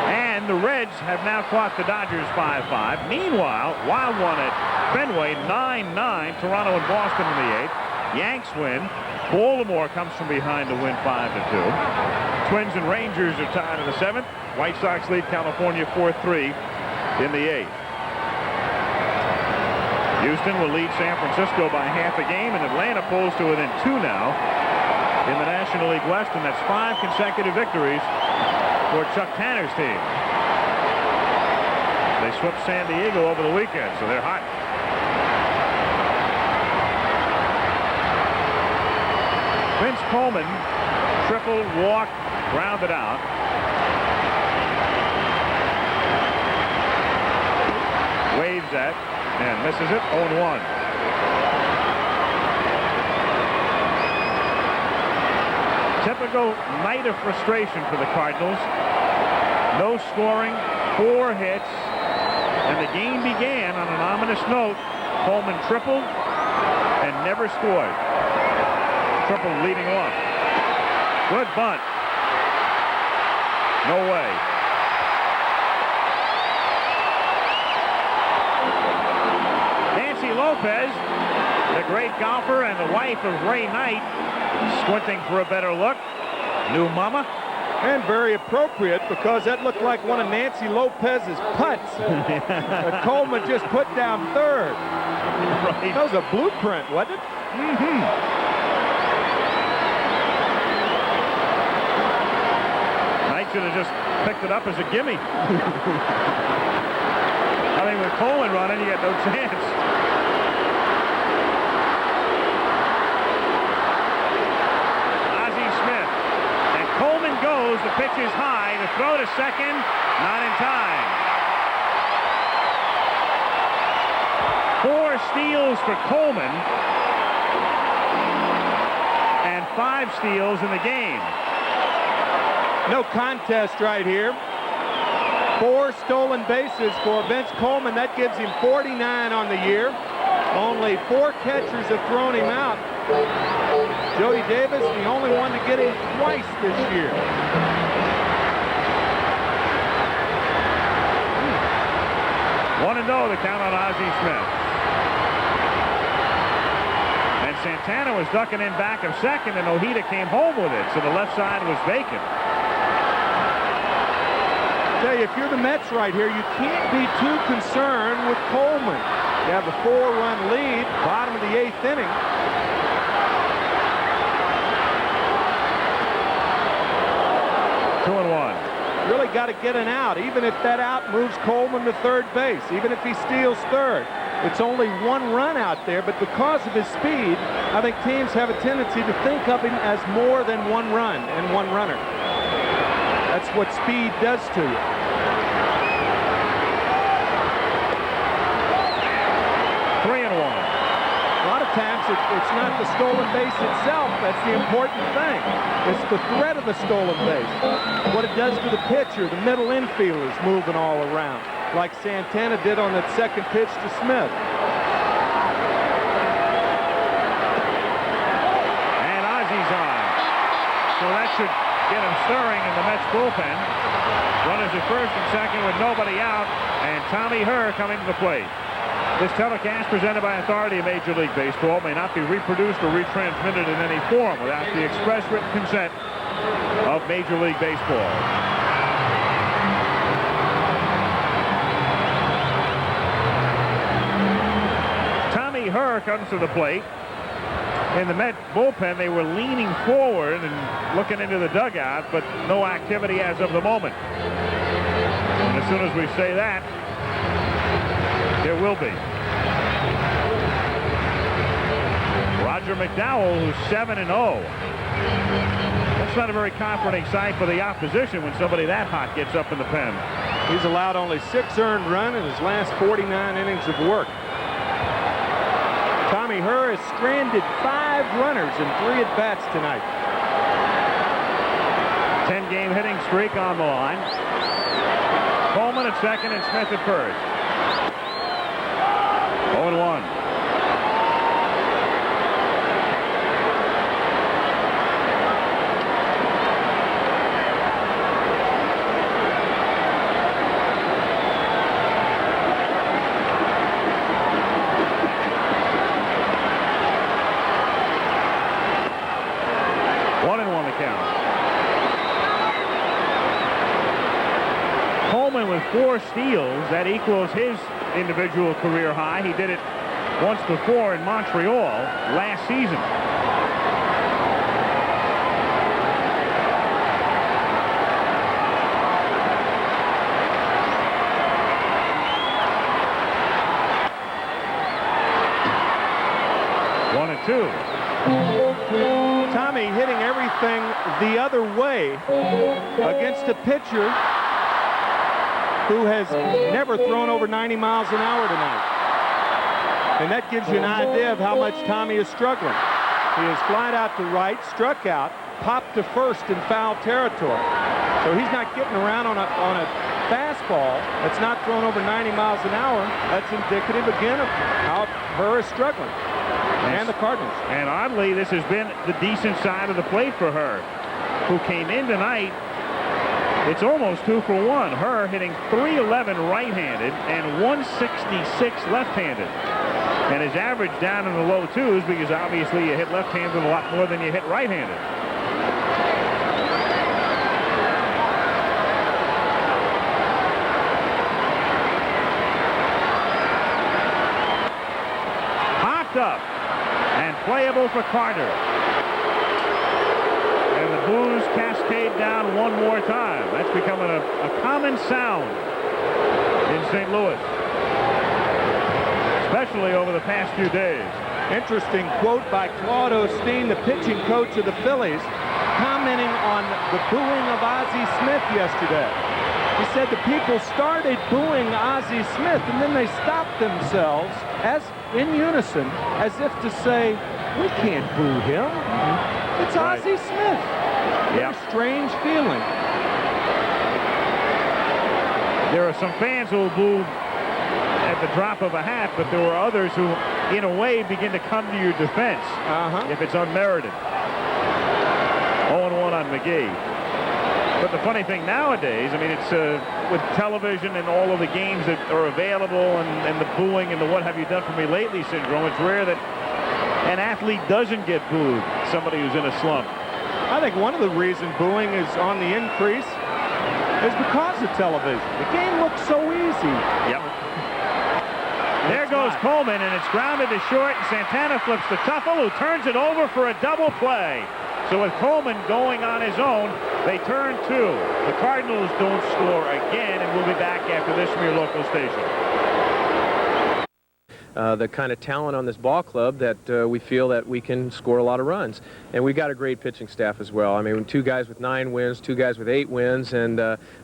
And the Reds have now caught the Dodgers 5-5. Meanwhile, Wild won at Fenway 9-9. Toronto and Boston in the 8th. Yanks win. Baltimore comes from behind to win 5-2. Twins and Rangers are tied in the 7th. White Sox lead California 4-3 in the 8th. Houston will lead San Francisco by half a game, and Atlanta pulls to within 2 now in the National League West, and that's 5 consecutive victories for Chuck Tanner's team. They swept San Diego over the weekend, so they're hot. Vince Coleman, triple, walk, grounded out. Waves at and misses it. 0-1. Typical night of frustration for the Cardinals. No scoring, 4 hits, and the game began on an ominous note. Coleman tripled and never scored. Triple leading off. Good bunt. No way. Nancy Lopez, the great golfer and the wife of Ray Knight, squinting for a better look. New mama. And very appropriate, because that looked like one of Nancy Lopez's putts that Coleman just put down third. Right. That was a blueprint, wasn't it? Mm-hmm. Knight should have just picked it up as a gimme. I mean, with Coleman running, you got no chance. Ozzie Smith. And Coleman goes. The pitch is high. The throw to second. Not in time. 4 steals for Coleman. And 5 steals in the game. No contest right here. 4 stolen bases for Vince Coleman. That gives him 49 on the year. Only 4 catchers have thrown him out. Jody Davis, the only one to get him twice this year. Want to know the count on Ozzie Smith. Santana was ducking in back of second, and Ojeda came home with it, so the left side was vacant. I tell you, if you're the Mets right here, you can't be too concerned with Coleman. You have a 4-run lead, bottom of the 8th inning. Two and one. Really got to get an out, even if that out moves Coleman to third base, even if he steals third. It's only 1 run out there, but because of his speed, I think teams have a tendency to think of him as more than 1 run and 1 runner. That's what speed does to you. A lot of times it's not the stolen base itself that's the important thing. It's the threat of the stolen base. What it does to the pitcher, the middle infielders moving all around, like Santana did on that second pitch to Smith. And Ozzy's on. So that should get him stirring in the Mets bullpen. Runners at first and second with nobody out, and Tommy Herr coming to the plate. This telecast presented by authority of Major League Baseball may not be reproduced or retransmitted in any form without the express written consent of Major League Baseball. Tommy Herr comes to the plate. In the Met bullpen, they were leaning forward and looking into the dugout, but no activity as of the moment. And as soon as we say that, there will be. Roger McDowell, who's 7-0. That's not a very comforting sight for the opposition when somebody that hot gets up in the pen. He's allowed only 6 earned runs in his last 49 innings of work. Tommy Herr has stranded 5 runners in 3 at-bats tonight. 10-game hitting streak on the line. Coleman at second and Smith at first. 0-1. With 4 steals, that equals his individual career high. He did it once before in Montreal last season. One and two. Tommy hitting everything the other way against a pitcher who has never thrown over 90 miles an hour tonight. And that gives you an idea of how much Tommy is struggling. He has flied out to right, struck out, popped to first in foul territory. So he's not getting around on a fastball that's not thrown over 90 miles an hour. That's indicative, again, of how Herr is struggling. And the Cardinals. And oddly, this has been the decent side of the plate for Herr, who came in tonight. It's almost 2 for 1. Herr hitting .311 right-handed and .166 left-handed. And his average down in the low 2s because obviously you hit left-handed a lot more than you hit right-handed. Popped up and playable for Carter. And the boos cascade down one more time. That's becoming a common sound in St. Louis, especially over the past few days. Interesting quote by Claude Osteen, the pitching coach of the Phillies, commenting on the booing of Ozzie Smith yesterday. He said the people started booing Ozzie Smith, and then they stopped themselves as in unison, as if to say, we can't boo him. It's right. Ozzie Smith. Yep. A strange feeling. There are some fans who will boo at the drop of a hat, but there were others who, in a way, begin to come to your defense if it's unmerited. 0-1 on McGee. But the funny thing nowadays, I mean, it's with television and all of the games that are available and the booing and the what have you done for me lately syndrome, it's rare that an athlete doesn't get booed, somebody who's in a slump? I think one of the reasons booing is on the increase is because of television. The game looks so easy. Yep. There goes Coleman, and it's grounded to short, and Santana flips to Tuffle, who turns it over for a double play. So with Coleman going on his own, they turn 2. The Cardinals don't score again, and we'll be back after this from your local station. The kind of talent on this ball club that we feel that we can score a lot of runs. And we've got a great pitching staff as well. I mean, 2 guys with 9 wins, 2 guys with 8 wins, and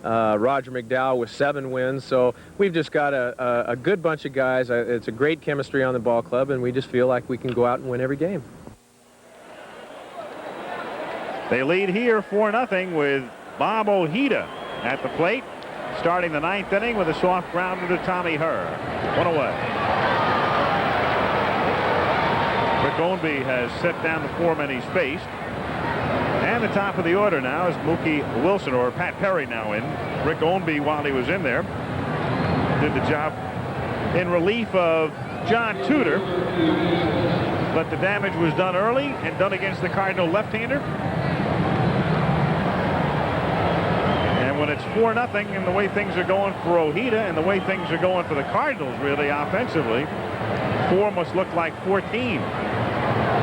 Roger McDowell with 7 wins. So we've just got a good bunch of guys. It's a great chemistry on the ball club, and we just feel like we can go out and win every game. They lead here 4-0 with Bob Ojeda at the plate, starting the 9th inning with a soft grounder to Tommy Herr. 1 away. Rick Ownby has set down the 4 men he's faced. And the top of the order now is Mookie Wilson, or Pat Perry now in. Rick Ownby, while he was in there, did the job in relief of John Tudor. But the damage was done early and done against the Cardinal left-hander. And when it's 4-0 and the way things are going for Ojeda and the way things are going for the Cardinals really offensively, 4 must look like 14.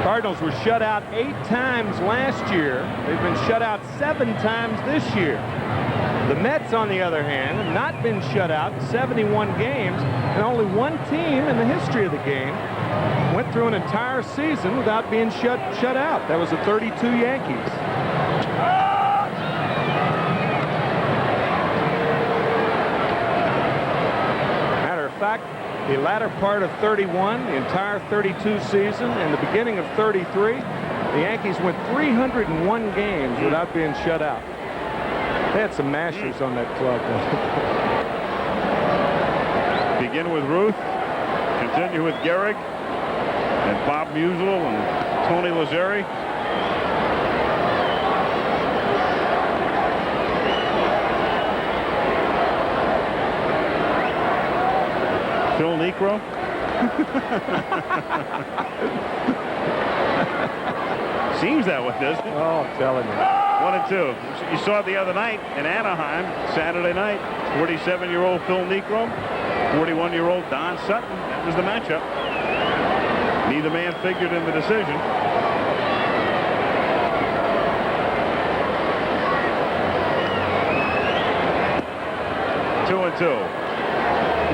Cardinals were shut out 8 times last year. They've been shut out 7 times this year. The Mets, on the other hand, have not been shut out in 71 games, and only one team in the history of the game went through an entire season without being shut out. That was the 32 Yankees. Matter of fact, the latter part of 31, the entire 32 season, and the beginning of 33, the Yankees went 301 games without being shut out. They had some mashers on that club. Begin with Ruth, continue with Gehrig, and Bob Musial and Tony Lazzeri. Phil Necro. Seems that way, doesn't it? Oh, I'm telling you. 1 and 2. You saw it the other night in Anaheim, Saturday night. 47-year-old Phil Necro, 41-year-old Don Sutton. That was the matchup. Neither man figured in the decision. Two and 2.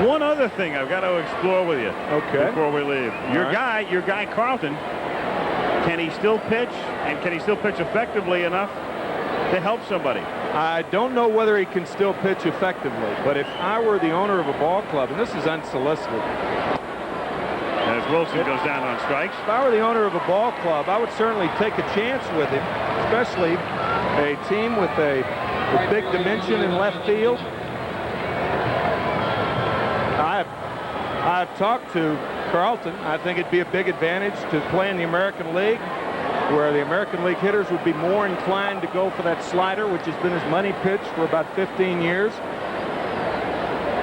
One other thing I've got to explore with you before we leave. Your guy Carlton, can he still pitch, and can he still pitch effectively enough to help somebody? I don't know whether he can still pitch effectively, but if I were the owner of a ball club, and this is unsolicited. As Wilson goes down on strikes. If I were the owner of a ball club, I would certainly take a chance with him, especially a team with a big dimension in left field. I've talked to Carlton. I think it'd be a big advantage to play in the American League, where the American League hitters would be more inclined to go for that slider, which has been his money pitch for about 15 years.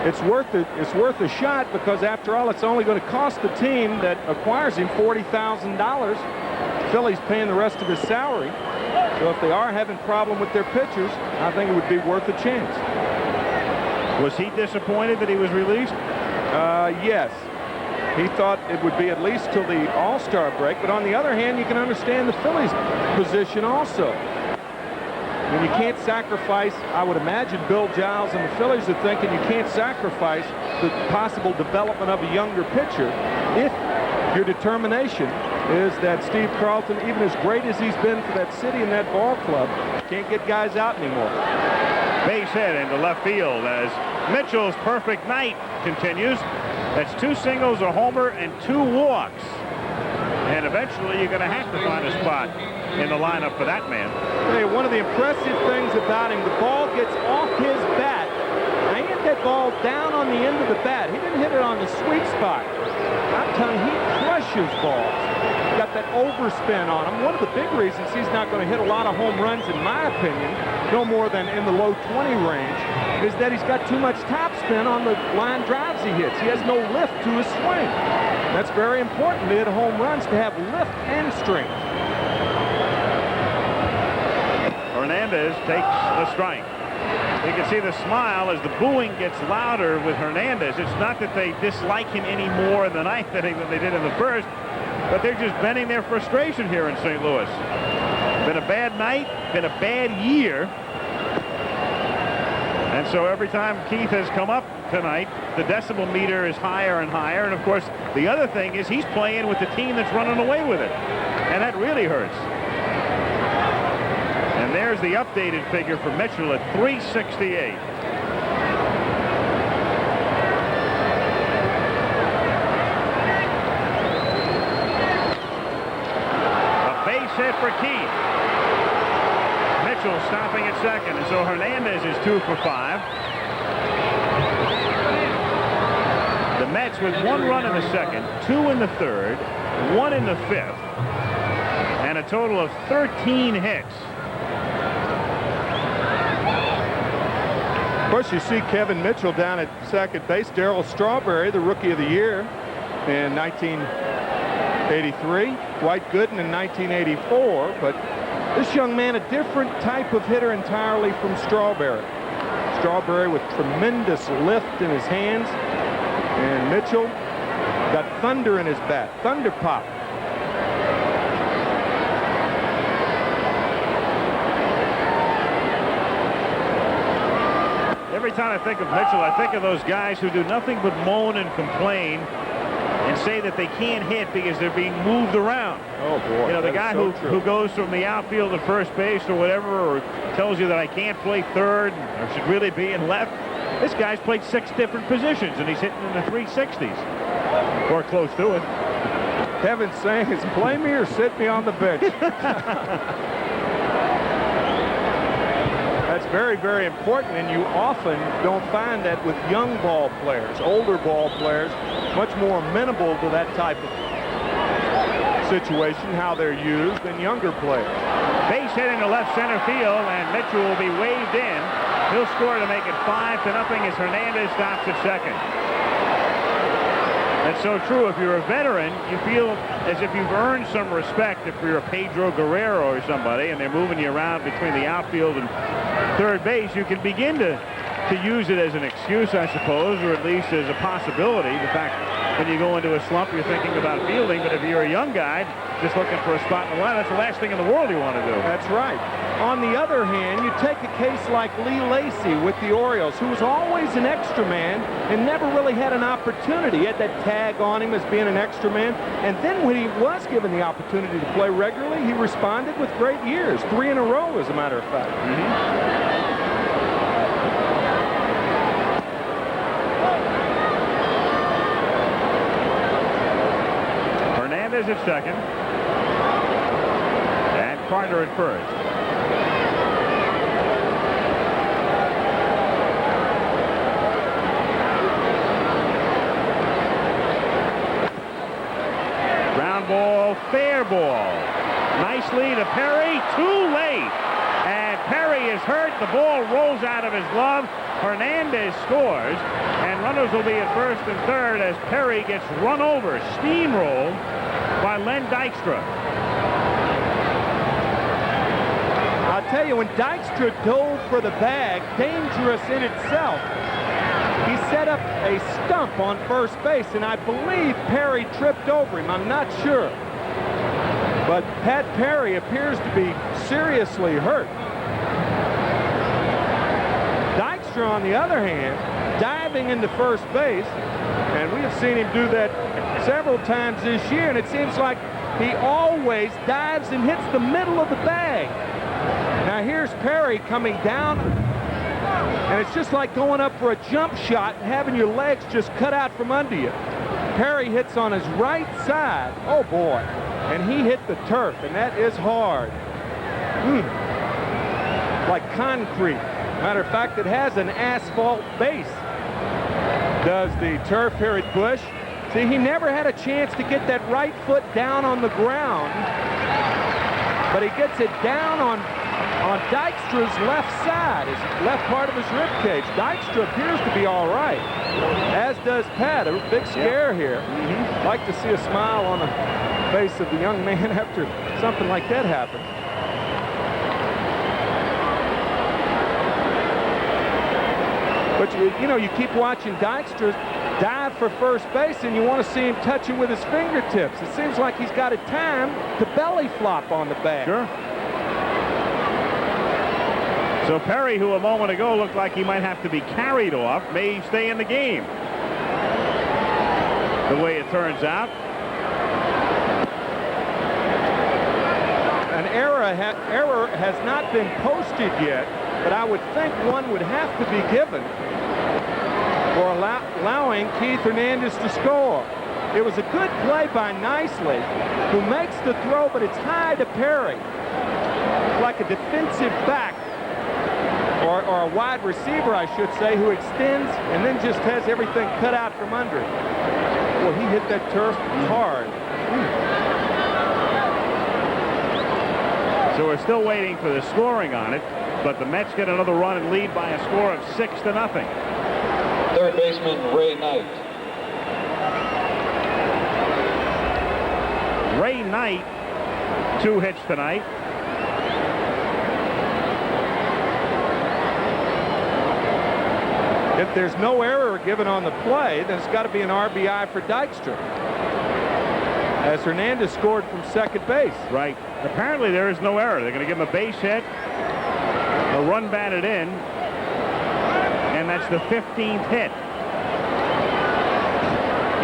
It's worth it. It's worth a shot because, after all, it's only going to cost the team that acquires him $40,000. Philly's paying the rest of his salary. So if they are having a problem with their pitchers, I think it would be worth a chance. Was he disappointed that he was released? Yes. He thought it would be at least till the All-Star break, but on the other hand, you can understand the Phillies' position also. When you can't sacrifice, I would imagine Bill Giles and the Phillies are thinking you can't sacrifice the possible development of a younger pitcher if your determination is that Steve Carlton, even as great as he's been for that city and that ball club, can't get guys out anymore. Base hit into left field as Mitchell's perfect night continues. That's 2 singles, a homer, and 2 walks. And eventually you're going to have to find a spot in the lineup for that man. Hey, one of the impressive things about him, the ball gets off his bat. Now, he hit that ball down on the end of the bat. He didn't hit it on the sweet spot. I'm telling you, he crushes balls. Got that overspin on him. One of the big reasons he's not going to hit a lot of home runs, in my opinion, no more than in the low 20 range, is that he's got too much topspin on the line drives he hits. He has no lift to his swing. That's very important to hit home runs, to have lift and strength. Hernandez takes the strike. You can see the smile as the booing gets louder with Hernandez. It's not that they dislike him any more in the ninth inning than they did in the first, but they're just venting their frustration here in St. Louis. Been a bad night, been a bad year. And so every time Keith has come up tonight, the decibel meter is higher and higher. And of course, the other thing is he's playing with the team that's running away with it. And that really hurts. And there's the updated figure for Mitchell at 368. A base hit for Keith. Mitchell stopping at second, and so Hernandez is 2 for 5. The Mets with 1 run in the second, 2 in the third, 1 in the fifth, and a total of 13 hits. Of course, you see Kevin Mitchell down at second base. Darryl Strawberry, the Rookie of the Year in 1983. Dwight Gooden in 1984, but this young man, a different type of hitter entirely from Strawberry. Strawberry with tremendous lift in his hands, and Mitchell got thunder in his bat, thunder pop. Every time I think of Mitchell, I think of those guys who do nothing but moan and complain and say that they can't hit because they're being moved around. Oh, boy. You know, the guy who goes from the outfield to first base or whatever, or tells you that I can't play third or should really be in left. This guy's played 6 different positions, and he's hitting in the 360s. Or close to it. Kevin's saying, is play me or sit me on the bench? That's very, very important, and you often don't find that with young ball players. Older ball players, much more amenable to that type of situation, how they're used, than younger players. Base hit into left center field, and Mitchell will be waved in. He'll score to make it 5-0 as Hernandez stops at second. That's so true. If you're a veteran, you feel as if you've earned some respect if you're a Pedro Guerrero or somebody, and they're moving you around between the outfield and third base. You can begin to use it as an excuse, I suppose, or at least as a possibility. The fact when you go into a slump, you're thinking about fielding, but if you're a young guy just looking for a spot in the line, that's the last thing in the world you want to do. That's right. On the other hand, you take a case like Lee Lacy with the Orioles, who was always an extra man and never really had an opportunity. He had that tag on him as being an extra man. And then when he was given the opportunity to play regularly, he responded with great years. 3 in a row, as a matter of fact. Hernandez at second. And Carter at first. Ball, fair ball. Nicely to Perry, too late. And Perry is hurt. The ball rolls out of his glove. Hernandez scores, and runners will be at first and third as Perry gets run over, steamrolled by Len Dykstra. I'll tell you, when Dykstra dove for the bag, dangerous in itself, he set up a stump on first base, and I believe Perry tripped over him. I'm not sure. But Pat Perry appears to be seriously hurt. Dykstra, on the other hand, diving into first base, and we have seen him do that several times this year, and it seems like he always dives and hits the middle of the bag. Now here's Perry coming down, and it's just like going up for a jump shot and having your legs just cut out from under you. Perry hits on his right side. Oh, boy. And he hit the turf, and that is hard. Like concrete. Matter of fact, it has an asphalt base. Does the turf here at Busch. See, he never had a chance to get that right foot down on the ground, but he gets it down on on Dykstra's left side, his left part of his rib cage. Dykstra appears to be all right, as does Pat. A big scare here. Like to see a smile on the face of the young man after something like that happens. But you know, you keep watching Dykstra dive for first base, and you want to see him touch him with his fingertips. It seems like he's got a time to belly flop on the bag. Sure. So Perry, who a moment ago looked like he might have to be carried off, may stay in the game. The way it turns out. An error has not been posted yet, but I would think one would have to be given for allowing Keith Hernandez to score. It was a good play by Nicely, who makes the throw, but it's high to Perry. Like a defensive back, or a wide receiver, I should say, who extends and then just has everything cut out from under it. Well, he hit that turf hard. So we're still waiting for the scoring on it, but the Mets get another run and lead by a score of 6-0. Third baseman Ray Knight. Ray Knight, 2 hits tonight. If there's no error given on the play, then it's got to be an RBI for Dykstra, as Hernandez scored from second base. Right. Apparently there is no error. They're going to give him a base hit, a run batted in, and that's the 15th hit.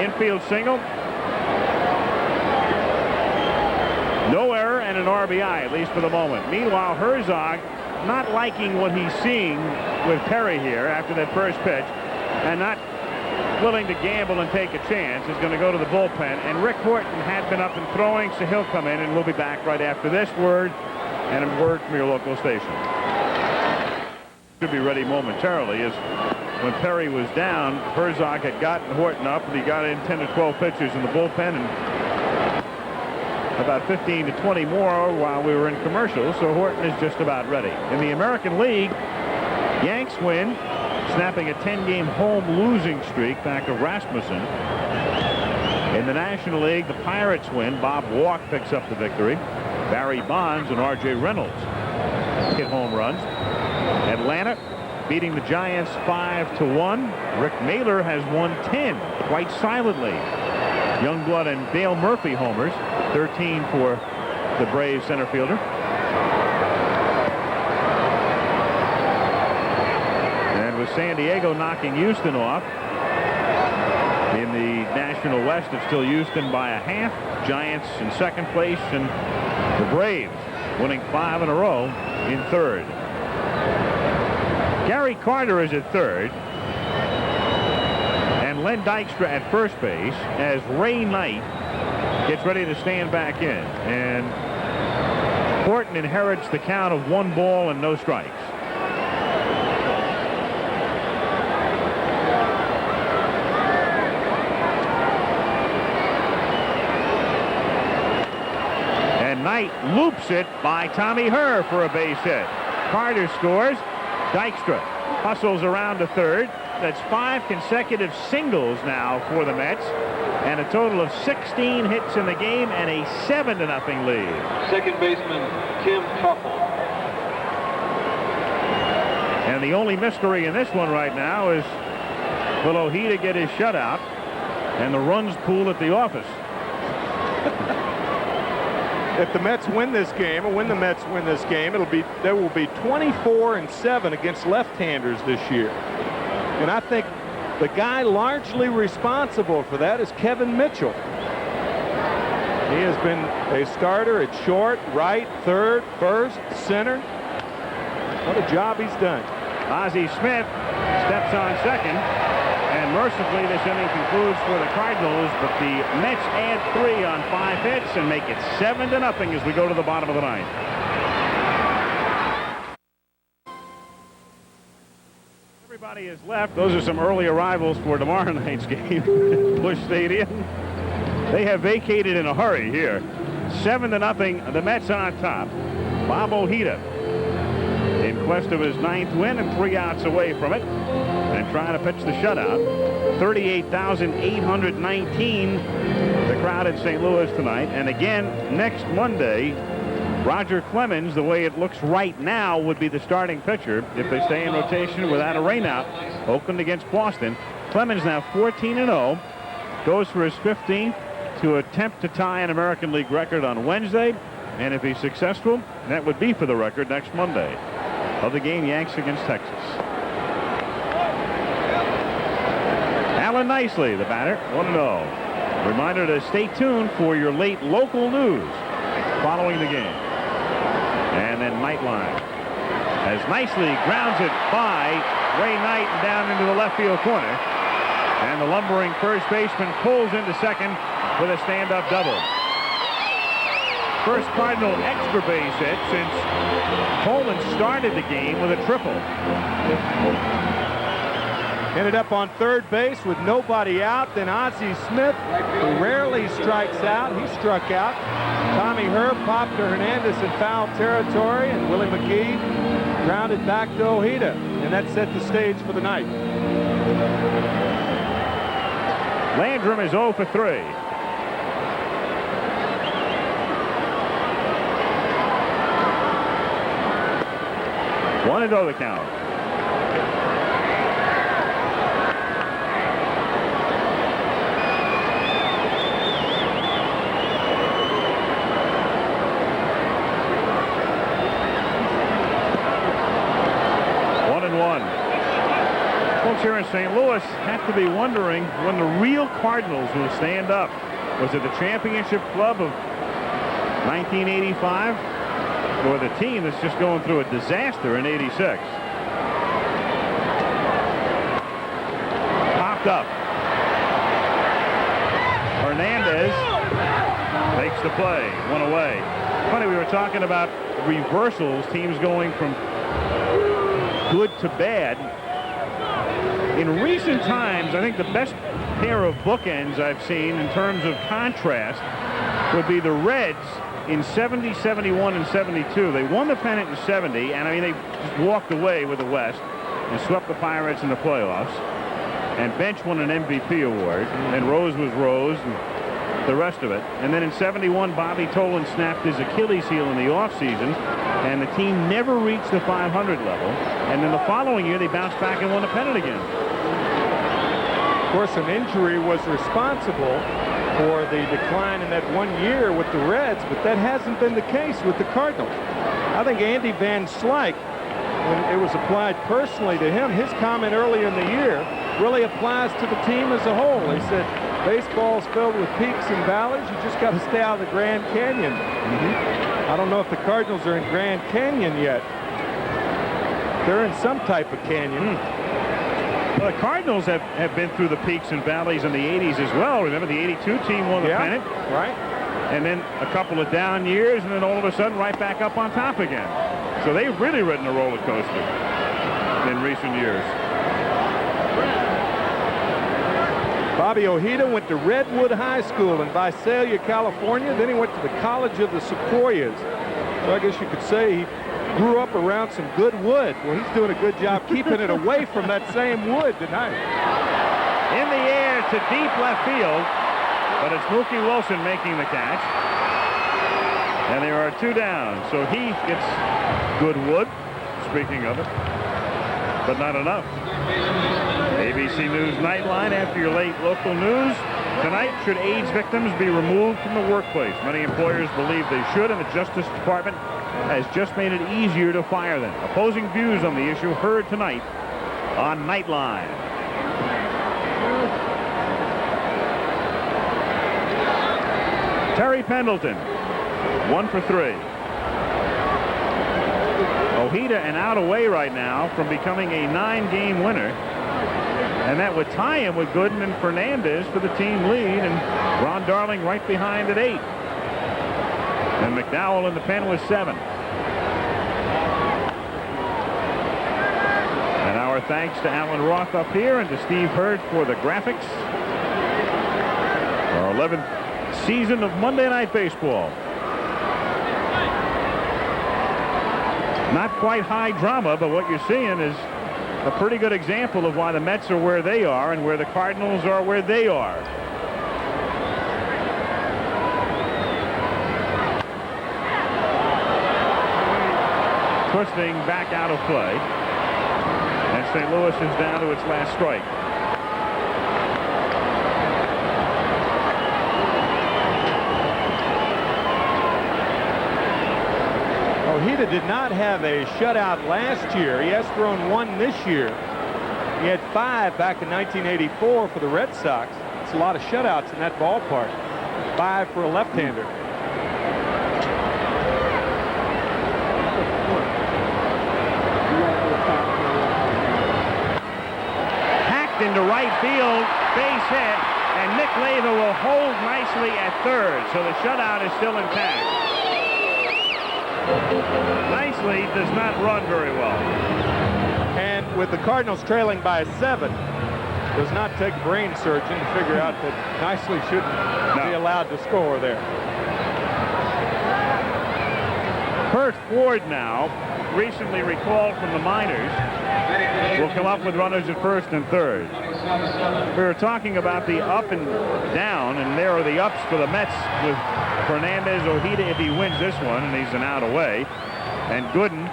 Infield single. No error and an RBI, at least for the moment. Meanwhile, Herzog not liking what he's seeing with Perry here after that first pitch, and not willing to gamble and take a chance, is going to go to the bullpen. And Rick Horton had been up and throwing, so he'll come in, and we'll be back right after this word and a word from your local station. Should be ready momentarily, as when Perry was down, Herzog had gotten Horton up, and he got in 10 to 12 pitchers in the bullpen, and about 15 to 20 more while we were in commercials, so Horton is just about ready. In the American League, Yanks win, snapping a 10-game home losing streak back of Rasmussen. In the National League, the Pirates win. Bob Walk picks up the victory. Barry Bonds and R.J. Reynolds hit home runs. Atlanta beating the Giants 5-1. Rick Mailer has won 10 quite silently. Youngblood and Dale Murphy homers, 13 for the Braves center fielder. And with San Diego knocking Houston off, in the National West, it's still Houston by a half. Giants in second place, and the Braves winning 5 in a row in third. Gary Carter is at third. Len Dykstra at first base, as Ray Knight gets ready to stand back in. And Horton inherits the count of 1 ball and no strikes. And Knight loops it by Tommy Herr for a base hit. Carter scores. Dykstra hustles around to third. That's 5 consecutive singles now for the Mets, and a total of 16 hits in the game and a 7-0 lead. Second baseman Tim Tuffle. And the only mystery in this one right now is, will Ojeda get his shutout and the runs pool at the office? If the Mets win this game, or when the Mets win this game, there will be 24-7 against left-handers this year. And I think the guy largely responsible for that is Kevin Mitchell. He has been a starter at short, right, third, first, center. What a job he's done. Ozzie Smith steps on second, and mercifully this inning concludes for the Cardinals, but the Mets add 3 on 5 hits and make it 7-0 as we go to the bottom of the ninth. Everybody is left. Those are some early arrivals for tomorrow night's game. Busch Stadium. They have vacated in a hurry here. 7-0. The Mets on top. Bob Ojeda in quest of his 9th win and 3 outs away from it, and trying to pitch the shutout. 38,819 the crowd in St. Louis tonight. And again, next Monday, Roger Clemens, the way it looks right now, would be the starting pitcher if they stay in rotation without a rainout. Oakland against Boston. Clemens now 14-0, goes for his 15th to attempt to tie an American League record on Wednesday, and if he's successful, that would be for the record next Monday. Of the game, Yanks against Texas. Alan Nicely, the batter, 1-0. Reminder to stay tuned for your late local news following the game. And then Nightline, as Nicely grounds it by Ray Knight and down into the left field corner. And the lumbering first baseman pulls into second with a stand-up double. First Cardinal extra base hit since Coleman started the game with a triple. Ended up on third base with nobody out. Then Ozzie Smith, who rarely strikes out, he struck out. Tommy Herb popped to Hernandez in foul territory, and Willie McGee grounded back to Ojeda, and that set the stage for the night. Landrum is 0 for 3. One and 0 the count. Folks here in St. Louis have to be wondering when the real Cardinals will stand up. Was it the championship club of 1985 or the team that's just going through a disaster in '86? Popped up. Hernandez makes the play. One away. Funny, we were talking about reversals, teams going from good to bad. In recent times, I think the best pair of bookends I've seen in terms of contrast would be the Reds in 70, 71, and 72. They won the pennant in 70, and I mean, they just walked away with the West and swept the Pirates in the playoffs. And Bench won an MVP award, and Rose was Rose, and the rest of it. And then in 71, Bobby Tolan snapped his Achilles heel in the offseason, and the team never reached the 500 level. And then the following year, they bounced back and won the pennant again. Of course, an injury was responsible for the decline in that 1 year with the Reds, but that hasn't been the case with the Cardinals. I think Andy Van Slyke, when it was applied personally to him, his comment earlier in the year really applies to the team as a whole. He said, baseball's filled with peaks and valleys. You just got to stay out of the Grand Canyon. I don't know if the Cardinals are in Grand Canyon yet. They're in some type of canyon. Well, the Cardinals have been through the peaks and valleys in the 80s as well. Remember, the 82 team won the pennant. Right. And then a couple of down years, and then all of a sudden right back up on top again. So they've really ridden a roller coaster in recent years. Bobby Ojeda went to Redwood High School in Visalia, California. Then he went to the College of the Sequoias. So I guess you could say he grew up around some good wood. Well, he's doing a good job keeping it away from that same wood tonight. In the air to deep left field, but it's Mookie Wilson making the catch. And there are 2 down. So he gets good wood, speaking of it, but not enough. ABC News Nightline after your late local news. Tonight, should AIDS victims be removed from the workplace? Many employers believe they should, and the Justice Department has just made it easier to fire them. Opposing views on the issue heard tonight on Nightline. Terry Pendleton, 1 for 3. Ojeda an out away right now from becoming a 9-game winner. And that would tie him with Gooden and Fernandez for the team lead, and Ron Darling right behind at 8. And McDowell in the pen with 7. And our thanks to Alan Roth up here and to Steve Hurd for the graphics. Our 11th season of Monday Night Baseball. Not quite high drama, but what you're seeing is a pretty good example of why the Mets are where they are and where the Cardinals are where they are. Twisting back out of play. And St. Louis is down to its last strike. Ojeda did not have a shutout last year. He has thrown one this year. He had 5 back in 1984 for the Red Sox. It's a lot of shutouts in that ballpark. 5 for a left-hander. Hacked into right field, base hit, and Nick Leyva will hold nicely at third, so the shutout is still intact. Nicely does not run very well. And with the Cardinals trailing by 7, does not take a brain surgeon to figure out that Nicely shouldn't be allowed to score there. Kurt Ford now, recently recalled from the minors, will come up with runners at first and third. We were talking about the up and down, and there are the ups for the Mets with Fernandez, Ojeda if he wins this one, and he's an out away, and Gooden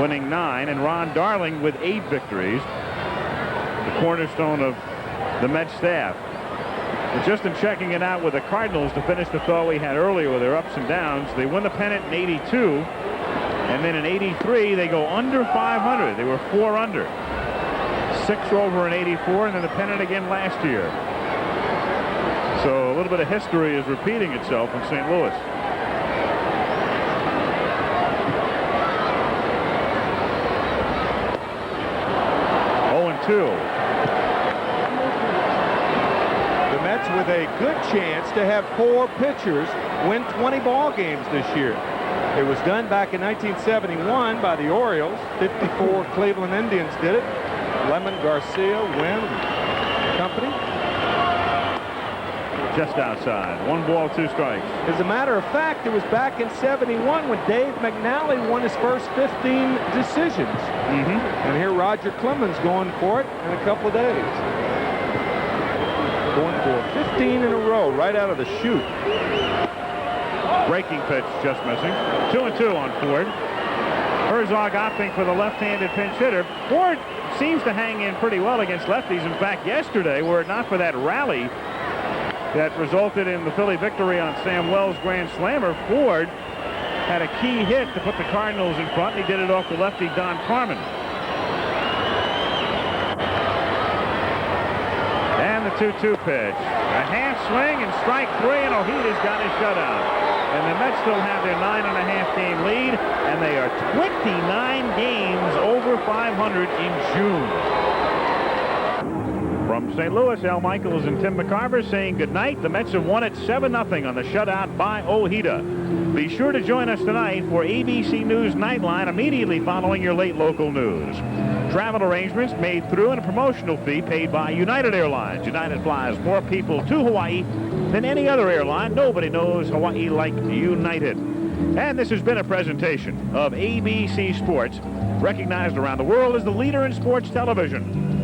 winning 9, and Ron Darling with 8 victories, the cornerstone of the Mets staff. But just in checking it out with the Cardinals to finish the thought we had earlier with their ups and downs, they won the pennant in 82, and then in 83 they go under 500. They were 4 under. 6 over in 84, and then the pennant again last year. So a little bit of history is repeating itself in St. Louis. The Mets with a good chance to have 4 pitchers win 20 ball games this year. It was done back in 1971 by the Orioles. 54 Cleveland Indians did it. Lemon, Garcia, Wynn, company. Just outside. 1 ball, 2 strikes. As a matter of fact, it was back in 71 when Dave McNally won his first 15 decisions. And here Roger Clemens going for it in a couple of days. Going for 15 in a row right out of the chute. Breaking pitch just missing. 2-2 on Ford. Herzog opting for the left-handed pinch hitter. Ford seems to hang in pretty well against lefties. In fact, yesterday, were it not for that rally that resulted in the Philly victory on Sam Wells' grand slammer, Ford had a key hit to put the Cardinals in front, and he did it off the lefty Don Carmen. And the 2-2 pitch. A half swing and strike 3, and Ojeda's got his shutout. And the Mets still have their 9.5 game lead, and they are 29 games over 500 in June. From St. Louis, Al Michaels and Tim McCarver saying goodnight. The Mets have won it 7-0 on the shutout by Ojeda. Be sure to join us tonight for ABC News Nightline immediately following your late local news. Travel arrangements made through and a promotional fee paid by United Airlines. United flies more people to Hawaii than any other airline. Nobody knows Hawaii like United. And this has been a presentation of ABC Sports, recognized around the world as the leader in sports television.